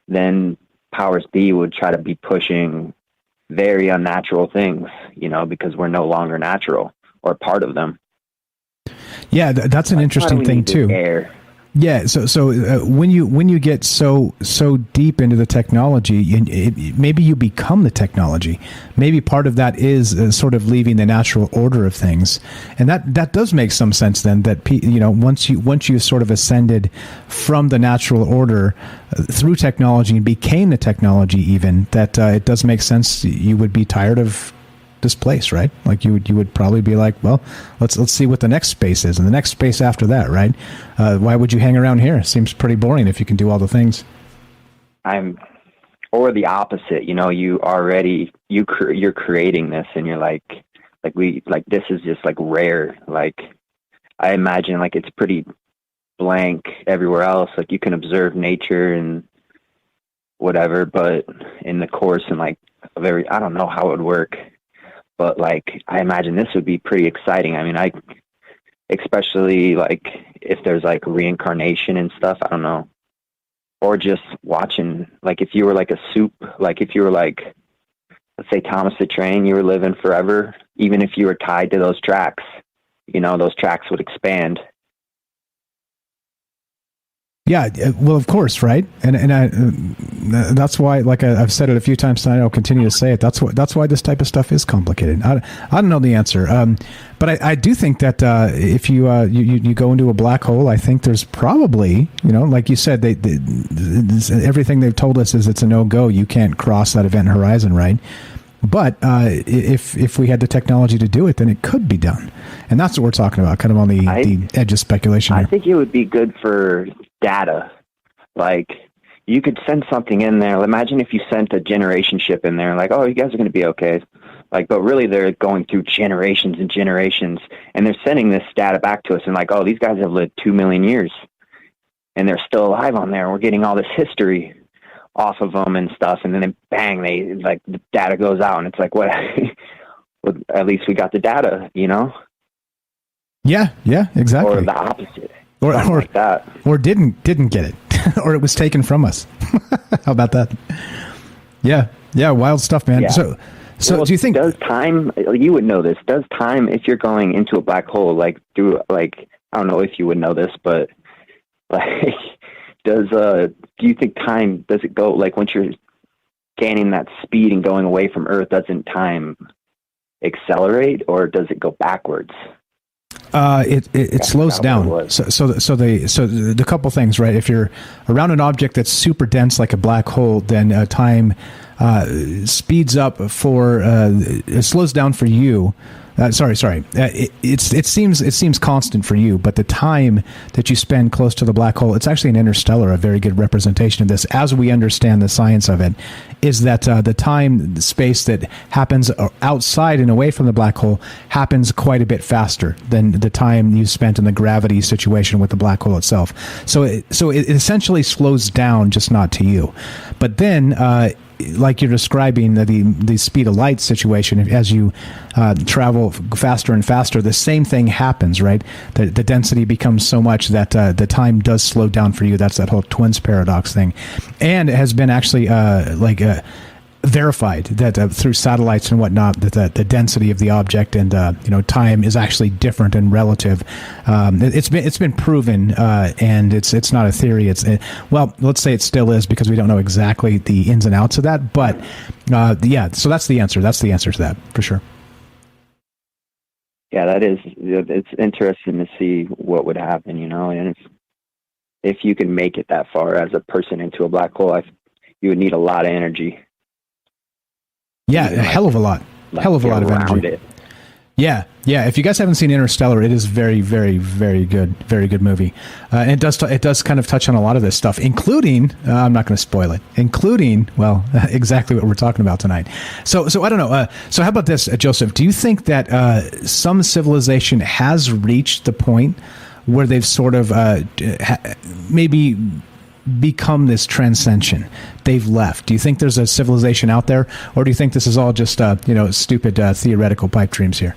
then powers be would try to be pushing very unnatural things, because we're no longer natural or part of them. Yeah, that's an interesting thing too. Air. Yeah, so when you get so deep into the technology, maybe you become the technology. Maybe part of that is sort of leaving the natural order of things, and that does make some sense. Then that once you sort of ascended from the natural order through technology and became the technology, even that it does make sense. You would be tired of this place, right? You would probably be like, well, let's see what the next space is, and the next space after that, right? Why would you hang around here? Seems pretty boring if you can do all the things. Or the opposite. You're creating this, and you're this is just rare. I imagine it's pretty blank everywhere else. You can observe nature and whatever, but in the course and I don't know how it would work. But I imagine this would be pretty exciting. I mean, especially if there's reincarnation and stuff. I don't know. or just watching, like if you were like a soup, like if you were like, let's say Thomas the Train, you were living forever, even if you were tied to those tracks, you know, those tracks would expand. Yeah, well, of course, right, and that's why, like I've said it a few times tonight, I'll continue to say it. That's why this type of stuff is complicated. I don't know the answer, but I do think that if you go into a black hole, I think there's probably, you know, like you said, everything they've told us is it's a no-go. You can't cross that event horizon, right? But if we had the technology to do it, then it could be done, and that's what we're talking about, kind of on the edge of speculation here. I think it would be good for data. Like, you could send something in there. Imagine if you sent a generation ship in there, like, oh, you guys are going to be okay. Like, but really they're going through generations and generations, and they're sending this data back to us, and like, oh, these guys have lived 2 million years, and they're still alive on there. We're getting all this history off of them and stuff, and then bang, they like the data goes out, and it's like, what? Well, at least we got the data, you know? Yeah, exactly. Or the opposite. Or like that. Or didn't get it, or it was taken from us. How about that? Yeah, wild stuff, man. Yeah. So Well, do you think does time? You would know this. Does time, if you're going into a black hole, like through, like, I don't know if you would know this, but like, do you think time, does it go, like once you're gaining that speed and going away from Earth, doesn't time accelerate, or does it go backwards? It slows down. So the couple things, right? If you're around an object that's super dense like a black hole, then time speeds up for it slows down for you. It seems constant for you, but the time that you spend close to the black hole, it's actually an interstellar, a very good representation of this, as we understand the science of it, is that the time space that happens outside and away from the black hole happens quite a bit faster than the time you spent in the gravity situation with the black hole itself. So it essentially slows down, just not to you. But then, like you're describing the speed of light situation, as you travel faster and faster, the same thing happens, right? The density becomes so much that the time does slow down for you. That's that whole twins paradox thing, and it has been actually verified that through satellites and whatnot, that the density of the object and time is actually different and relative. It's been proven, and it's not a theory. Well, let's say it still is, because we don't know exactly the ins and outs of that. But yeah, so that's the answer. That's the answer to that for sure. Yeah, that is. It's interesting to see what would happen, and if you can make it that far as a person into a black hole, you would need a lot of energy. Yeah, a hell of a lot. Hell of a lot of energy. It. Yeah. If you guys haven't seen Interstellar, it is very, very, very good. Very good movie. And it does kind of touch on a lot of this stuff, including, I'm not going to spoil it, well, exactly what we're talking about tonight. So I don't know. So how about this, Joseph? Do you think that some civilization has reached the point where they've sort of maybe become this transcension? They've left. Do you think there's a civilization out there, or do you think this is all just stupid theoretical pipe dreams here?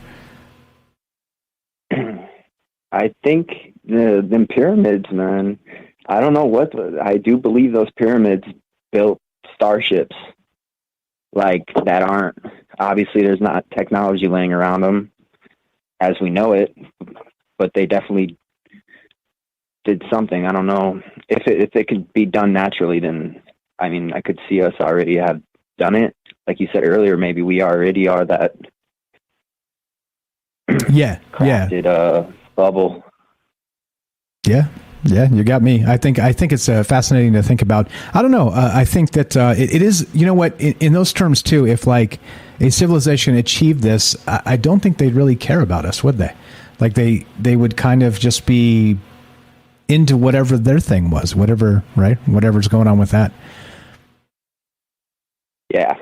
I think them pyramids, man. I don't know I do believe those pyramids built starships like that aren't, obviously there's not technology laying around them as we know it, but they definitely did something. I don't know if it could be done naturally, then I mean, I could see us already have done it. Like you said earlier, maybe we already are that crafted bubble. Yeah, you got me. I think it's fascinating to think about. I don't know. I think that it is, you know what, in those terms too, if like a civilization achieved this, I don't think they'd really care about us, would they? Like they would kind of just be into whatever their thing was, whatever's going on with that. Yeah,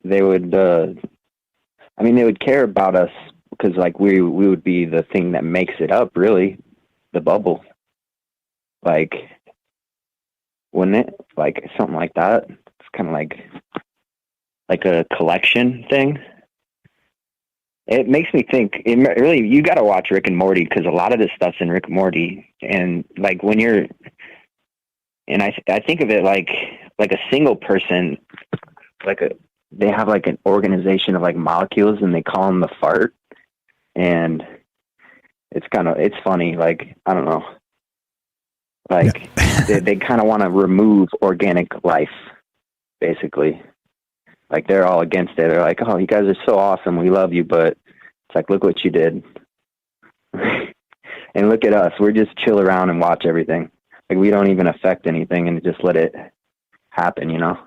they would. I mean, they would care about us because, like, we would be the thing that makes it up, really, the bubble. Like, wouldn't it? Like something like that. It's kind of like a collection thing. It makes me think. Really, you got to watch Rick and Morty, because a lot of this stuff's in Rick and Morty, and like when you're And I think of it like a single person, they have like an organization of like molecules, and they call them the fart. And it's funny. Like, I don't know. Like they kind of want to remove organic life, basically. Like, they're all against it. They're like, oh, you guys are so awesome. We love you. But it's like, look what you did. And look at us. We're just chill around and watch everything. Like, we don't even affect anything and just let it happen, you know?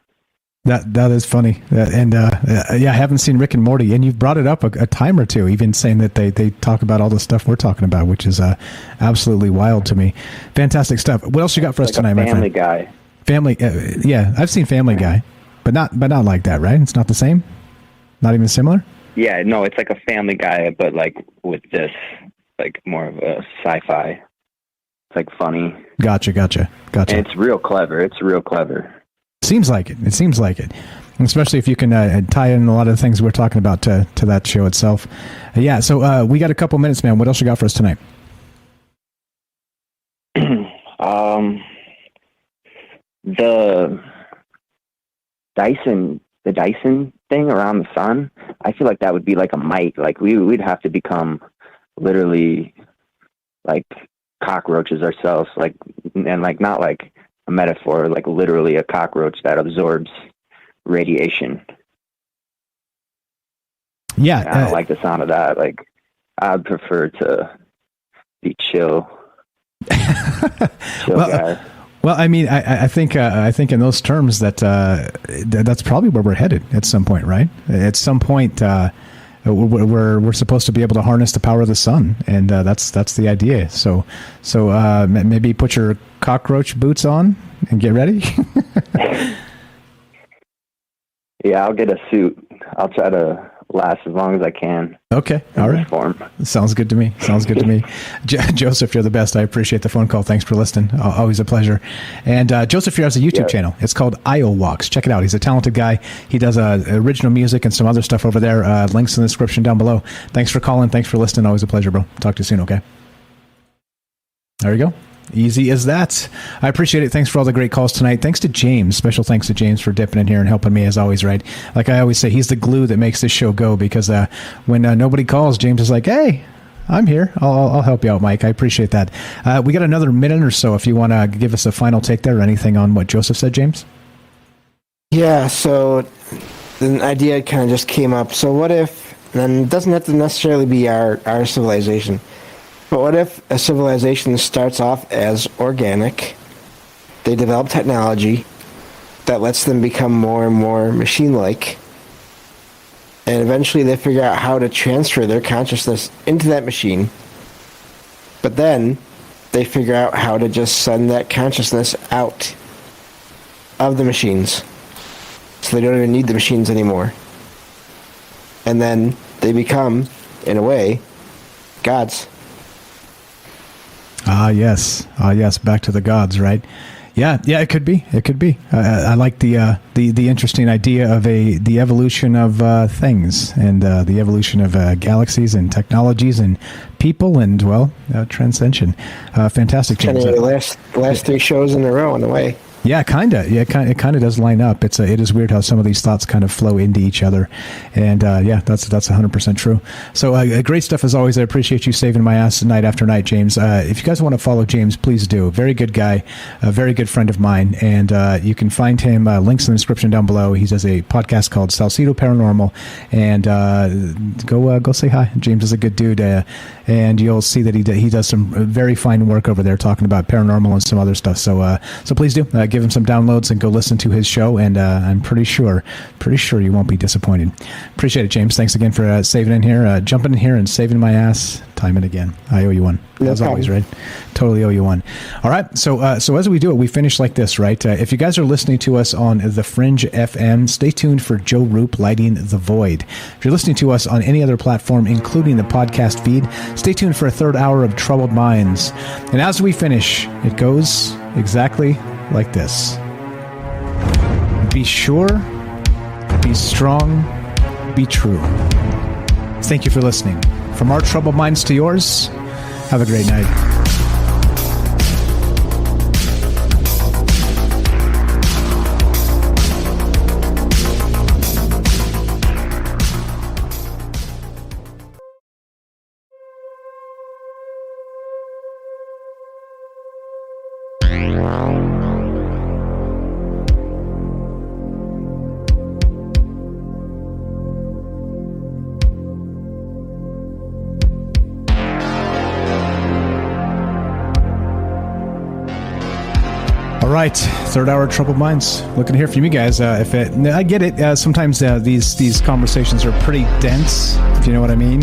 That is funny. I haven't seen Rick and Morty, and you've brought it up a time or two, even saying that they talk about all the stuff we're talking about, which is absolutely wild to me. Fantastic stuff. What else you got for us tonight, my friend? Family Guy. Family, yeah, I've seen Family Guy, but not like that, right? It's not the same? Not even similar? Yeah, no, it's like a Family Guy, but like with this, like more of a sci-fi. It's like funny. Gotcha. And it's real clever. Seems like it. Especially if you can tie in a lot of the things we're talking about to that show itself. So we got a couple minutes, man. What else you got for us tonight? The Dyson thing around the sun, I feel like that would be like a mite. Like, we'd have to become literally like cockroaches ourselves, like, and like not like a metaphor, like literally a cockroach that absorbs radiation. Yeah, I don't like the sound of that. Like, I'd prefer to be chill. Guy. Well, I mean, I think in those terms that's probably where we're headed at some point, right? At some point, we're supposed to be able to harness the power of the sun, and that's the idea. So maybe put your cockroach boots on and get ready. Yeah, I'll get a suit. I'll try to last as long as I can. Okay, all right. Sounds good to me. Joseph, you're the best. I appreciate the phone call. Thanks for listening. Always a pleasure. And Joseph here has a YouTube channel. It's called IO Walks. Check it out. He's a talented guy. He does original music and some other stuff over there. Links in the description down below. Thanks for calling. Thanks for listening. Always a pleasure, bro. Talk to you soon, okay? There you go. Easy as that. I appreciate it. Thanks for all the great calls tonight. Thanks to James. Special thanks to James for dipping in here and helping me as always, right? Like I always say, he's the glue that makes this show go, because when nobody calls, James is like, hey, I'm here. I'll help you out, Mike. I appreciate that. We got another minute or so if you want to give us a final take there or anything on what Joseph said, James. Yeah, so the idea kind of just came up. So what if, and it doesn't have to necessarily be our civilization, but what if a civilization starts off as organic, they develop technology that lets them become more and more machine-like, and eventually they figure out how to transfer their consciousness into that machine, but then they figure out how to just send that consciousness out of the machines, so they don't even need the machines anymore. And then they become, in a way, gods. Yes. Back to the gods, right? Yeah. It could be. I like the interesting idea of the evolution of things, and the evolution of galaxies and technologies and people, and transcension. Fantastic, James. Kind of the last three shows in a row, in a way. Yeah, kind of. Yeah, it kind of does line up. It is weird how some of these thoughts kind of flow into each other, and that's 100% true. So great stuff as always. I appreciate you saving my ass night after night, James. If you guys want to follow James, please do. Very good guy, a very good friend of mine, and you can find him. Links in the description down below. He does a podcast called Salcedo Paranormal, and go say hi. James is a good dude, and you'll see that he does some very fine work over there talking about paranormal and some other stuff. So please do. Give him some downloads and go listen to his show, and I'm pretty sure you won't be disappointed. Appreciate it, James. Thanks again for saving in here, jumping in here and saving my ass time and again. I owe you one, as always, right? Totally owe you one. All right, so as we do it, we finish like this, right? If you guys are listening to us on the Fringe FM, stay tuned for Joe Roop Lighting the Void. If you're listening to us on any other platform, including the podcast feed, stay tuned for a third hour of Troubled Minds. And as we finish, it goes exactly like this. Be sure, be strong, be true. Thank you for listening. From our troubled minds to yours, have a great night. All right, third hour of Troubled Minds. Looking to hear from you guys. I get it. Sometimes these conversations are pretty dense, if you know what I mean.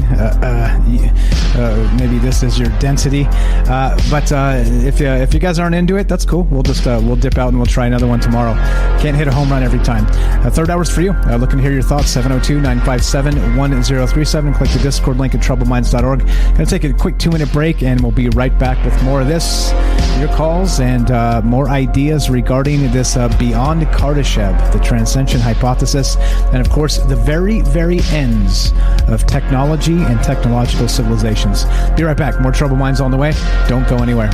Maybe this is your density. But if you guys aren't into it, that's cool. We'll just we'll dip out and we'll try another one tomorrow. Can't hit a home run every time. Third hour's for you. Looking to hear your thoughts. 702-957-1037. Click the Discord link at troubledminds.org. Gonna take a quick 2-minute break, and we'll be right back with more of this. Your calls and more ideas regarding this beyond Kardashev, the Transcension Hypothesis, and of course the very, very ends of technology and technological civilizations. Be right back. More Troubled Minds on the way. Don't go anywhere.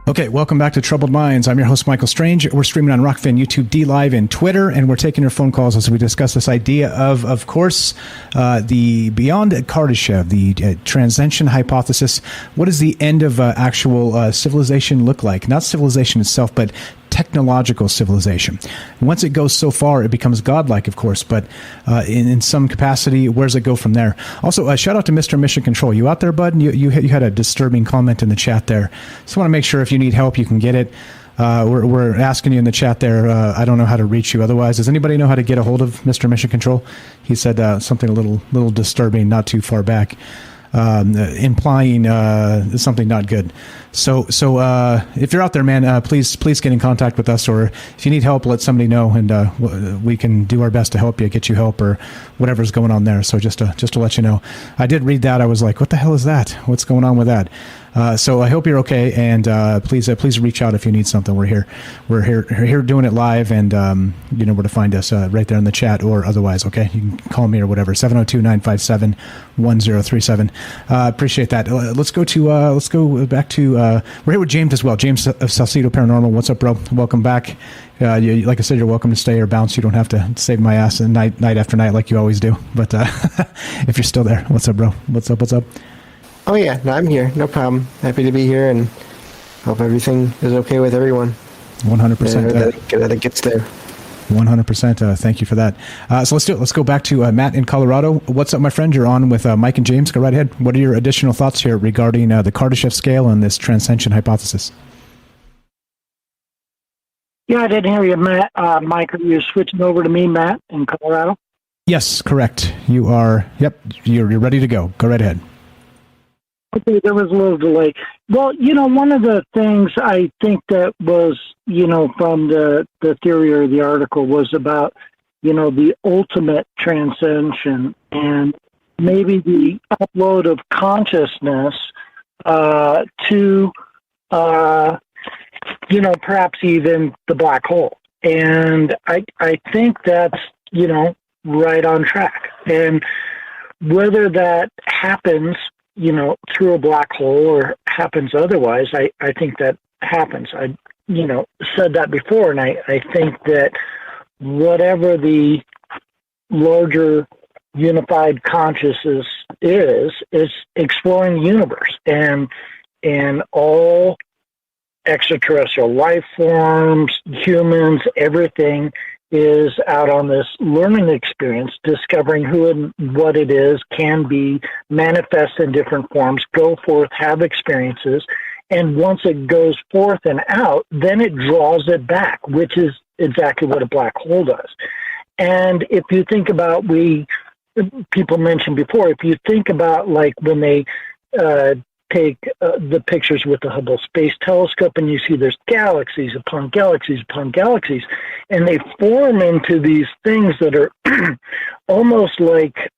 Okay, welcome back to Troubled Minds. I'm your host, Michael Strange. We're streaming on Rockfin, YouTube, DLive, and Twitter, and we're taking your phone calls as we discuss this idea of course, the beyond Kardashev, the Transcension Hypothesis. What does the end of actual civilization look like? Not civilization itself, but technological civilization. Once it goes so far, it becomes godlike, of course, but in some capacity, where does it go from there? Also, shout out to Mr. Mission Control. You out there, bud? You had a disturbing comment in the chat there. Just want to make sure if you need help, you can get it. We're asking you in the chat there. I don't know how to reach you otherwise. Does anybody know how to get a hold of Mr. Mission Control? He said something a little disturbing not too far back. Implying something not good. So if you're out there, man, please get in contact with us, or if you need help, let somebody know, and we can do our best to help you, get you help, or whatever's going on there. So just to let you know, I did read that. I was like, what the hell is that? What's going on with that? So I hope you're okay, and please reach out if you need something. We're here doing it live, and you know where to find us, right there in the chat or otherwise. Okay, you can call me or whatever. 702-957-1037. Appreciate that. Let's go back to we're here with James as well. James of Salcedo Paranormal. What's up, bro? Welcome back. Like I said, you're welcome to stay or bounce. You don't have to save my ass night after night like you always do. But if you're still there, what's up, bro? What's up? Oh yeah, no, I'm here. No problem. Happy to be here, and hope everything is okay with everyone. 100%. That it gets there. 100%. Thank you for that. So let's do it. Let's go back to Matt in Colorado. What's up, my friend? You're on with Mike and James. Go right ahead. What are your additional thoughts here regarding the Kardashev scale and this Transcension Hypothesis? Yeah, I didn't hear you, Matt. Mike, are you switching over to me, Matt, in Colorado? Yes, correct. You are. Yep, you're ready to go. Go right ahead. Okay, there was a little delay. Well, one of the things I think that was, from the theory or the article was about, the ultimate transcension and maybe the upload of consciousness to, perhaps even the black hole. And I think that's, right on track. And whether that happens, through a black hole or happens otherwise, I think that happens. I, said that before, and I think that whatever the larger unified consciousness is exploring the universe, and all extraterrestrial life forms, humans, everything is out on this learning experience, discovering who and what it is, can be, manifest in different forms, go forth, have experiences, and once it goes forth and out, then it draws it back, which is exactly what a black hole does. And if you think about, people mentioned before, if you think about like when they take the pictures with the Hubble Space Telescope, and you see there's galaxies upon galaxies upon galaxies, and they form into these things that are almost like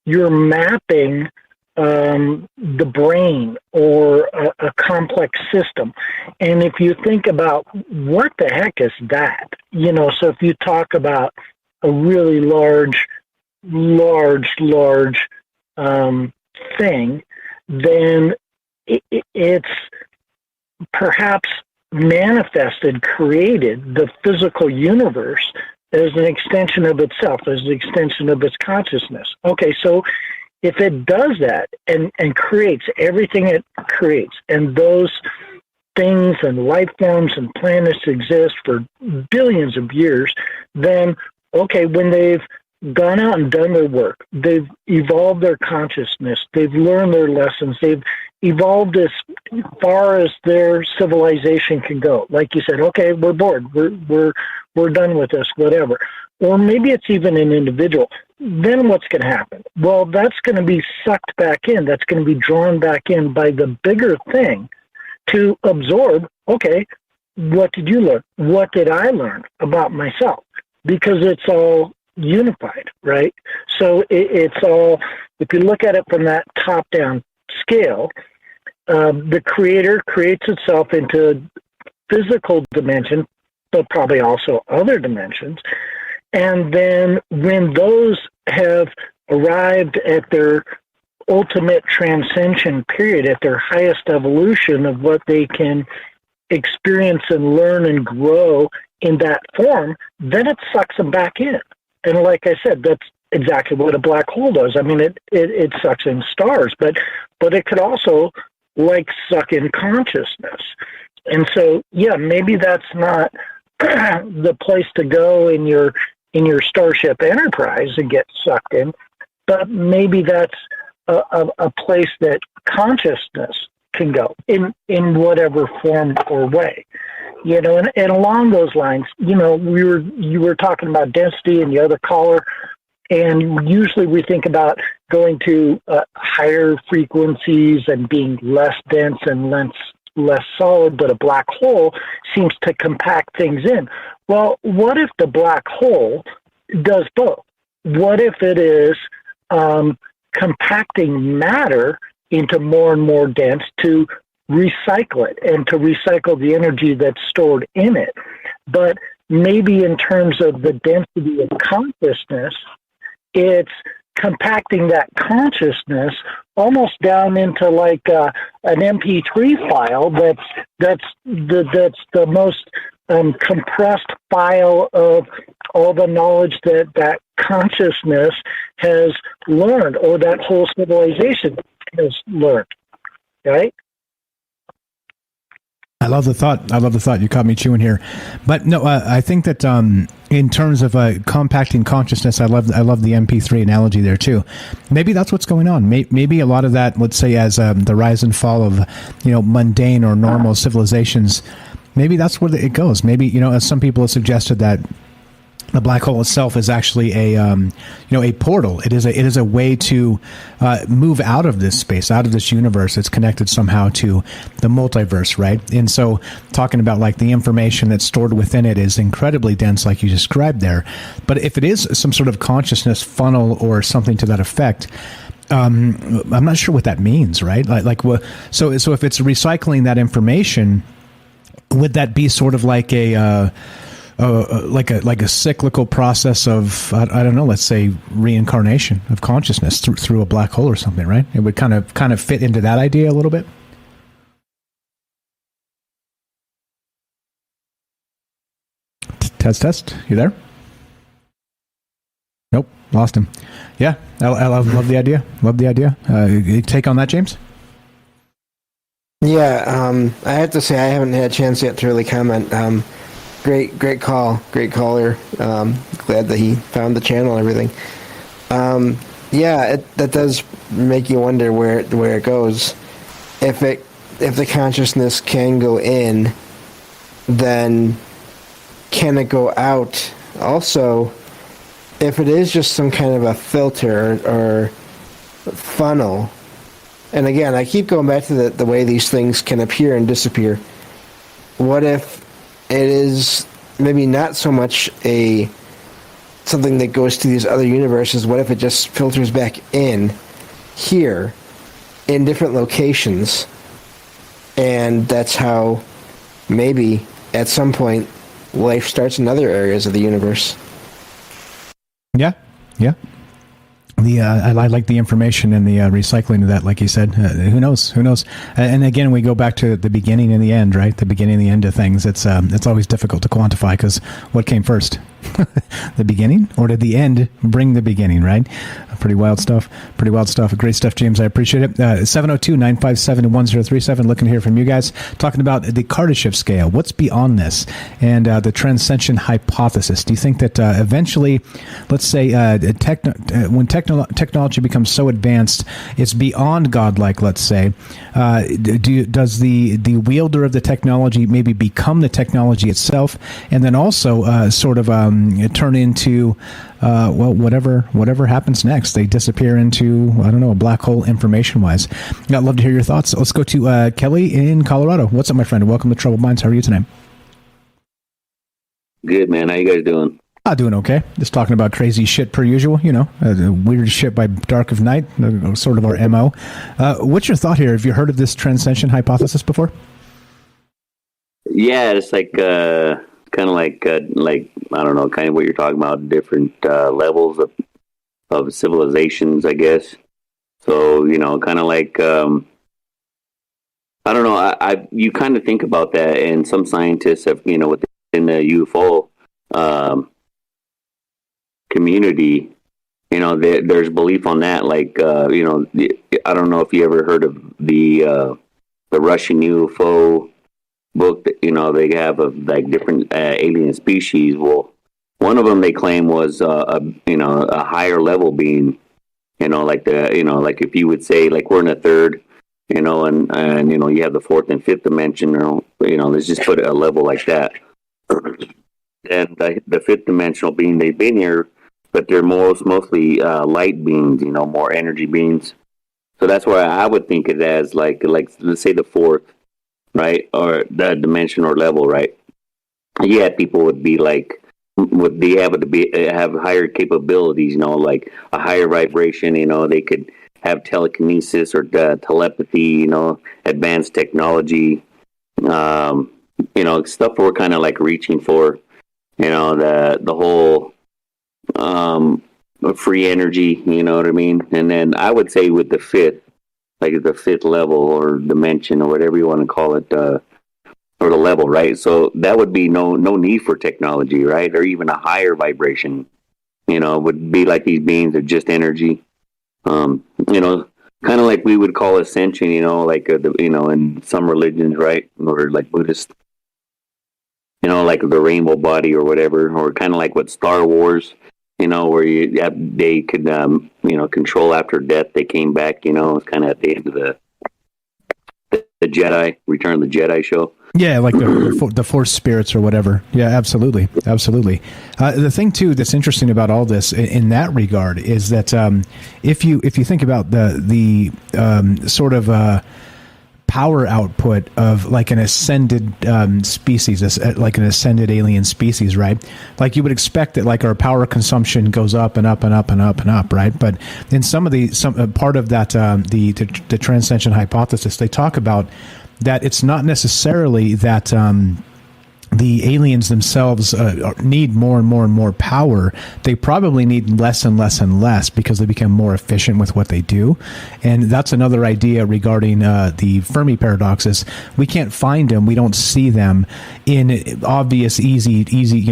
you're mapping the brain or a complex system. And if you think about what the heck is that, so if you talk about a really large thing, then it's perhaps manifested, created the physical universe as an extension of itself, as an extension of its consciousness. Okay, so if it does that and creates everything it creates, and those things and life forms and planets exist for billions of years, then, okay, when they've gone out and done their work, they've evolved their consciousness, they've learned their lessons, they've evolved as far as their civilization can go. Like you said, okay, we're bored, we're done with this, whatever. Or maybe it's even an individual. Then what's going to happen? Well, that's going to be sucked back in. That's going to be drawn back in by the bigger thing to absorb, okay, what did you learn? What did I learn about myself? Because it's all unified, right? So it's all, if you look at it from that top-down scale, the creator creates itself into physical dimension, but probably also other dimensions. And then when those have arrived at their ultimate transcension period, at their highest evolution of what they can experience and learn and grow in that form, then it sucks them back in. And like I said, that's exactly what a black hole does. I mean, it sucks in stars, but it could also like suck in consciousness. And so, yeah, maybe that's not the place to go in your Starship Enterprise and get sucked in, but maybe that's a place that consciousness can go in whatever form or way. You know, and along those lines, you know, you were talking about density and the other caller, and usually we think about going to higher frequencies and being less dense and less solid, but a black hole seems to compact things in. Well, what if the black hole does both? What if it is compacting matter into more and more dense to recycle it and to recycle the energy that's stored in it? But maybe in terms of the density of consciousness, it's compacting that consciousness almost down into like an MP3 file that's the most compressed file of all the knowledge that consciousness has learned, or that whole civilization has learned, right? I love the thought. You caught me chewing here, but no, I think that in terms of compacting consciousness, I love the MP3 analogy there too. Maybe that's what's going on. Maybe a lot of that, let's say, as the rise and fall of mundane or normal civilizations, maybe that's where it goes. Maybe as some people have suggested, that the black hole itself is actually a portal. It is a way to move out of this space, out of this universe. It's connected somehow to the multiverse, right? And so, talking about like the information that's stored within it is incredibly dense, like you described there. But if it is some sort of consciousness funnel or something to that effect, I'm not sure what that means, right? So if it's recycling that information, would that be sort of like a cyclical process of I don't know, let's say reincarnation of consciousness through a black hole or something, right? It would kind of fit into that idea a little bit. Test. You there? Nope, lost him. Yeah, I love the idea. Love the idea. Take on that, James? Yeah, I have to say I haven't had a chance yet to really comment. Great call, great caller. Glad that he found the channel and everything. That does make you wonder where it goes. If the consciousness can go in, then can it go out? Also, if it is just some kind of a filter or funnel, and again, I keep going back to the way these things can appear and disappear. What if it is maybe not so much something that goes to these other universes? What if it just filters back in here in different locations? And that's how maybe at some point life starts in other areas of the universe. Yeah. I like the information and the recycling of that, like you said. Who knows? And again, we go back to the beginning and the end, right? The beginning and the end of things. It's always difficult to quantify, because what came first? The beginning, or did the end bring the beginning, right? Pretty wild stuff. Pretty wild stuff. Great stuff, James. I appreciate it. 702-957-1037. Looking to hear from you guys. Talking about the Kardashev scale. What's beyond this? And the Transcension Hypothesis. Do you think that eventually, let's say, when technology becomes so advanced, it's beyond godlike, let's say, does the wielder of the technology maybe become the technology itself, and then also sort of turn into whatever happens next? They disappear into, I don't know, a black hole information-wise. I'd love to hear your thoughts. Let's go to Kelly in Colorado. What's up, my friend? Welcome to Troubled Minds. How are you tonight? Good, man. How you guys doing? Doing okay. Just talking about crazy shit per usual, weird shit by dark of night, sort of our MO. What's your thought here? Have you heard of this Transcension Hypothesis before? Yeah, it's like kind of like I don't know, kind of what you're talking about, different levels of civilizations, I guess. So, kind of like I don't know. You kind of think about that, and some scientists have, within the UFO community, there's belief on that. Like, I don't know if you ever heard of the Russian UFO book that, they have of like different alien species. Well, one of them they claim was a higher level being, like like if you would say like we're in a third, and you have the fourth and fifth dimension, let's just put a level like that. And the fifth dimensional being, they've been here, but they're mostly light beings, more energy beings. So that's why I would think it as like let's say the fourth, right, or the dimension or level, right? Yeah, people would be like, would be able to have higher capabilities, like a higher vibration. They could have telekinesis or telepathy, advanced technology, stuff we're kind of like reaching for. The whole free energy, you know what I mean? And then I would say with the fifth level or dimension or whatever you want to call it, or the level, right? So that would be no need for technology, right? Or even a higher vibration, would be like these beings of just energy. Kind of like we would call ascension, like in some religions, right? Or like Buddhist. Like the rainbow body or whatever, or kind of like what Star Wars, where they could, control after death. They came back, it's kind of at the end of the Jedi, Return of the Jedi show. Yeah, like the Force spirits or whatever. Yeah, absolutely. The thing too that's interesting about all this in that regard is that if you think about the sort of power output of like an ascended species, like an ascended alien species, right? Like you would expect that like our power consumption goes up and up and up and up and up, right? But in some part of that the Transcension Hypothesis, they talk about that it's not necessarily that the aliens themselves need more and more and more power. They probably need less and less and less because they become more efficient with what they do. And that's another idea regarding the Fermi paradoxes. We can't find them. We don't see them in obvious, easy,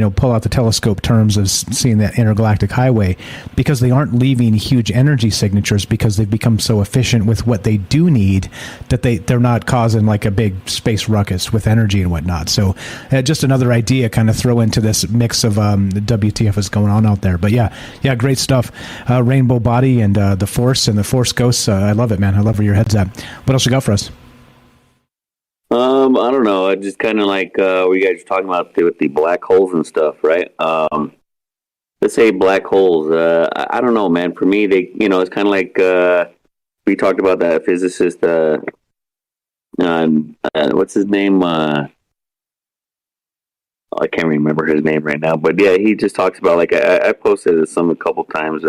pull out the telescope terms of seeing that intergalactic highway, because they aren't leaving huge energy signatures because they've become so efficient with what they do need that they're not causing like a big space ruckus with energy and whatnot. So just another idea kind of throw into this mix of the WTF is going on out there. But yeah, great stuff. Rainbow body and the Force and the Force ghosts. I love it, man. I love where your head's at. What else you got for us? I don't know. I just kind of like what you guys are talking about with the black holes and stuff, right? Let's say black holes. I don't know, man. For me, they, it's kind of like we talked about that physicist. What's his name? I can't remember his name right now, but yeah, he just talks about, like, I posted it a couple times.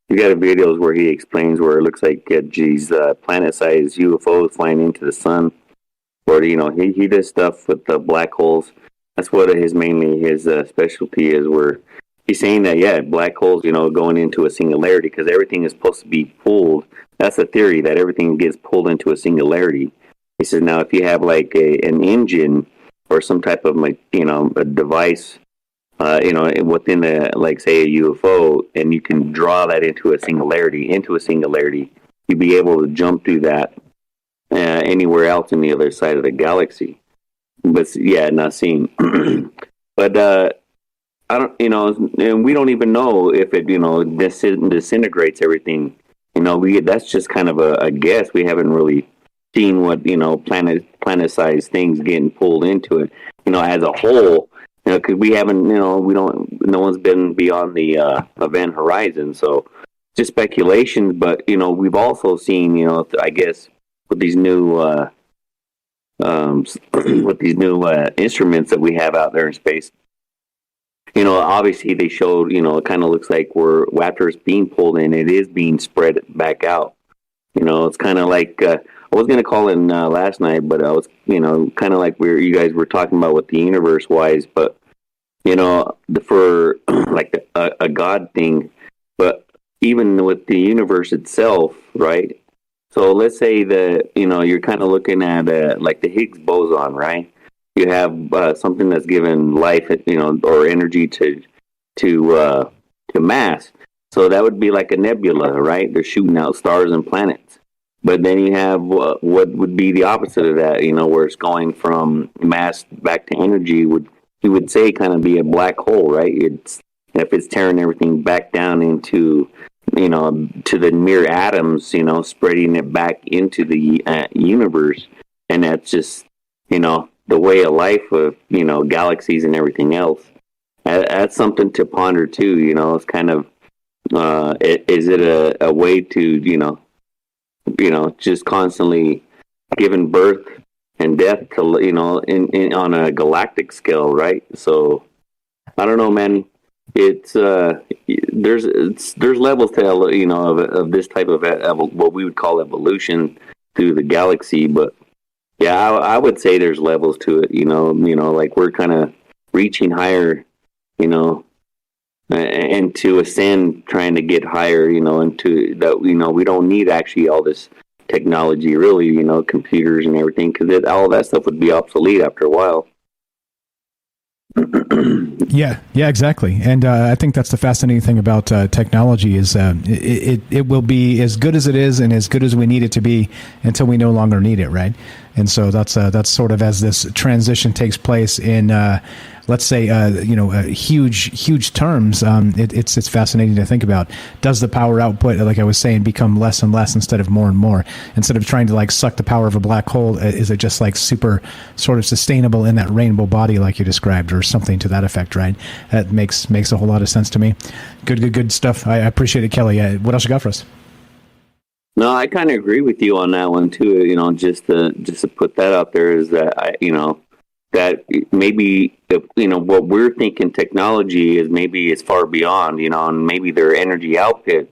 You got videos where he explains where it looks like planet-sized UFOs flying into the sun, or he does stuff with the black holes. That's what his specialty is. Where he's saying that black holes, going into a singularity because everything is supposed to be pulled. That's the theory, that everything gets pulled into a singularity. He says now if you have like an engine or some type of a device within like say a UFO, and you can draw that into a singularity, you'd be able to jump through that anywhere else in the other side of the galaxy. But yeah, not seen. But I don't, and we don't even know if it, disintegrates everything. That's just kind of a guess. We haven't really seen what planet-sized things getting pulled into it. As a whole. Because we haven't, no one's been beyond the event horizon, so just speculation. But we've also seen, I guess with these new instruments that we have out there in space. Obviously they showed, it kind of looks like after it's being pulled in, it is being spread back out. It's kind of like I was going to call in last night, but I was, kind of like you guys were talking about with the universe wise, but for like a God thing, but even with the universe itself, right? So let's say that you're kind of looking at like the Higgs boson, right? You have something that's given life, or energy to mass. So that would be like a nebula, right? They're shooting out stars and planets. But then you have what would be the opposite of that, where it's going from mass back to energy. You would say kind of be a black hole, right? If it's tearing everything back down into, to the mere atoms, spreading it back into the universe. And that's just, the way of life of, galaxies and everything else. That's something to ponder too, it's kind of, is it a way to, just constantly giving birth and death to, on a galactic scale, right? So I don't know, man. It's there's levels to of this type of what we would call evolution through the galaxy, but yeah, I would say there's levels to it. Like we're kind of reaching higher, and to ascend, trying to get higher, into that. We don't need actually all this technology, really, computers and everything, because all that stuff would be obsolete after a while. Yeah, exactly. And I think that's the fascinating thing about technology is it will be as good as it is and as good as we need it to be until we no longer need it, right? And so that's sort of as this transition takes place in let's say huge terms. It's fascinating to think about. Does the power output, like I was saying, become less and less instead of more and more? Instead of trying to like suck the power of a black hole, is it just like super sort of sustainable in that rainbow body like you described, or something to that effect, right? That makes a whole lot of sense to me. Good stuff. I appreciate it, Kelly. What else you got for us? No, I kind of agree with you on that one too. Just to put that out there is that that maybe what we're thinking technology is maybe is far beyond, and maybe their energy output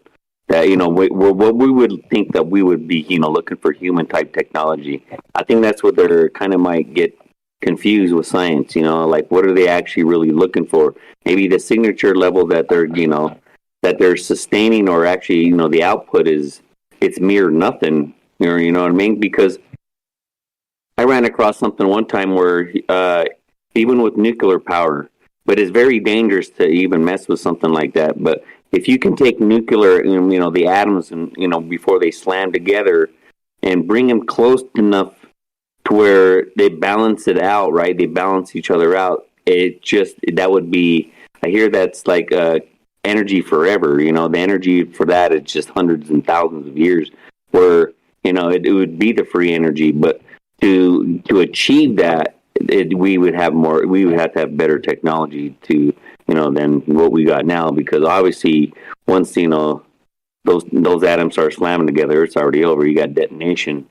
that what we would think that we would be looking for human type technology. I think that's what they're kind of might get confused with science. Like what are they actually really looking for? Maybe the signature level that they're sustaining, or actually the output it's mere nothing. You know what I mean? Because I ran across something one time where even with nuclear power, but it's very dangerous to even mess with something like that. But if you can take nuclear, the atoms, and before they slam together, and bring them close enough to where they balance it out, right? They balance each other out. That would be. I hear that's like energy forever. The energy for that is just hundreds and thousands of years. Where it would be the free energy, but to achieve that, we would have more. We would have to have better technology to than what we got now, because obviously once those atoms start slamming together, it's already over. You got detonation.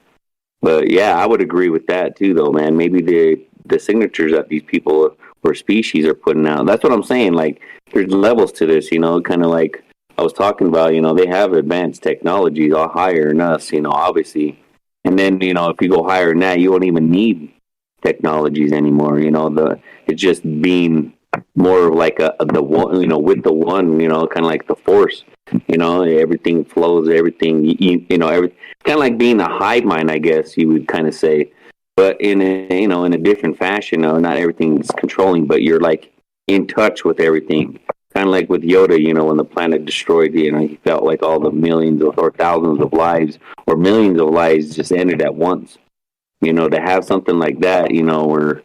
But yeah, I would agree with that too, though, man. Maybe the signatures that these people or species are putting out. That's what I'm saying. Like there's levels to this, kind of like I was talking about. They have advanced technologies all higher than us, obviously. And then, if you go higher than that, you don't even need technologies anymore. It's just being more of like the one, with the one, kind of like the force. Everything flows, everything, everything, kind of like being a hive mind, I guess you would kind of say, but in a different fashion. Not everything's controlling, but you're like in touch with everything. Kind of like with Yoda, you know, when the planet destroyed, you know, he felt like all the millions or thousands of lives or millions of lives just ended at once. You know, to have something like that, you know, where,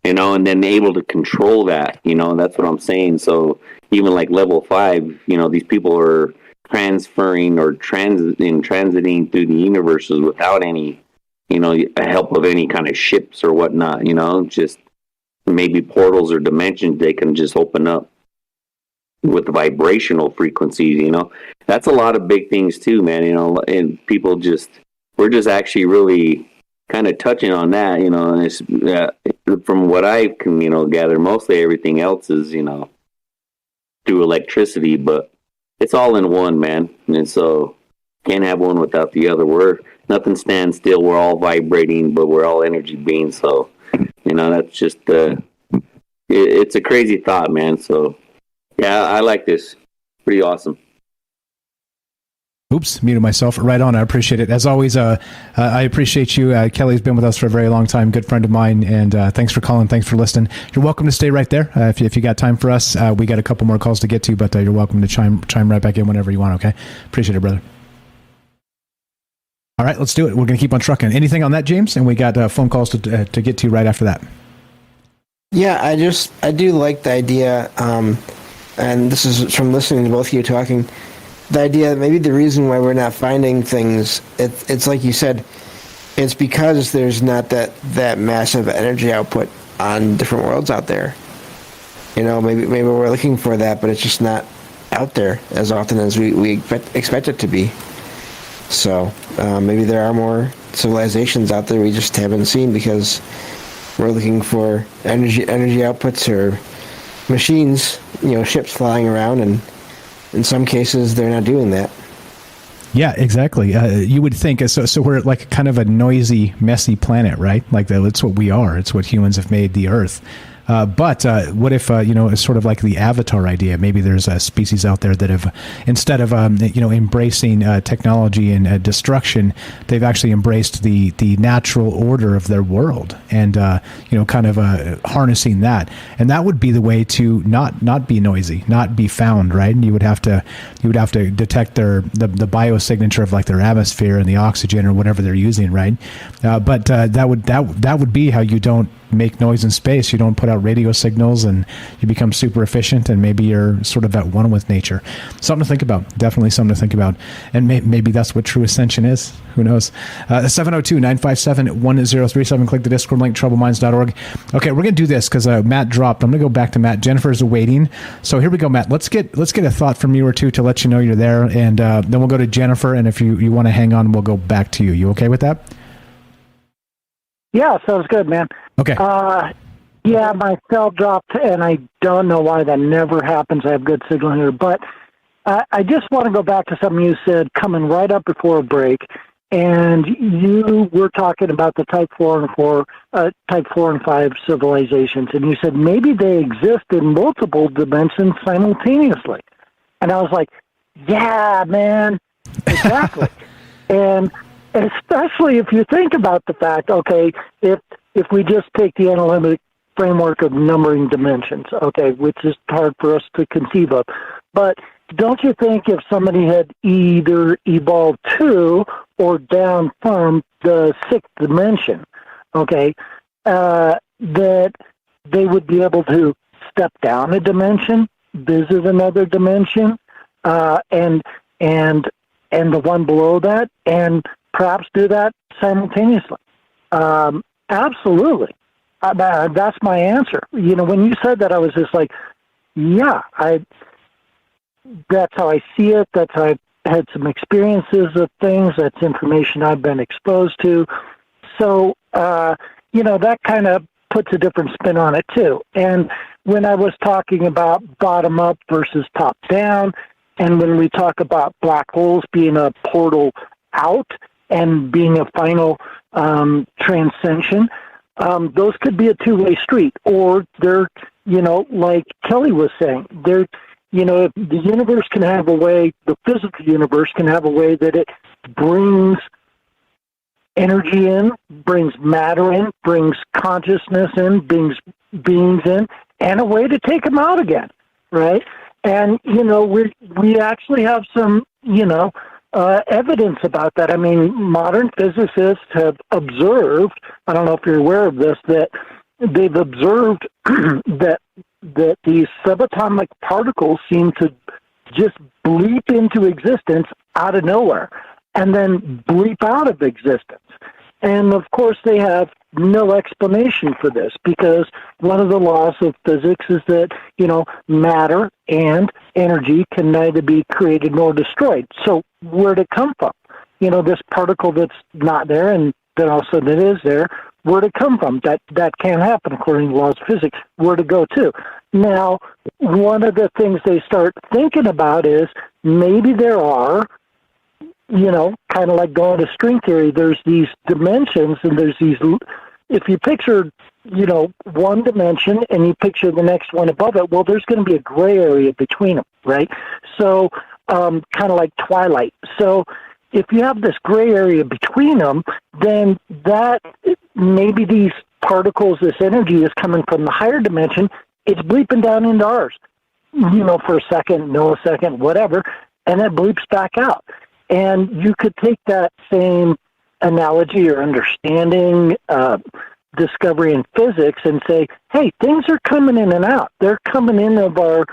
you know, and then able to control that, you know, that's what I'm saying. So even like level 5, you know, these people are transferring or transiting through the universes without any, you know, help of any kind of ships or whatnot, you know, just maybe portals or dimensions they can just open up with the vibrational frequencies, you know. That's a lot of big things too, man, you know, and people just, we're just actually really kind of touching on that, you know, and it's, from what I can, you know, gather, mostly everything else is, you know, through electricity, but it's all in one, man. And so can't have one without the other. Nothing stands still. We're all vibrating, but we're all energy beings. So, you know, that's just, it's a crazy thought, man. So yeah, I like this. Pretty awesome. Oops, muted myself. Right on. I appreciate it. As always, I appreciate you. Kelly's been with us for a very long time, good friend of mine, and thanks for calling. Thanks for listening. You're welcome to stay right there. If you got time for us, we got a couple more calls to get to, but you're welcome to chime right back in whenever you want, okay? Appreciate it, brother. All right, let's do it. We're going to keep on trucking. Anything on that, James? And we got phone calls to get to right after that. Yeah, I do like the idea, and this is from listening to both of you talking, the idea that maybe the reason why we're not finding things, it's like you said, it's because there's not that massive energy output on different worlds out there. You know, maybe we're looking for that, but it's just not out there as often as we expect it to be. So maybe there are more civilizations out there we just haven't seen because we're looking for energy outputs or machines, you know, ships flying around, and in some cases they're not doing that. Yeah, exactly. You would think so. We're like kind of a noisy, messy planet, right? Like that's what we are. It's what humans have made the Earth. But what if, you know, it's sort of like the Avatar idea? Maybe there's a species out there that have, instead of, you know, embracing technology and destruction, they've actually embraced the natural order of their world and, you know, kind of harnessing that. And that would be the way to not be noisy, not be found, right? And you would have to detect the biosignature of like their atmosphere and the oxygen or whatever they're using, right? But that would be how you don't make noise in space. You don't put out radio signals, and you become super efficient, and maybe you're sort of at one with nature. Something to think about. Definitely something to think about. And maybe that's what true ascension is. Who knows? 702-957-1037. Click the Discord link, troubleminds.org. Okay, we're going to do this because Matt dropped. I'm going to go back to Matt. Jennifer's waiting. So here we go, Matt. Let's get a thought from you or two to let you know you're there, and then we'll go to Jennifer, and if you want to hang on, we'll go back to you. You okay with that? Yeah, sounds good, man. Okay. Yeah, my cell dropped, and I don't know why that never happens. I have good signal here. But I just want to go back to something you said coming right up before a break, and you were talking about the Type 4 and 5 civilizations, and you said maybe they exist in multiple dimensions simultaneously. And I was like, yeah, man, exactly. And especially if you think about the fact, okay, if we just take the analytic framework of numbering dimensions, okay, which is hard for us to conceive of, but don't you think if somebody had either evolved to or down from the sixth dimension, okay, that they would be able to step down a dimension, visit another dimension, and the one below that, and perhaps do that simultaneously? Absolutely. That's my answer. You know, when you said that, I was just like, yeah, that's how I see it. That's how I've had some experiences of things. That's information I've been exposed to. So, you know, that kind of puts a different spin on it too. And when I was talking about bottom up versus top down, and when we talk about black holes being a portal out and being a final transcension, those could be a two-way street. Or they're, you know, like Kelly was saying, they're, you know, if the universe can have a way, the physical universe can have a way that it brings energy in, brings matter in, brings consciousness in, brings beings in, and a way to take them out again, right? And, we actually have some, evidence about that. I mean, modern physicists have observed, I don't know if you're aware of this, that they've observed that these subatomic particles seem to just bleep into existence out of nowhere and then bleep out of existence. And, of course, they have no explanation for this because one of the laws of physics is that, matter and energy can neither be created nor destroyed. So where'd it come from? This particle that's not there and then all of a sudden it is there, where'd it come from? That can't happen according to the laws of physics. Where'd it go to? Now, one of the things they start thinking about is maybe there are, kind of like going to string theory, there's these dimensions and there's these, if you picture, one dimension and you picture the next one above it, well, there's going to be a gray area between them, right? So kind of like twilight. So if you have this gray area between them, then that maybe these particles, this energy is coming from the higher dimension, it's bleeping down into ours, for a second, millisecond, whatever, and it bleeps back out. And you could take that same analogy or understanding, discovery in physics and say, hey, things are coming in and out. They're coming in of our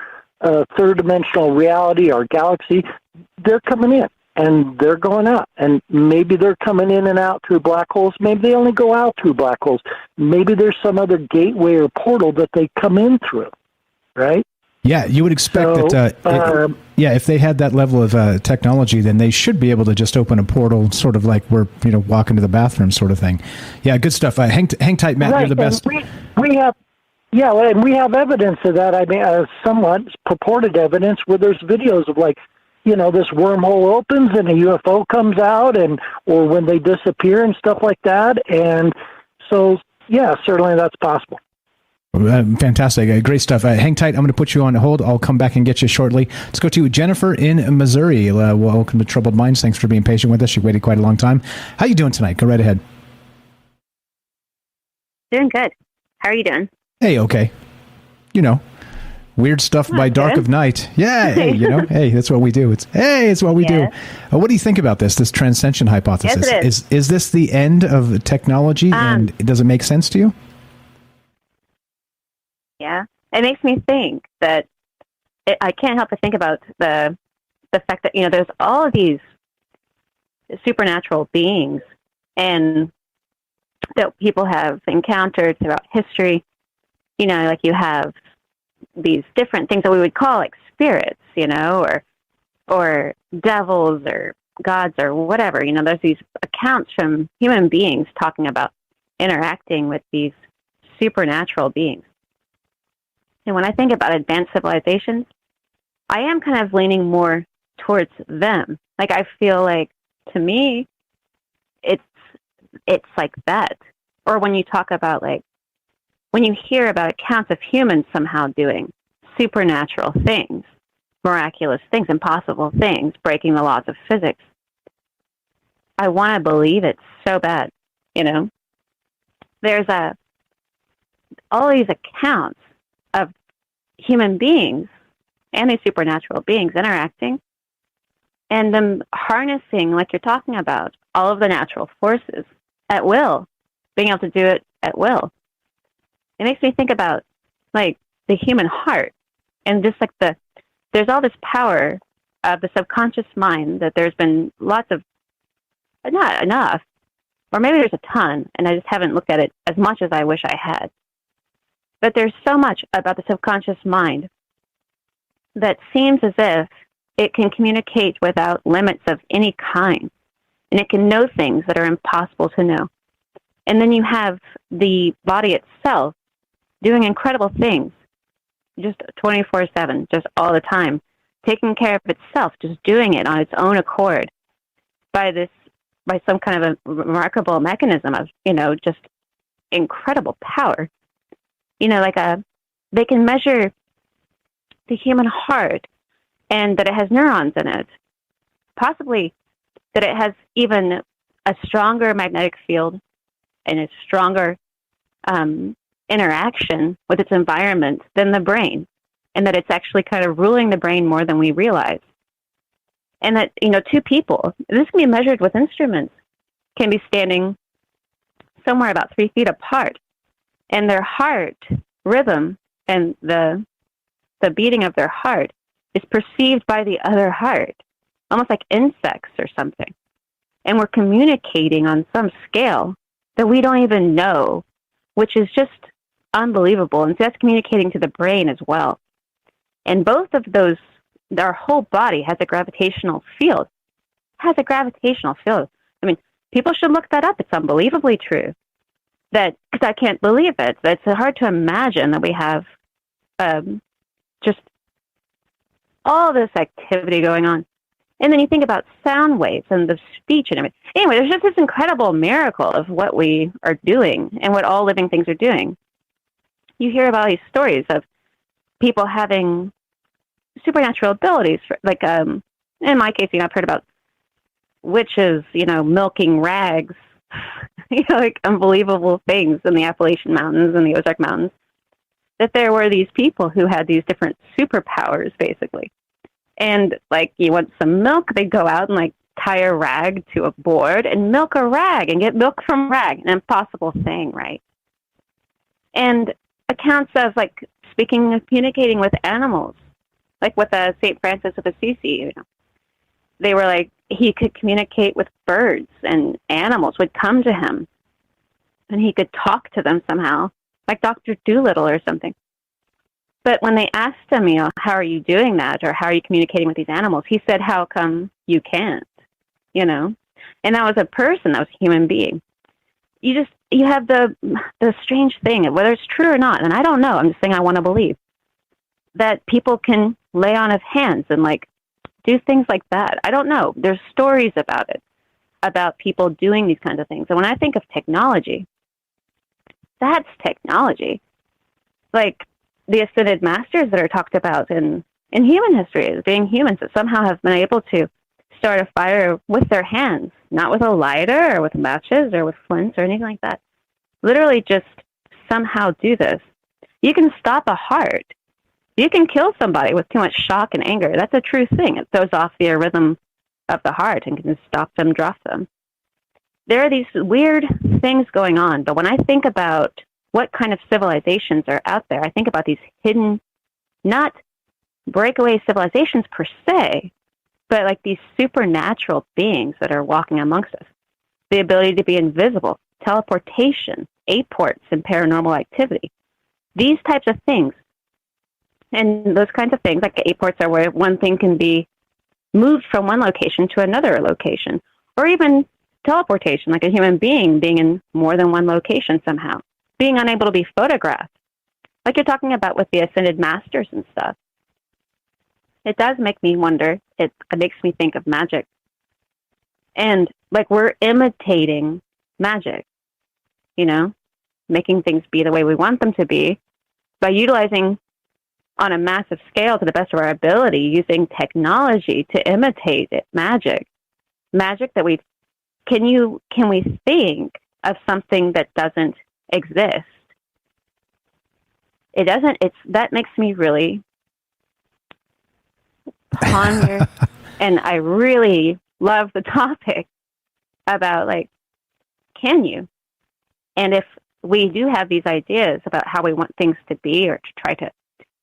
third-dimensional reality, our galaxy. They're coming in, and they're going out. And maybe they're coming in and out through black holes. Maybe they only go out through black holes. Maybe there's some other gateway or portal that they come in through, right? Yeah, you would expect that, if they had that level of technology, then they should be able to just open a portal, sort of like we're, walking to the bathroom sort of thing. Yeah, good stuff. Hang tight, Matt. Right. You're the best. We have, and we have evidence of that. I mean, somewhat purported evidence where there's videos of this wormhole opens and a UFO comes out, or when they disappear and stuff like that. And so, yeah, certainly that's possible. Fantastic. Great stuff. Hang tight. I'm going to put you on hold. I'll come back and get you shortly. Let's go to Jennifer in Missouri. Welcome to Troubled Minds. Thanks for being patient with us. You waited quite a long time. How you doing tonight? Go right ahead. Doing good. How are you doing? Hey, okay. Weird stuff by dark of night. Yeah, hey, hey, that's what we do. It's what we do. What do you think about this Transcension Hypothesis? Yes, it is. Is this the end of technology, and does it make sense to you? Yeah, it makes me think that I can't help but think about the fact that there's all of these supernatural beings and that people have encountered throughout history. Like you have these different things that we would call like spirits, or devils or gods or whatever. There's these accounts from human beings talking about interacting with these supernatural beings. And when I think about advanced civilizations, I am kind of leaning more towards them. Like I feel like, to me, it's like that. Or when you talk about when you hear about accounts of humans somehow doing supernatural things, miraculous things, impossible things, breaking the laws of physics, I want to believe it so bad. There's all these accounts of human beings and these supernatural beings interacting and them harnessing, like you're talking about, all of the natural forces at will, being able to do it at will. It makes me think about the human heart and just there's all this power of the subconscious mind that there's been lots of, not enough, or maybe there's a ton and I just haven't looked at it as much as I wish I had. But there's so much about the subconscious mind that seems as if it can communicate without limits of any kind. And it can know things that are impossible to know. And then you have the body itself doing incredible things, just 24/7, just all the time, taking care of itself, just doing it on its own accord by some kind of a remarkable mechanism of, just incredible power. They can measure the human heart and that it has neurons in it, possibly that it has even a stronger magnetic field and a stronger interaction with its environment than the brain, and that it's actually kind of ruling the brain more than we realize. And that, two people, this can be measured with instruments, can be standing somewhere about 3 feet apart, and their heart rhythm and the beating of their heart is perceived by the other heart, almost like insects or something. And we're communicating on some scale that we don't even know, which is just unbelievable. And so that's communicating to the brain as well. And both of those, our whole body has a gravitational field. I mean, people should look that up. It's unbelievably true. Because I can't believe it. It's hard to imagine that we have just all this activity going on. And then you think about sound waves and the speech and everything. Anyway, there's just this incredible miracle of what we are doing and what all living things are doing. You hear about these stories of people having supernatural abilities. Like, in my case, I've heard about witches, milking rags, like unbelievable things in the Appalachian Mountains and the Ozark Mountains. That there were these people who had these different superpowers, basically. And, like, you want some milk, they'd go out and, like, tie a rag to a board and milk a rag and get milk from rag. An impossible thing, right? And accounts of, like, communicating with animals, like with St. Francis of Assisi, They were like, he could communicate with birds, and animals would come to him, and he could talk to them somehow, like Dr. Doolittle or something. But when they asked him, how are you doing that, or how are you communicating with these animals, he said, how come you can't, And that was a person, that was a human being. You have the strange thing, whether it's true or not, and I don't know, I'm just saying I want to believe, that people can lay on of hands and, like, do things like that. I don't know. There's stories about it, about people doing these kinds of things. And when I think of technology, that's technology. Like the ascended masters that are talked about in human history as being humans that somehow have been able to start a fire with their hands, not with a lighter or with matches or with flints or anything like that. Literally just somehow do this. You can stop a heart. You can kill somebody with too much shock and anger. That's a true thing. It throws off the rhythm of the heart and can stop them, drop them. There are these weird things going on, but when I think about what kind of civilizations are out there, I think about these hidden, not breakaway civilizations per se, but like these supernatural beings that are walking amongst us. The ability to be invisible, teleportation, aports, and paranormal activity. These types of things. And those kinds of things, like the aports, are where one thing can be moved from one location to another location, or even teleportation, like a human being being in more than one location somehow, being unable to be photographed, like you're talking about with the ascended masters and stuff. It does make me wonder. It makes me think of magic. And, like, we're imitating magic, making things be the way we want them to be by utilizing on a massive scale to the best of our ability, using technology to imitate magic that can we think of something that doesn't exist? It doesn't. That makes me really ponder, and I really love the topic about, like, can you? And if we do have these ideas about how we want things to be, or to try to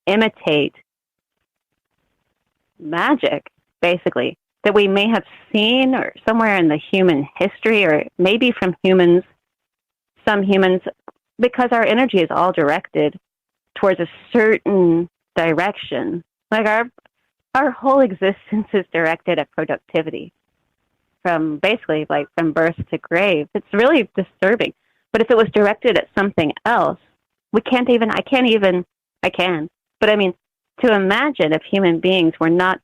imitate magic, basically, that we may have seen or somewhere in the human history, or maybe from some humans, because our energy is all directed towards a certain direction. Like our whole existence is directed at productivity, from basically like from birth to grave. It's really disturbing. But if it was directed at something else, I can. But I mean, to imagine if human beings were not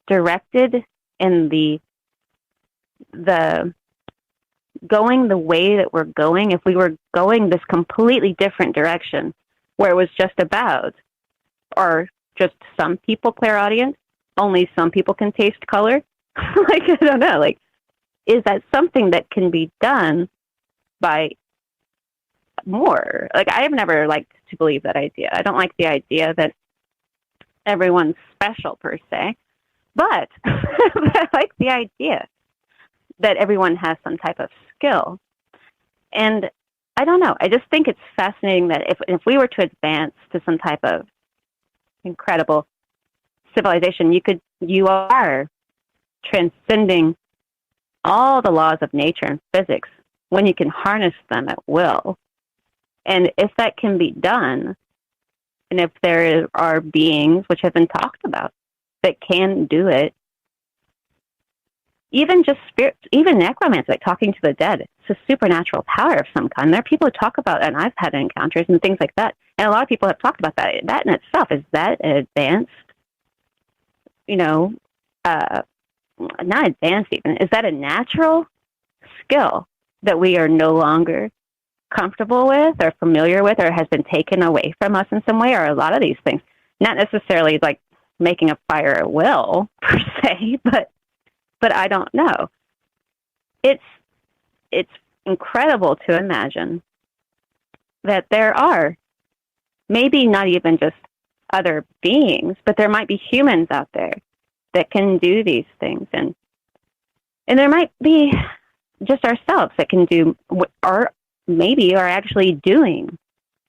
directed in the going the way that we're going, if we were going this completely different direction, where it was just about, or just some people clairaudient, only some people can taste color, like, I don't know, like, is that something that can be done by more. Like, I have never liked to believe that idea. I don't like the idea that everyone's special per se, but I like the idea that everyone has some type of skill. And I don't know. I just think it's fascinating that if we were to advance to some type of incredible civilization, you are transcending all the laws of nature and physics when you can harness them at will. And if that can be done, and if there are beings which have been talked about that can do it, even just spirit, even necromancy, like talking to the dead, it's a supernatural power of some kind. There are people who talk about, and I've had encounters and things like that, and a lot of people have talked about that. That in itself, is that an advanced, not advanced even, is that a natural skill that we are no longer comfortable with or familiar with, or has been taken away from us in some way? Or a lot of these things, not necessarily like making a fire at will per se, but I don't know. It's incredible to imagine that there are maybe not even just other beings, but there might be humans out there that can do these things, and there might be just ourselves that can do, or maybe are actually doing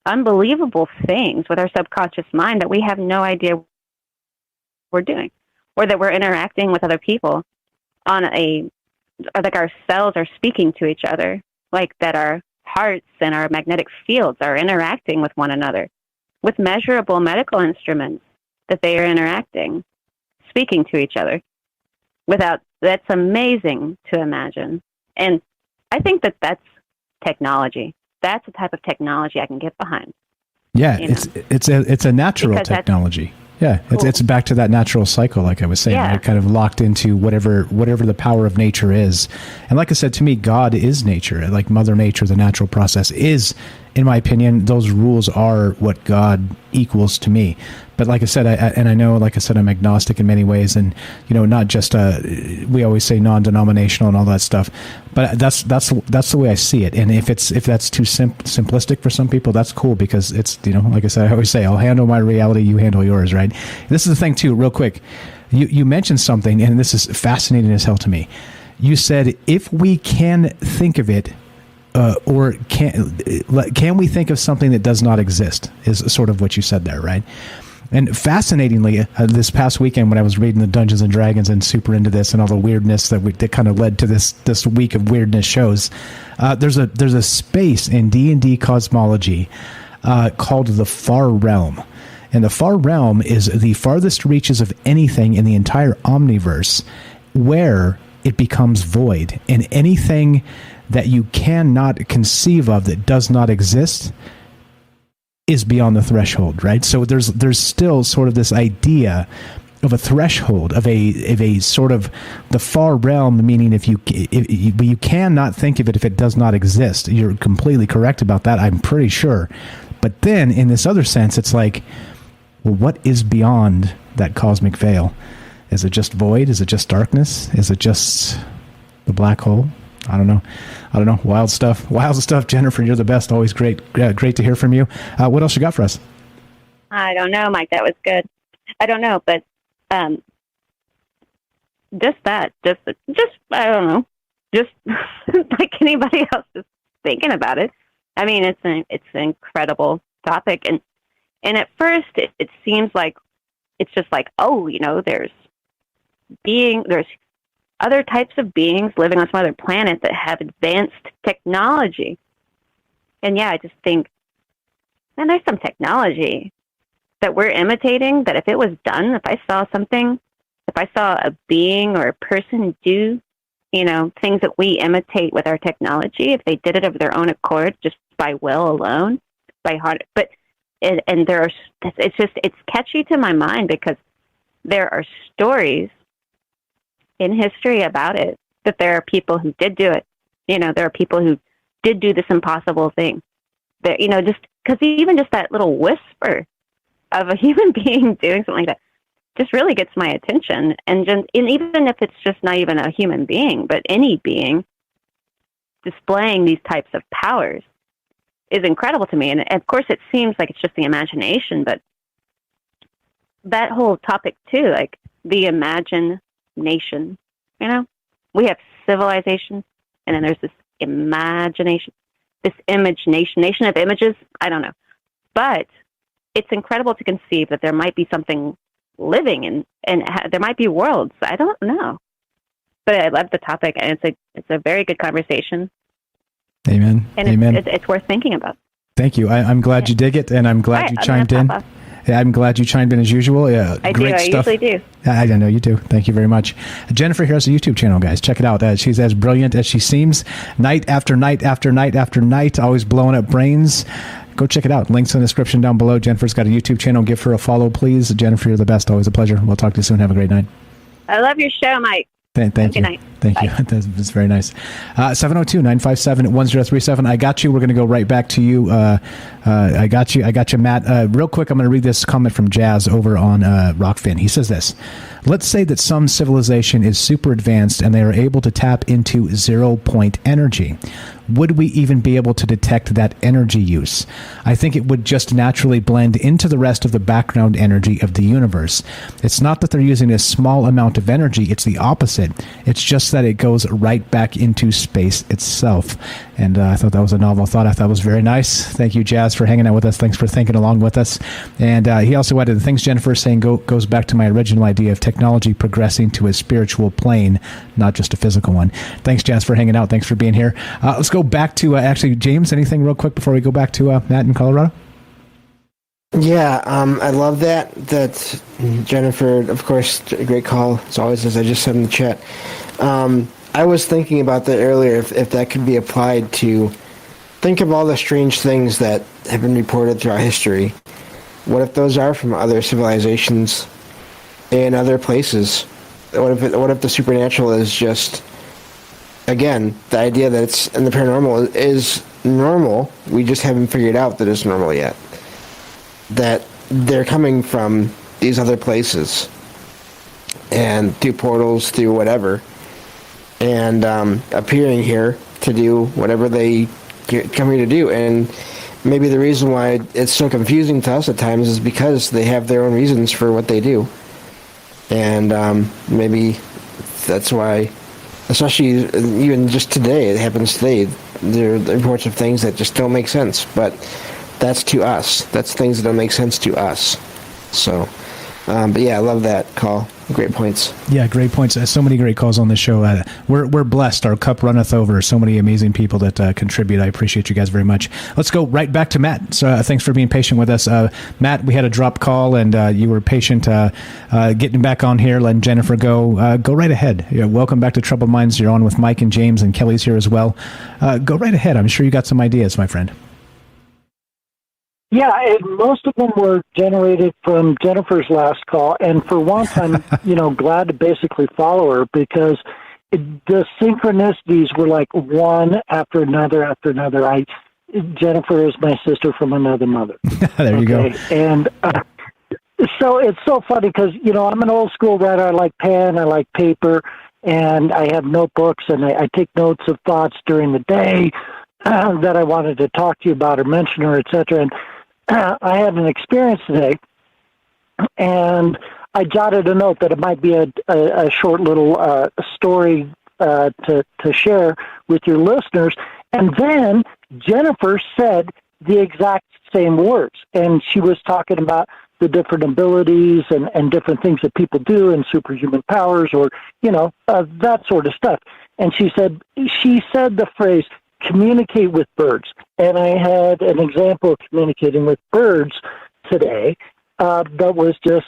unbelievable things with our subconscious mind that we have no idea we're doing, or that we're interacting with other people on or like our cells are speaking to each other, like that our hearts and our magnetic fields are interacting with one another with measurable medical instruments, that they are interacting, speaking to each other that's amazing to imagine. And I think that's technology. That's a type of technology I can get behind. Yeah, it's a natural technology. Yeah, cool. It's back to that natural cycle, like I was saying, right? Kind of locked into whatever the power of nature is. And like I said, to me, God is nature. Like Mother Nature, the natural process is, in my opinion, those rules are what God equals to me. But like I said, I know, like I said, I'm agnostic in many ways, and not just we always say non-denominational and all that stuff. But that's the way I see it. And if that's too simplistic for some people, that's cool, because it's like I said, I always say, I'll handle my reality, you handle yours, right? This is the thing too, real quick. You mentioned something, and this is fascinating as hell to me. You said if we can think of it. Or can we think of something that does not exist, is sort of what you said there, right? And fascinatingly, this past weekend when I was reading the Dungeons and Dragons and super into this and all the weirdness that kind of led to this week of weirdness shows, there's a space in D&D cosmology called the Far Realm. And the Far Realm is the farthest reaches of anything in the entire omniverse, where it becomes void, and anything that you cannot conceive of that does not exist is beyond the threshold, right? So there's still sort of this idea of a threshold, of a sort of the far realm, meaning if you cannot think of it if it does not exist. You're completely correct about that, I'm pretty sure. But then in this other sense, it's like, well, what is beyond that cosmic veil? Is it just void? Is it just darkness? Is it just the black hole? I don't know. Wild stuff. Jennifer, you're the best. Always great to hear from you. What else you got for us? I don't know, Mike. That was good. I don't know, but just I don't know. Just like anybody else is thinking about it. I mean, it's an incredible topic, and at first it seems like it's just like, there's other types of beings living on some other planet that have advanced technology. And I just think, man, there's some technology that we're imitating that if it was done, if I saw a being or a person do, things that we imitate with our technology, if they did it of their own accord, just by will alone, by heart, it's catchy to my mind because there are stories in history about it, that there are people who did do it. There are people who did do this impossible thing. That, just because even just that little whisper of a human being doing something like that just really gets my attention. And even if it's just not even a human being, but any being displaying these types of powers, is incredible to me. And of course, it seems like it's just the imagination, but that whole topic too, like the imagination, you know, we have civilization, and then there's this imagination, this nation of images. I don't know, but it's incredible to conceive that there might be something living and there might be worlds. I don't know, but I love the topic, and it's a very good conversation. Amen. And Amen. It's worth thinking about. Thank you. I'm glad you dig it, and I'm glad you chimed in. Yeah, I'm glad you chimed in as usual. Yeah, great stuff. I usually do. I know you do. Thank you very much. Jennifer here has a YouTube channel, guys. Check it out. She's as brilliant as she seems. Night after night after night after night, always blowing up brains. Go check it out. Links in the description down below. Jennifer's got a YouTube channel. Give her a follow, please. Jennifer, you're the best. Always a pleasure. We'll talk to you soon. Have a great night. I love your show, Mike. Thank you. Good night. Thank you. That's very nice. 702-957-1037. I got you. We're going to go right back to you. I got you, Matt. Real quick, I'm going to read this comment from Jazz over on Rockfin. He says this. Let's say that some civilization is super advanced and they are able to tap into 0-point energy. Would we even be able to detect that energy use? I think it would just naturally blend into the rest of the background energy of the universe. It's not that they're using a small amount of energy, it's the opposite. It's just that it goes right back into space itself. And I thought that was a novel thought. I thought it was very nice. Thank you, Jazz, for hanging out with us. Thanks for thinking along with us. And he also added, the things Jennifer is saying goes back to my original idea of technology progressing to a spiritual plane, not just a physical one. Thanks, Jazz, for hanging out. Thanks for being here. Let's go back to, actually, James, anything real quick before we go back to Matt in Colorado? Yeah, I love that Jennifer, of course, a great call, as always, as I just said in the chat. I was thinking about that earlier, if that could be applied to think of all the strange things that have been reported throughout history. What if those are from other civilizations in other places? What if the supernatural is just, again, the idea that it's in the paranormal is normal, we just haven't figured out that it's normal yet. That they're coming from these other places and through portals, through whatever, and appearing here to do whatever they come here to do. And maybe the reason why it's so confusing to us at times is because they have their own reasons for what they do. And maybe that's why, especially even just today, it happens today, there are reports of things that just don't make sense. But that's to us. That's things that don't make sense to us. So, but yeah, I love that call. Great points. Yeah, great points. So many great calls on this show. We're blessed. Our cup runneth over. So many amazing people that contribute. I appreciate you guys very much. Let's go right back to Matt. So thanks for being patient with us. Matt, we had a drop call, and you were patient getting back on here, letting Jennifer go. Go right ahead. Welcome back to Troubled Minds. You're on with Mike and James, and Kelly's here as well. Go right ahead. I'm sure you got some ideas, my friend. Yeah, and most of them were generated from Jennifer's last call, and for once, I'm glad to basically follow her because the synchronicities were like one after another after another. Jennifer is my sister from another mother. There you go. And so it's so funny because I'm an old school writer. I like pen, I like paper, and I have notebooks, and I take notes of thoughts during the day that I wanted to talk to you about or mention or etc. And I had an experience today, and I jotted a note that it might be a short little story to share with your listeners. And then Jennifer said the exact same words, and she was talking about the different abilities and different things that people do and superhuman powers or, that sort of stuff. And she said the phrase, communicate with birds. And I had an example of communicating with birds today that was just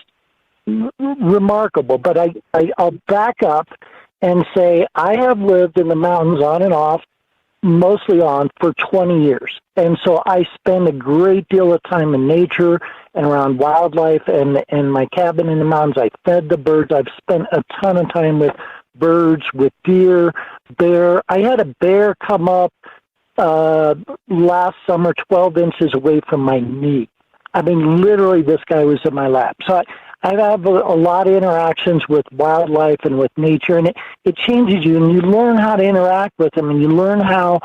remarkable. But I'll back up and say I have lived in the mountains on and off, mostly on, for 20 years. And so I spend a great deal of time in nature and around wildlife and my cabin in the mountains. I fed the birds. I've spent a ton of time with birds, with deer, bear. I had a bear come up last summer 12 inches away from my knee. I mean, literally, this guy was in my lap. So I have a lot of interactions with wildlife and with nature, and it changes you, and you learn how to interact with them, and you learn how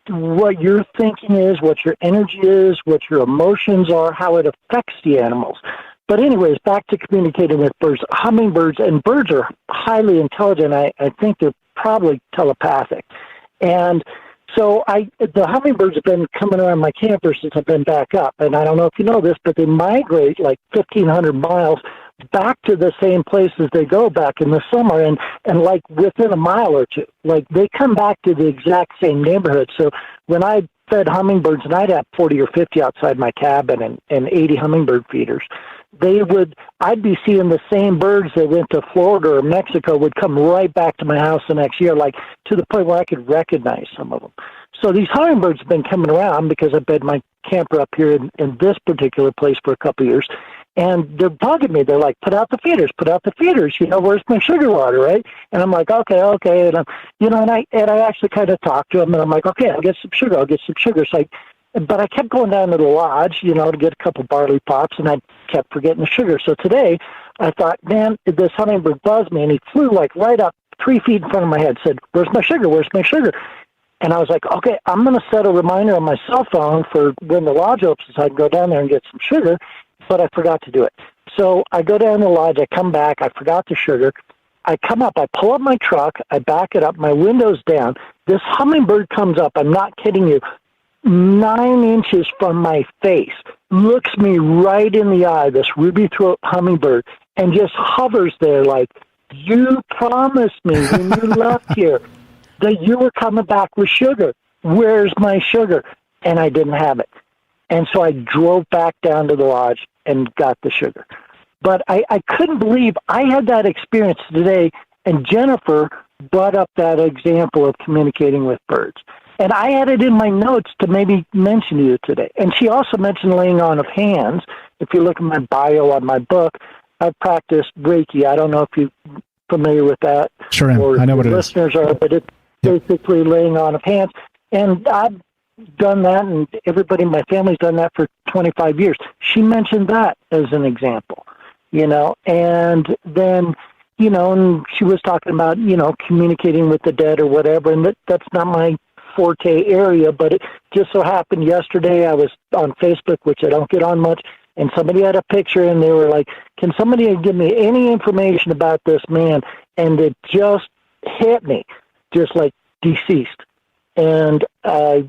what your thinking is, what your energy is, what your emotions are, how it affects the animals. But anyways, back to communicating with birds. Hummingbirds, and birds are highly intelligent. I think they're probably telepathic. And so the hummingbirds have been coming around my camper since I've been back up. And I don't know if you know this, but they migrate like 1,500 miles back to the same places they go back in the summer, and like within a mile or two. Like they come back to the exact same neighborhood. So when I fed hummingbirds, and I'd have 40 or 50 outside my cabin and 80 hummingbird feeders, I'd be seeing the same birds that went to Florida or Mexico would come right back to my house the next year, like to the point where I could recognize some of them. So these hummingbirds have been coming around because I bed my camper up here in this particular place for a couple of years. And they're bugging me. They're like, put out the feeders, where's my sugar water, right? And I'm like, okay. And I actually kind of talked to them, and I'm like, okay, I'll get some sugar. So but I kept going down to the lodge, to get a couple barley pops, and I kept forgetting the sugar. So today I thought, man, this hummingbird buzzed me, and he flew like right up 3 feet in front of my head, said, where's my sugar? And I was like, okay, I'm going to set a reminder on my cell phone for when the lodge opens so I can go down there and get some sugar. But I forgot to do it. So I go down to the lodge, I come back, I forgot the sugar. I come up, I pull up my truck, I back it up, my window's down. This hummingbird comes up, I'm not kidding you, 9 inches from my face, looks me right in the eye, this ruby throat hummingbird, and just hovers there like, you promised me when you left here that you were coming back with sugar. Where's my sugar? And I didn't have it. And so I drove back down to the lodge and got the sugar. But I couldn't believe I had that experience today, and Jennifer brought up that example of communicating with birds. And I had it in my notes to maybe mention to you today. And she also mentioned laying on of hands. If you look at my bio on my book, I've practiced Reiki. I don't know if you're familiar with that. Sure am. Or I know what it is. Listeners are, but it's basically laying on of hands. And I've done that, and everybody in my family's done that for 25 years. She mentioned that as an example, and then, and she was talking about, communicating with the dead or whatever, and that's not my forte area, but it just so happened yesterday I was on Facebook, which I don't get on much, and somebody had a picture, and they were like, can somebody give me any information about this man? And it just hit me, just like deceased. And I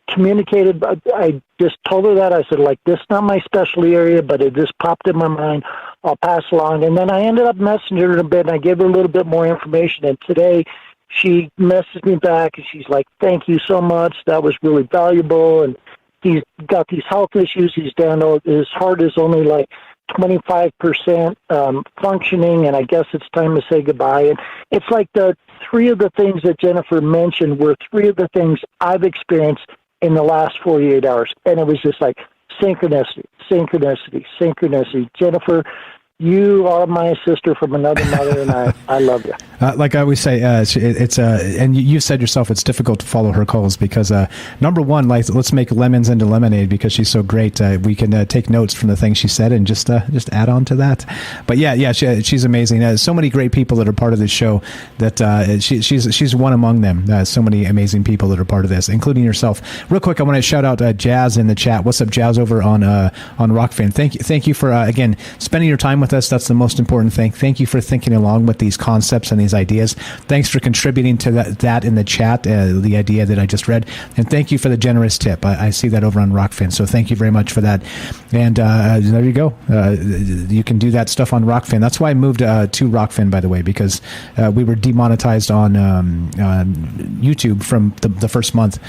communicated, I just told her that. I said, like, this is not my specialty area, but it just popped in my mind. I'll pass along. And then I ended up messaging her a bit, and I gave her a little bit more information. And today she messaged me back, and she's like, thank you so much. That was really valuable. And he's got these health issues. He's down, his heart is only like 25% functioning, and I guess it's time to say goodbye. And it's like the 3 of the things that Jennifer mentioned were 3 of the things I've experienced in the last 48 hours. And it was just like synchronicity. Jennifer, you are my sister from another mother, and I love you. Like I always say, it's and you said yourself, it's difficult to follow her calls because number one, like, let's make lemons into lemonade because she's so great. We can take notes from the things she said and just add on to that. But yeah, she's amazing. So many great people that are part of this show. That she's one among them. So many amazing people that are part of this, including yourself. Real quick, I want to shout out Jazz in the chat. What's up, Jazz, over on Rockfin? Thank you for again spending your time with us. That's the most important thing. Thank you for thinking along with these concepts and these ideas. Thanks for contributing to that in the chat, the idea that I just read. And thank you for the generous tip. I see that over on Rockfin. So thank you very much for that. And there you go. You can do that stuff on Rockfin. That's why I moved to Rockfin, by the way, because we were demonetized on YouTube from the first month.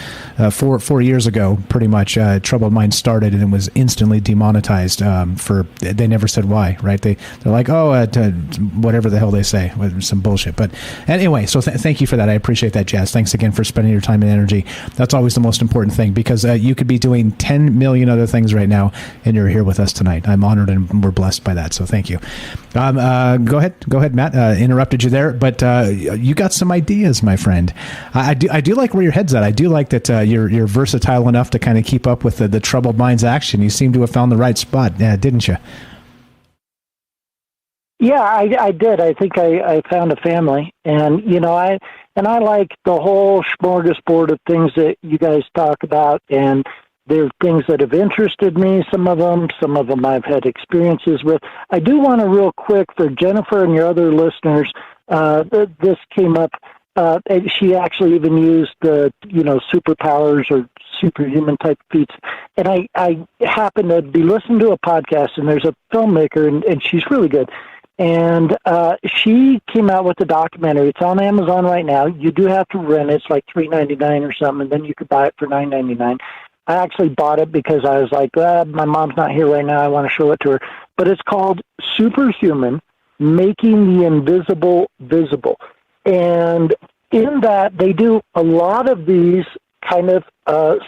4 years ago, pretty much, Troubled Minds started, and it was instantly demonetized they never said why, right? They're like, whatever the hell they say, some bullshit. But anyway, so thank you for that. I appreciate that, Jazz. Thanks again for spending your time and energy. That's always the most important thing, because you could be doing 10 million other things right now, and you're here with us tonight. I'm honored, and we're blessed by that. So thank you. Go ahead, Matt. Interrupted you there, but you got some ideas, my friend. I do like where your head's at. I do like that you're versatile enough to kind of keep up with the Troubled Minds action. You seem to have found the right spot, didn't you? Yeah, I did. I think I found a family, and I like the whole smorgasbord of things that you guys talk about, and there's things that have interested me. Some of them I've had experiences with. I do want to real quick for Jennifer and your other listeners. This came up. And she actually even used the superpowers or superhuman type feats. And I happened to be listening to a podcast, and there's a filmmaker, and she's really good. And she came out with a documentary. It's on Amazon right now. You do have to rent it. It's like $3.99 or something, and then you could buy it for $9.99. I actually bought it because I was like, my mom's not here right now. I want to show it to her. But it's called Superhuman, Making the Invisible Visible. And in that, they do a lot of these kind of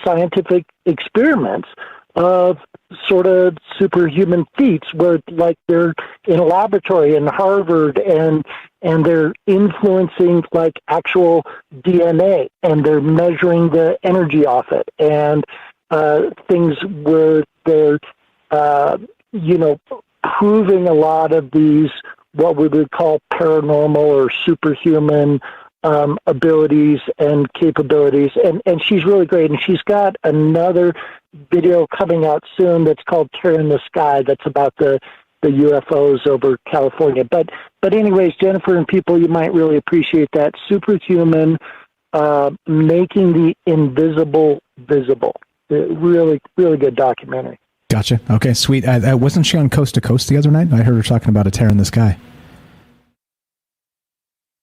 scientific experiments of sort of superhuman feats where like they're in a laboratory in Harvard and they're influencing like actual DNA and they're measuring the energy off it and things where they're proving a lot of these what we would call paranormal or superhuman abilities and capabilities, and she's really great. And she's got another video coming out soon that's called Tear in the Sky, that's about the UFOs over California. But anyways, Jennifer and people, you might really appreciate that. Superhuman, Making the Invisible Visible. Really, really good documentary. Gotcha. Okay, sweet. Wasn't she on Coast to Coast the other night? I heard her talking about a tear in the sky.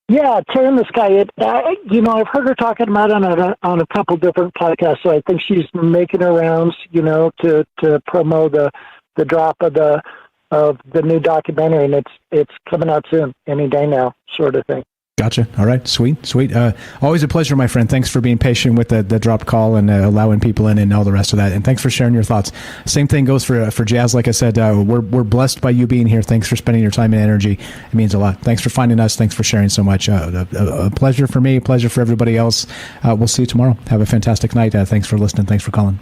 Yeah, Tear in the Sky. I've heard her talking about it on a couple different podcasts, so I think she's making her rounds, to promote the drop of the new documentary, and it's coming out soon, any day now, sort of thing. Gotcha. All right. Sweet. Always a pleasure, my friend. Thanks for being patient with the dropped call and allowing people in and all the rest of that. And thanks for sharing your thoughts. Same thing goes for Jazz. Like I said, we're blessed by you being here. Thanks for spending your time and energy. It means a lot. Thanks for finding us. Thanks for sharing so much. A pleasure for me. A pleasure for everybody else. We'll see you tomorrow. Have a fantastic night. Thanks for listening. Thanks for calling.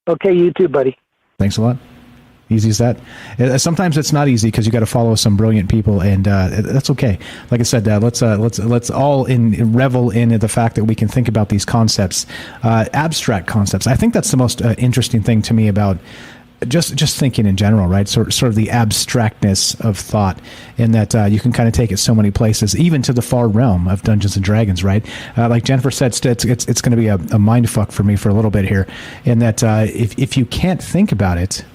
Okay. You too, buddy. Thanks a lot. Easy as that. Sometimes it's not easy because you got to follow some brilliant people, and that's okay. Like I said, let's all revel in the fact that we can think about these concepts, abstract concepts. I think that's the most interesting thing to me about just thinking in general, right? Sort of the abstractness of thought, in that you can kind of take it so many places, even to the far realm of Dungeons and Dragons, right? Like Jennifer said, it's going to be a mind fuck for me for a little bit here, in that if you can't think about it,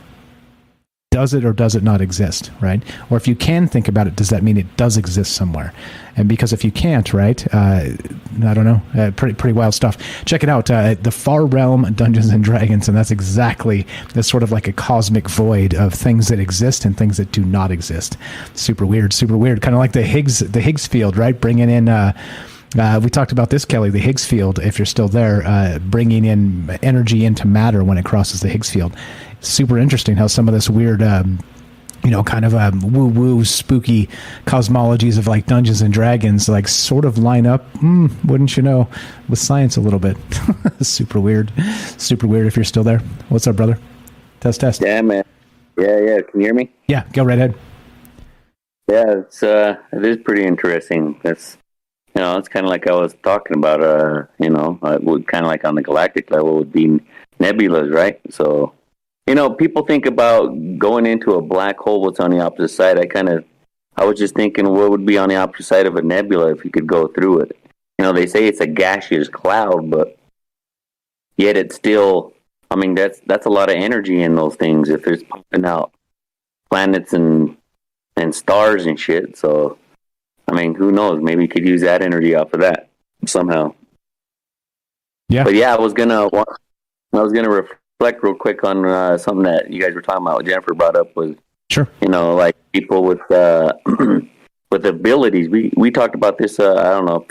does it or does it not exist, right? Or if you can think about it, does that mean it does exist somewhere? And because if you can't, right, I don't know, pretty wild stuff. Check it out, the Far Realm Dungeons and Dragons, and that's exactly this sort of like a cosmic void of things that exist and things that do not exist. Super weird, kind of like the Higgs field, right? Bringing in. We talked about this, Kelly, the Higgs field, if you're still there, bringing in energy into matter when it crosses the Higgs field. Super interesting how some of this weird, kind of woo-woo, spooky cosmologies of like Dungeons and Dragons, like sort of line up, wouldn't you know, with science a little bit. Super weird if you're still there. What's up, brother? Test. Yeah, man. Yeah. Can you hear me? Yeah, go right ahead. Yeah, it is pretty interesting. It's kind of like I was talking about, would kind of like on the galactic level would be nebulas, right? So, people think about going into a black hole, what's on the opposite side. I was just thinking what would be on the opposite side of a nebula if you could go through it. They say it's a gaseous cloud, but yet it's still, that's a lot of energy in those things if it's pumping out planets and stars and shit. So, who knows? Maybe you could use that energy off of that somehow. Yeah. But yeah, I was gonna reflect real quick on something that you guys were talking about. What Jennifer brought up was, sure, like people with with abilities. We talked about this. I don't know,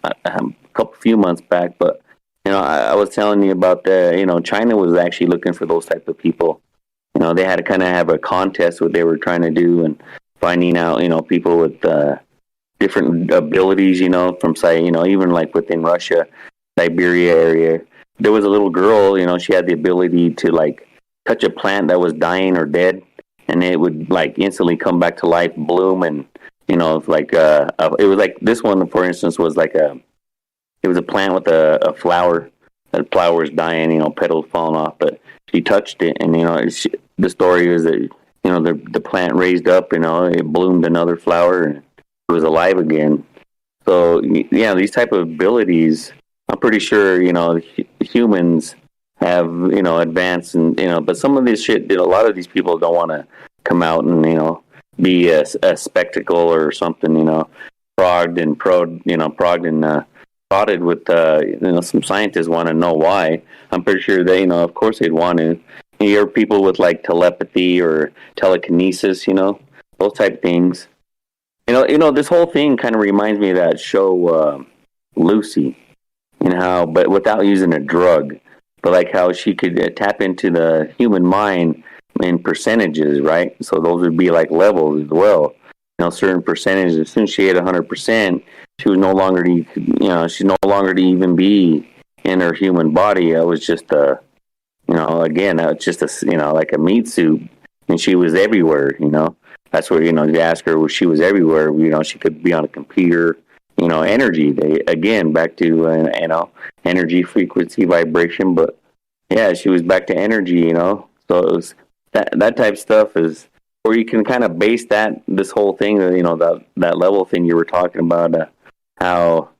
a few months back, but I was telling you about China was actually looking for those type of people. They had to kind of have a contest what they were trying to do and finding out people with different abilities, from say, even like within Russia, Siberia area, there was a little girl, she had the ability to like touch a plant that was dying or dead and it would like instantly come back to life, bloom, and you know, like it was like this one, for instance, was like it was a plant with a flower. That flower was dying, you know, petals falling off, but she touched it, and you know, the story is that, you know, the plant raised up, you know, it bloomed another flower, and it was alive again. So yeah, these type of abilities, I'm pretty sure, you know, humans have, you know, advanced, and you know, but some of this shit, a lot of these people don't want to come out and, you know, be a spectacle or something, you know, prodded with, you know, some scientists want to know why. I'm pretty sure they, you know, of course they'd want to. You hear people with like telepathy or telekinesis, you know, those type of things. You know, this whole thing kind of reminds me of that show, Lucy, and how, but without using a drug, but like how she could tap into the human mind in percentages, right? So those would be like levels as well. You know, certain percentages. As soon as she hit 100%, she was no longer to, you know, she's no longer to even be in her human body. It was just a, you know, again, it's just a, you know, like a meat suit, and she was everywhere. You know, that's where, you know, you ask her, well, she was everywhere. You know, she could be on a computer. You know, energy. Again, back to you know, energy, frequency, vibration. But yeah, she was back to energy. You know, so it was that type of stuff is. Or you can kind of base this whole thing, you know, that level thing you were talking about, how,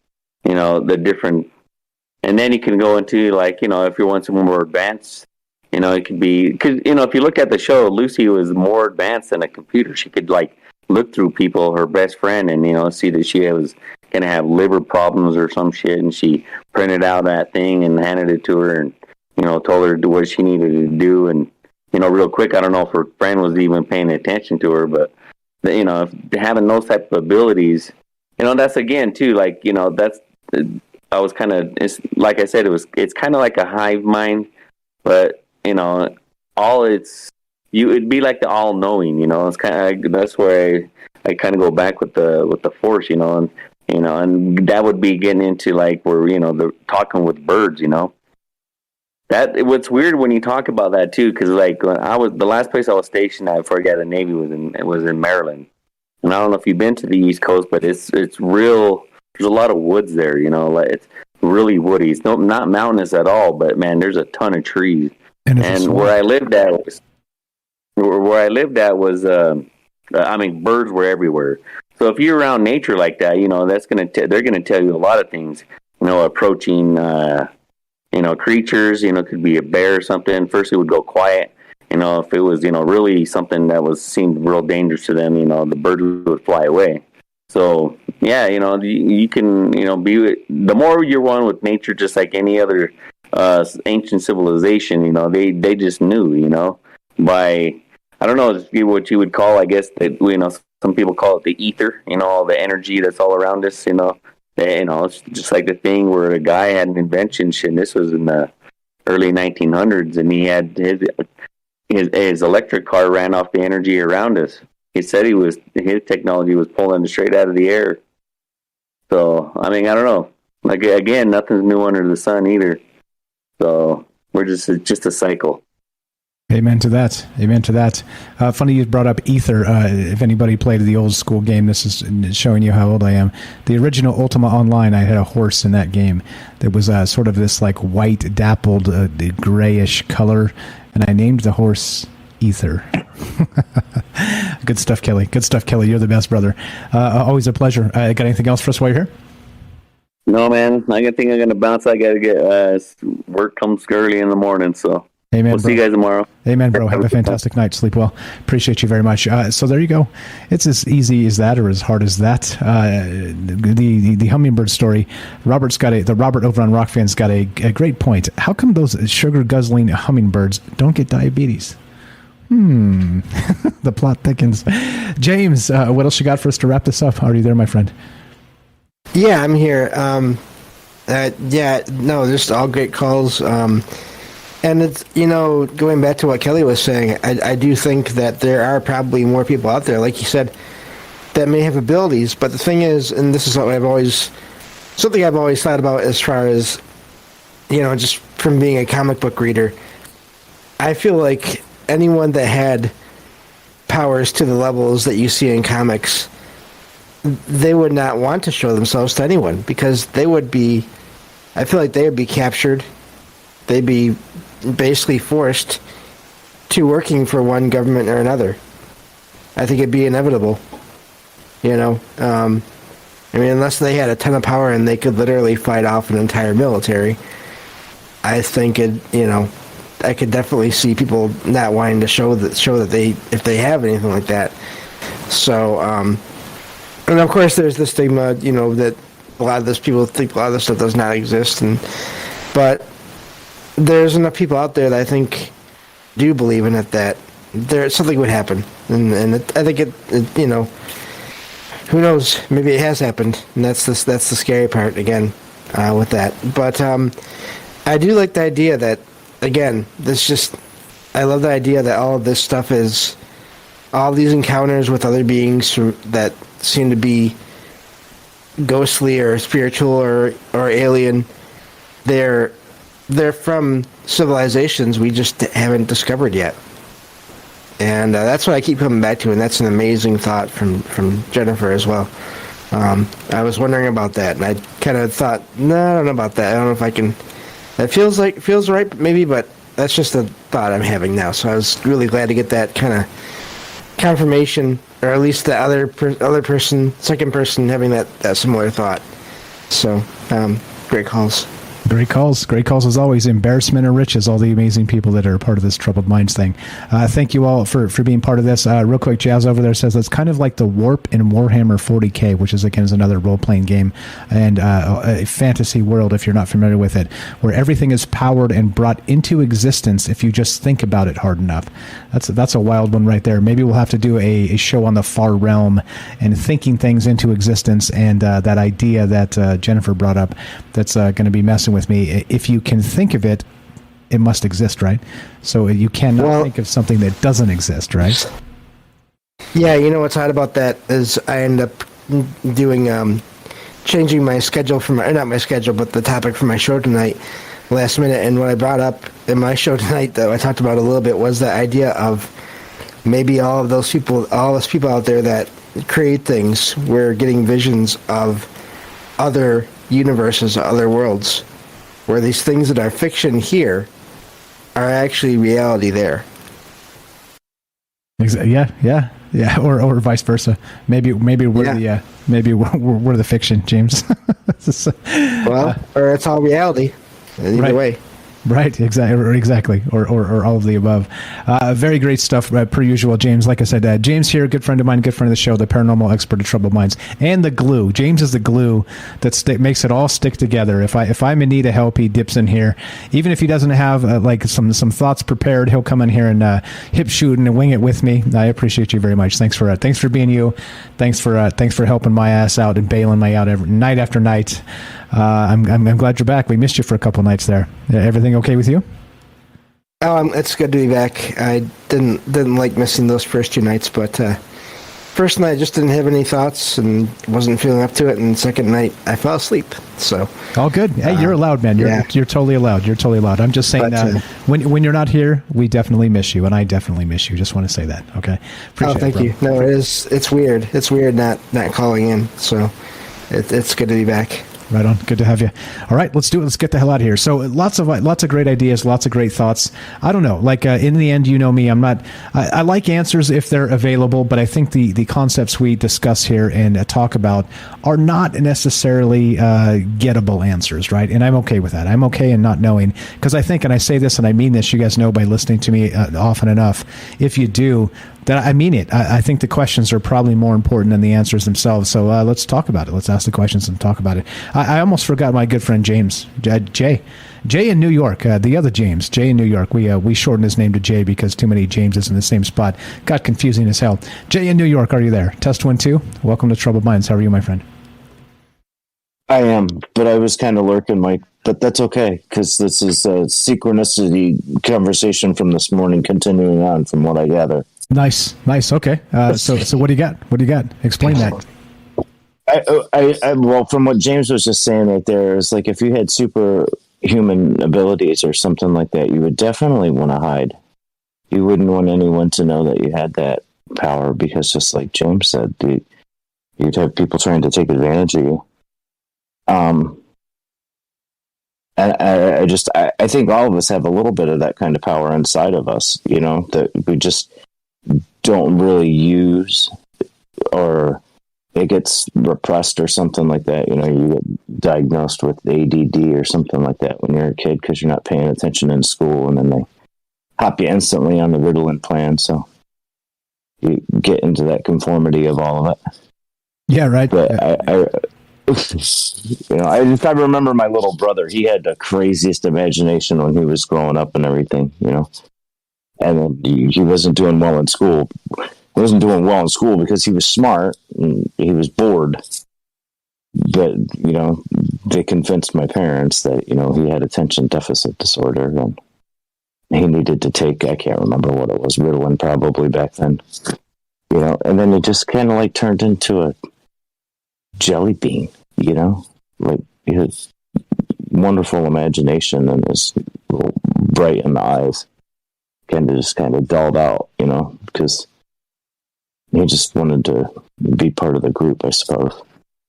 you know, the different, and then you can go into, like, you know, if you want some more advanced, you know, it could be, because, you know, if you look at the show, Lucy was more advanced than a computer. She could, like, look through people, her best friend, and, you know, see that she was going to have liver problems or some shit, and she printed out that thing and handed it to her and, you know, told her to do what she needed to do. And, you know, real quick, I don't know if her friend was even paying attention to her, but, you know, having those type of abilities, you know, that's again, too, like, you know, that's, I was kind of, like I said, it's kind of like a hive mind, but, you know, it'd be like the all-knowing, you know, it's kind of, that's where I kind of go back with the force, you know, and, you know, and that would be getting into, like, where, you know, the talking with birds, you know. That what's weird when you talk about that too, because like when the last place I was stationed at before I got in the Navy was in Maryland, and I don't know if you've been to the East Coast, but it's real. There's a lot of woods there, you know, like it's really woody. It's not mountainous at all, but man, there's a ton of trees. And where I lived at was, I mean, birds were everywhere. So if you're around nature like that, you know, they're gonna tell you a lot of things. You know, approaching. You know, creatures, you know, could be a bear or something. First, it would go quiet. You know, if it was, you know, really something that seemed real dangerous to them, you know, the bird would fly away. So, yeah, you know, you can, you know, the more you're one with nature, just like any other ancient civilization, you know, they just knew, you know, by, I don't know what you would call, I guess, that, you know, some people call it the ether, you know, all the energy that's all around us, you know. You know, it's just like the thing where a guy had an invention, and this was in the early 1900s, and he had his electric car ran off the energy around us. He said his technology was pulling it straight out of the air. So, I mean, I don't know. Like, again, nothing's new under the sun either. So, we're just a cycle. Amen to that. Amen to that. Funny you brought up Ether. If anybody played the old school game, this is showing you how old I am. The original Ultima Online, I had a horse in that game. There was sort of this like white dappled grayish color, and I named the horse Ether. Good stuff, Kelly. Good stuff, Kelly. You're the best, brother. Always a pleasure. Got anything else for us while you're here? No, man. I think I'm going to bounce. I got to get work comes early in the morning, so. Amen, we'll see you guys tomorrow. Amen, bro. Have a fantastic night. Sleep well. Appreciate you very much. So there you go. It's as easy as that, or as hard as that. The hummingbird story. The Robert over on Rock Fan's got a great point. How come those sugar guzzling hummingbirds don't get diabetes? The plot thickens. James, what else you got for us to wrap this up? Are you there, my friend? Yeah, I'm here. Just all great calls. And it's, you know, going back to what Kelly was saying, I do think that there are probably more people out there, like you said, that may have abilities. But the thing is, and this is something I've always thought about as far as, you know, just from being a comic book reader, I feel like anyone that had powers to the levels that you see in comics, they would not want to show themselves to anyone because they would be, I feel like they would be captured. They'd be basically forced to working for one government or another. I think it'd be inevitable. You know, I mean, unless they had a ton of power and they could literally fight off an entire military, I think I could definitely see people not wanting to show that they, if they have anything like that. So, and of course, there's the stigma, that a lot of those people think a lot of this stuff does not exist, but there's enough people out there that I think do believe in it that something would happen, and I think it who knows? Maybe it has happened, and that's the scary part again with that. But I do like the idea that, again, I love the idea that all of this stuff is, all these encounters with other beings that seem to be ghostly or spiritual or alien, they're from civilizations we just haven't discovered yet. And that's what I keep coming back to, and that's an amazing thought from Jennifer as well. I was wondering about that, and I kind of thought, no, I don't know about that. I don't know if I can. It feels right, maybe, but that's just a thought I'm having now. So I was really glad to get that kind of confirmation, or at least the other person, second person, having that similar thought. So great calls. Great calls as always. Embarrassment or riches, all the amazing people that are a part of this Troubled Minds thing. Thank you all for being part of this. Real quick, Jazz over there says it's kind of like the Warp in Warhammer 40k, which is again is another role-playing game and a fantasy world, if you're not familiar with it, where everything is powered and brought into existence if you just think about it hard enough. That's a wild one right there. Maybe we'll have to do a show on the far realm and thinking things into existence, and that idea that Jennifer brought up that's going to be messing with me. If you can think of it, it must exist, right? So you cannot think of something that doesn't exist, right? Yeah, what's odd about that is I end up doing changing my schedule not my schedule, but the topic for my show tonight last minute. And what I brought up in my show tonight, that I talked about a little bit, was the idea of maybe all those people out there that create things, we're getting visions of other universes, other worlds, where these things that are fiction here are actually reality there. Yeah, or vice versa. Maybe we're the fiction, James. Or it's all reality. Either way. Right, exactly, or all of the above. Very great stuff, per usual, James. Like I said, James here, good friend of mine, good friend of the show, the paranormal expert of Troubled Minds, and the glue. James is the glue that makes it all stick together. If I'm in need of help, he dips in here. Even if he doesn't have like some thoughts prepared, he'll come in here and hip shoot and wing it with me. I appreciate you very much. Thanks for being you. Thanks for helping my ass out and bailing me out night after night. I'm glad you're back. We missed you for a couple nights there. Everything okay with you? Oh, it's good to be back. I didn't like missing those first 2 nights, but first night I just didn't have any thoughts and wasn't feeling up to it, and second night I fell asleep. So all good. Hey, you're allowed, man. You're totally allowed. You're totally allowed. I'm just saying when you're not here, we definitely miss you, and I definitely miss you. Just want to say that. Okay. Thank you. No, it's weird. It's weird not calling in. So it's good to be back. Right on. Good to have you. All right, let's do it. Let's get the hell out of here. So lots of great ideas, lots of great thoughts. I don't know. Like in the end, me. I like answers if they're available, but I think the concepts we discuss here and talk about are not necessarily gettable answers, right? And I'm okay with that. I'm okay in not knowing, because I think, and I say this and I mean this, you guys know by listening to me often enough, if you do, that I mean it. I think the questions are probably more important than the answers themselves. So let's talk about it. Let's ask the questions and talk about it. I almost forgot my good friend James, Jay in New York. The other James, Jay in New York. We shortened his name to Jay because too many Jameses in the same spot. Got confusing as hell. Jay in New York, are you there? Test 1 2. Welcome to Troubled Minds. How are you, my friend? I am, but I was kind of lurking, Mike. But that's okay, because this is a synchronicity conversation from this morning, continuing on from what I gather. Nice. Okay. So what do you got? Explain that. Well, from what James was just saying right there, is like if you had superhuman abilities or something like that, you would definitely want to hide. You wouldn't want anyone to know that you had that. power, because just like James said, you'd have people trying to take advantage of you. And I think all of us have a little bit of that kind of power inside of us, that we just don't really use, or it gets repressed or something like that. You get diagnosed with ADD or something like that when you're a kid because you're not paying attention in school, and then they hop you instantly on the Ritalin plan. So you get into that conformity of all of it. Yeah, right. But I remember my little brother. He had the craziest imagination when he was growing up and everything, And then he wasn't doing well in school. He wasn't doing well in school because he was smart and he was bored. But, they convinced my parents that, he had attention deficit disorder and he needed to take, I can't remember what it was, Ritalin probably back then. And then it just kind of like turned into a jelly bean, like his wonderful imagination and his little bright in the eyes kind of dulled out, because he just wanted to be part of the group, I suppose.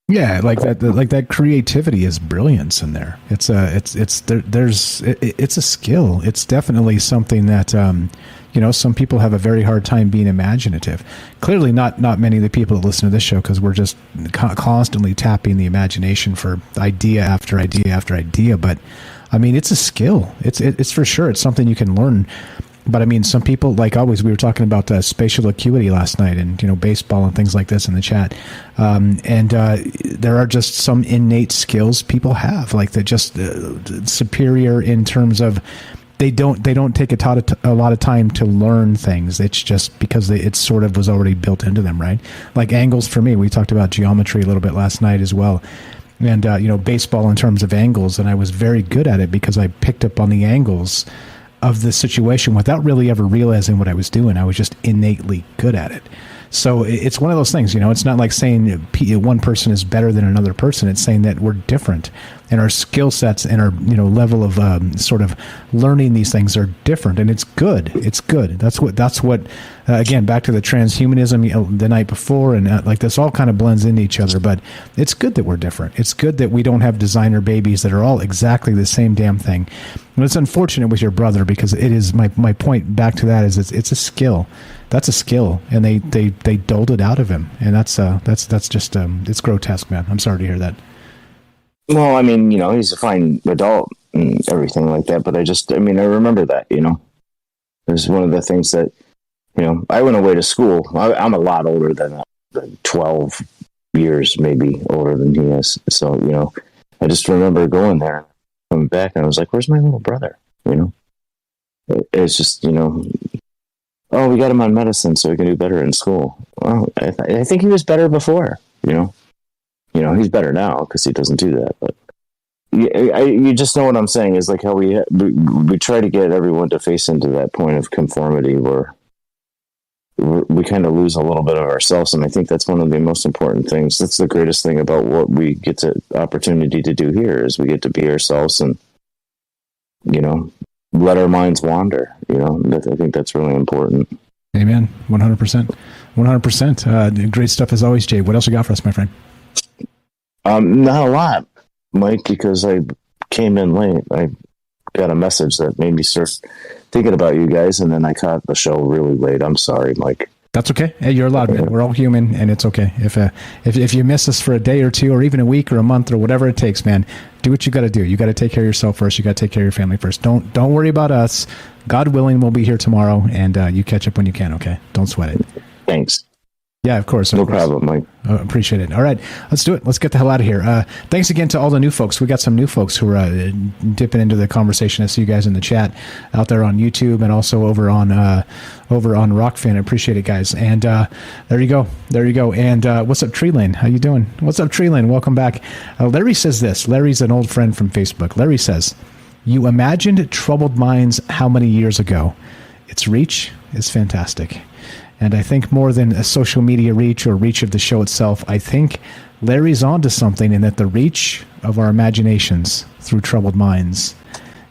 Yeah, like that creativity is brilliance in there. It's a skill. It's definitely something that some people have a very hard time being imaginative. Clearly, not many of the people that listen to this show, because we're just constantly tapping the imagination for idea after idea after idea. But I mean, it's a skill. It's for sure. It's something you can learn. But I mean, some people, like always, we were talking about spatial acuity last night, and baseball and things like this in the chat. There are just some innate skills people have, like they're just superior in terms of they don't take a lot of time to learn things. It's just because it sort of was already built into them, right? Like angles for me. We talked about geometry a little bit last night as well. And, baseball in terms of angles. And I was very good at it because I picked up on the angles of the situation without really ever realizing what I was doing. I was just innately good at it. So it's one of those things, it's not like saying one person is better than another person. It's saying that we're different, and our skill sets and our, level of sort of learning these things are different, and it's good. It's good. That's what again, back to the transhumanism the night before, and like this all kind of blends into each other, but it's good that we're different. It's good that we don't have designer babies that are all exactly the same damn thing. And it's unfortunate with your brother, because it is my point back to that is it's a skill. That's a skill, and they doled it out of him, and that's just it's grotesque, man. I'm sorry to hear that. Well, I mean, he's a fine adult and everything like that, but I remember that, it was one of the things that, I went away to school. I'm a lot older than 12 years, maybe older than he is. So, I just remember going there, coming back, and I was like, where's my little brother? It's just, oh, we got him on medicine so he can do better in school. Well, I think he was better before, he's better now because he doesn't do that. But you just know what I'm saying is like how we try to get everyone to face into that point of conformity where we kind of lose a little bit of ourselves. And I think that's one of the most important things. That's the greatest thing about what we get to opportunity to do here is we get to be ourselves and, let our minds wander. I think that's really important. Amen. 100%. 100%. Great stuff as always, Jay. What else you got for us, my friend? Not a lot, Mike, because I came in late. I got a message that made me start thinking about you guys, and then I caught the show really late. I'm sorry, Mike. That's okay. Hey, you're allowed, man. We're all human, and it's okay. If you miss us for a day or two, or even a week or a month or whatever it takes, man, do what you got to do. You got to take care of yourself first. You got to take care of your family first. Don't worry about us. God willing, we'll be here tomorrow, and you catch up when you can. Okay, don't sweat it. Thanks. Yeah, of course. No problem, Mike. Appreciate it. All right, let's do it. Let's get the hell out of here. Thanks again to all the new folks. We got some new folks who are dipping into the conversation. I see you guys in the chat out there on YouTube and also over on Rockfin. I appreciate it, guys. And there you go. And what's up, Tree Lane? How you doing? What's up, Tree Lane? Welcome back. Larry says this. Larry's an old friend from Facebook. Larry says, "You imagined troubled minds how many years ago? Its reach is fantastic." And I think more than a social media reach or reach of the show itself, I think Larry's onto something in that the reach of our imaginations through troubled minds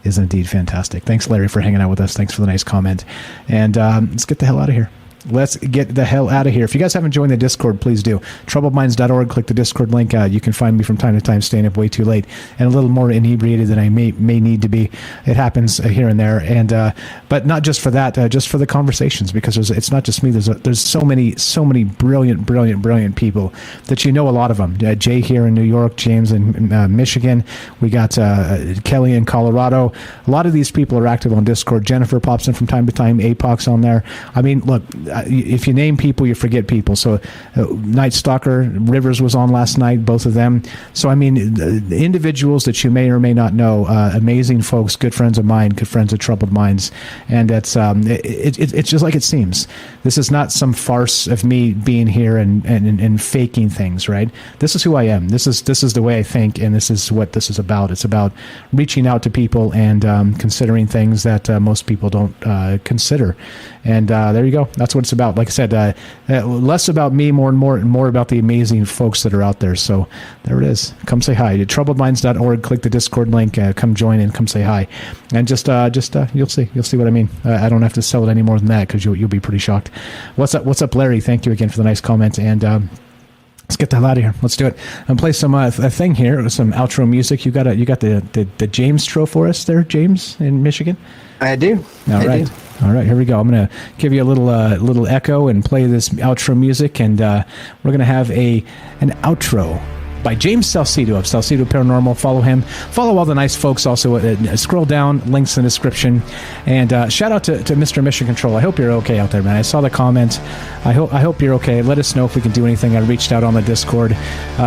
is indeed fantastic. Thanks, Larry, for hanging out with us. Thanks for the nice comment. And let's get the hell out of here. let's get the hell out of here. If you guys haven't joined the Discord, please do. Troubledminds.org, click the Discord link. You can find me from time to time staying up way too late and a little more inebriated than I may need to be. It happens here and there, and but not just for that, just for the conversations, because it's not just me. There's so many brilliant people that you know a lot of them. Jay here in New York, James in Michigan. We got Kelly in Colorado. A lot of these people are active on Discord. Jennifer pops in from time to time. APOC's on there. I mean, look, if you name people, you forget people. So Night Stalker, Rivers was on last night, both of them. So, I mean, the individuals that you may or may not know, amazing folks, good friends of mine, good friends of Troubled Minds. And it's just like it seems. This is not some farce of me being here and faking things, right? This is who I am. This is the way I think, and this is what this is about. It's about reaching out to people and considering things that most people don't consider. And there you go. That's what it's about. Like I said, less about me, more and more about the amazing folks that are out there. So there it is. Come say hi. Troubledminds.org. Click the Discord link. Come join and come say hi. And just you'll see what I mean. I don't have to sell it any more than that, because you'll be pretty shocked. What's up, Larry? Thank you again for the nice comment. And let's get the hell out of here. Let's do it. And play some a thing here, some outro music. You got the James tro for us there, James in Michigan. I do. All right, here we go. I'm going to give you a little echo and play this outro music, and we're going to have an outro by James Salcedo of Salcedo Paranormal. Follow him. Follow all the nice folks also. Scroll down, links in the description. And shout out to Mr. Mission Control. I hope you're okay out there, man. I saw the comment. I hope you're okay. Let us know if we can do anything. I reached out on the Discord.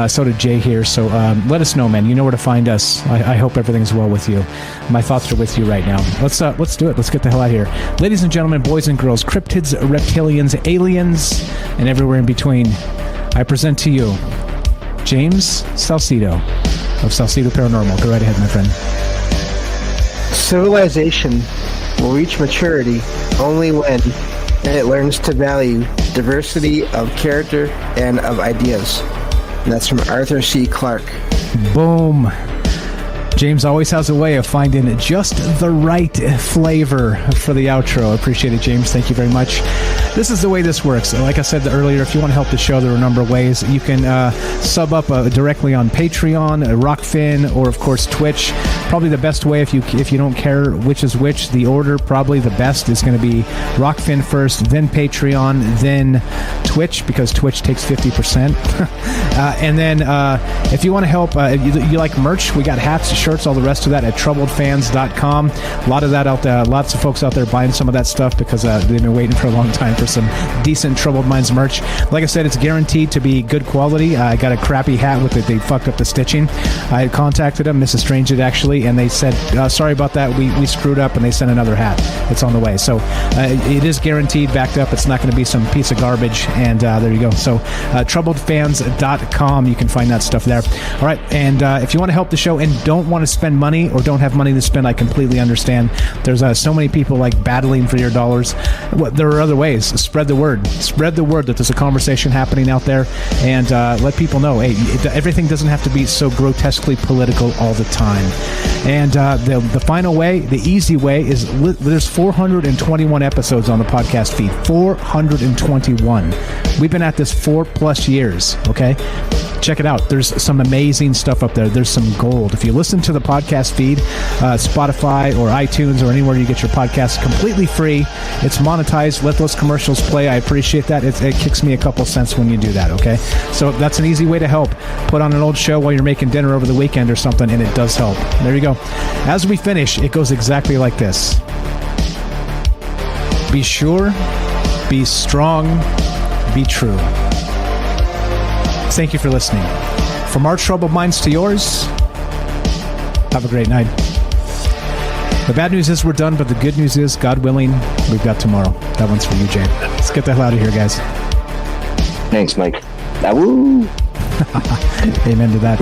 So did Jay here. So let us know, man. You know where to find us. I hope everything's well with you. My thoughts are with you right now. Let's do it. Let's get the hell out of here. Ladies and gentlemen, boys and girls, cryptids, reptilians, aliens, and everywhere in between, I present to you James Salcedo of Salcedo Paranormal. Go right ahead, my friend. Civilization will reach maturity only when it learns to value diversity of character and of ideas. And that's from Arthur C. Clarke. Boom. James always has a way of finding just the right flavor for the outro. Appreciate it, James. Thank you very much. This is the way this works. Like I said earlier, if you want to help the show, there are a number of ways. You can sub up directly on Patreon, Rockfin, or of course Twitch. Probably the best way, if you don't care which is which, the order probably the best is going to be Rockfin first, then Patreon, then Twitch, because Twitch takes 50%. And then if you want to help, you like merch, we got hats, shirts, all the rest of that at troubledfans.com. A lot of that out there, lots of folks out there buying some of that stuff because they've been waiting for a long time for some decent Troubled Minds merch. Like I said, it's guaranteed to be good quality. I got a crappy hat with it. They fucked up the stitching. I had contacted them, Mrs. Strange did actually, and they said, sorry about that, we screwed up, and they sent another hat. It's on the way. So it is guaranteed, backed up. It's not going to be some piece of garbage, and there you go. So troubledfans.com, you can find that stuff there. All right, and if you want to help the show and don't want to spend money or don't have money to spend, I completely understand. There's so many people like battling for your dollars. There are other ways. Spread the word. Spread the word that there's a conversation happening out there, and let people know, hey, everything doesn't have to be so grotesquely political all the time. And the final way, the easy way, is there's 421 episodes on the podcast feed. 421. We've been at this 4+ years, okay? Check it out. There's some amazing stuff up there. There's some gold. If you listen to the podcast feed, Spotify or iTunes or anywhere you get your podcasts, completely free. It's monetized. Let those commercials play. I appreciate that. It kicks me a couple cents when you do that, okay? So that's an easy way to help. Put on an old show while you're making dinner over the weekend or something, and it does help. There you go. As we finish, it goes exactly like this. Be sure, be strong, be true. Thank you for listening. From our troubled minds to yours, have a great night. The bad news is we're done, but the good news is, God willing, we've got tomorrow. That one's for you, Jay. Let's get the hell out of here, guys. Thanks, Mike. Woo! Amen to that.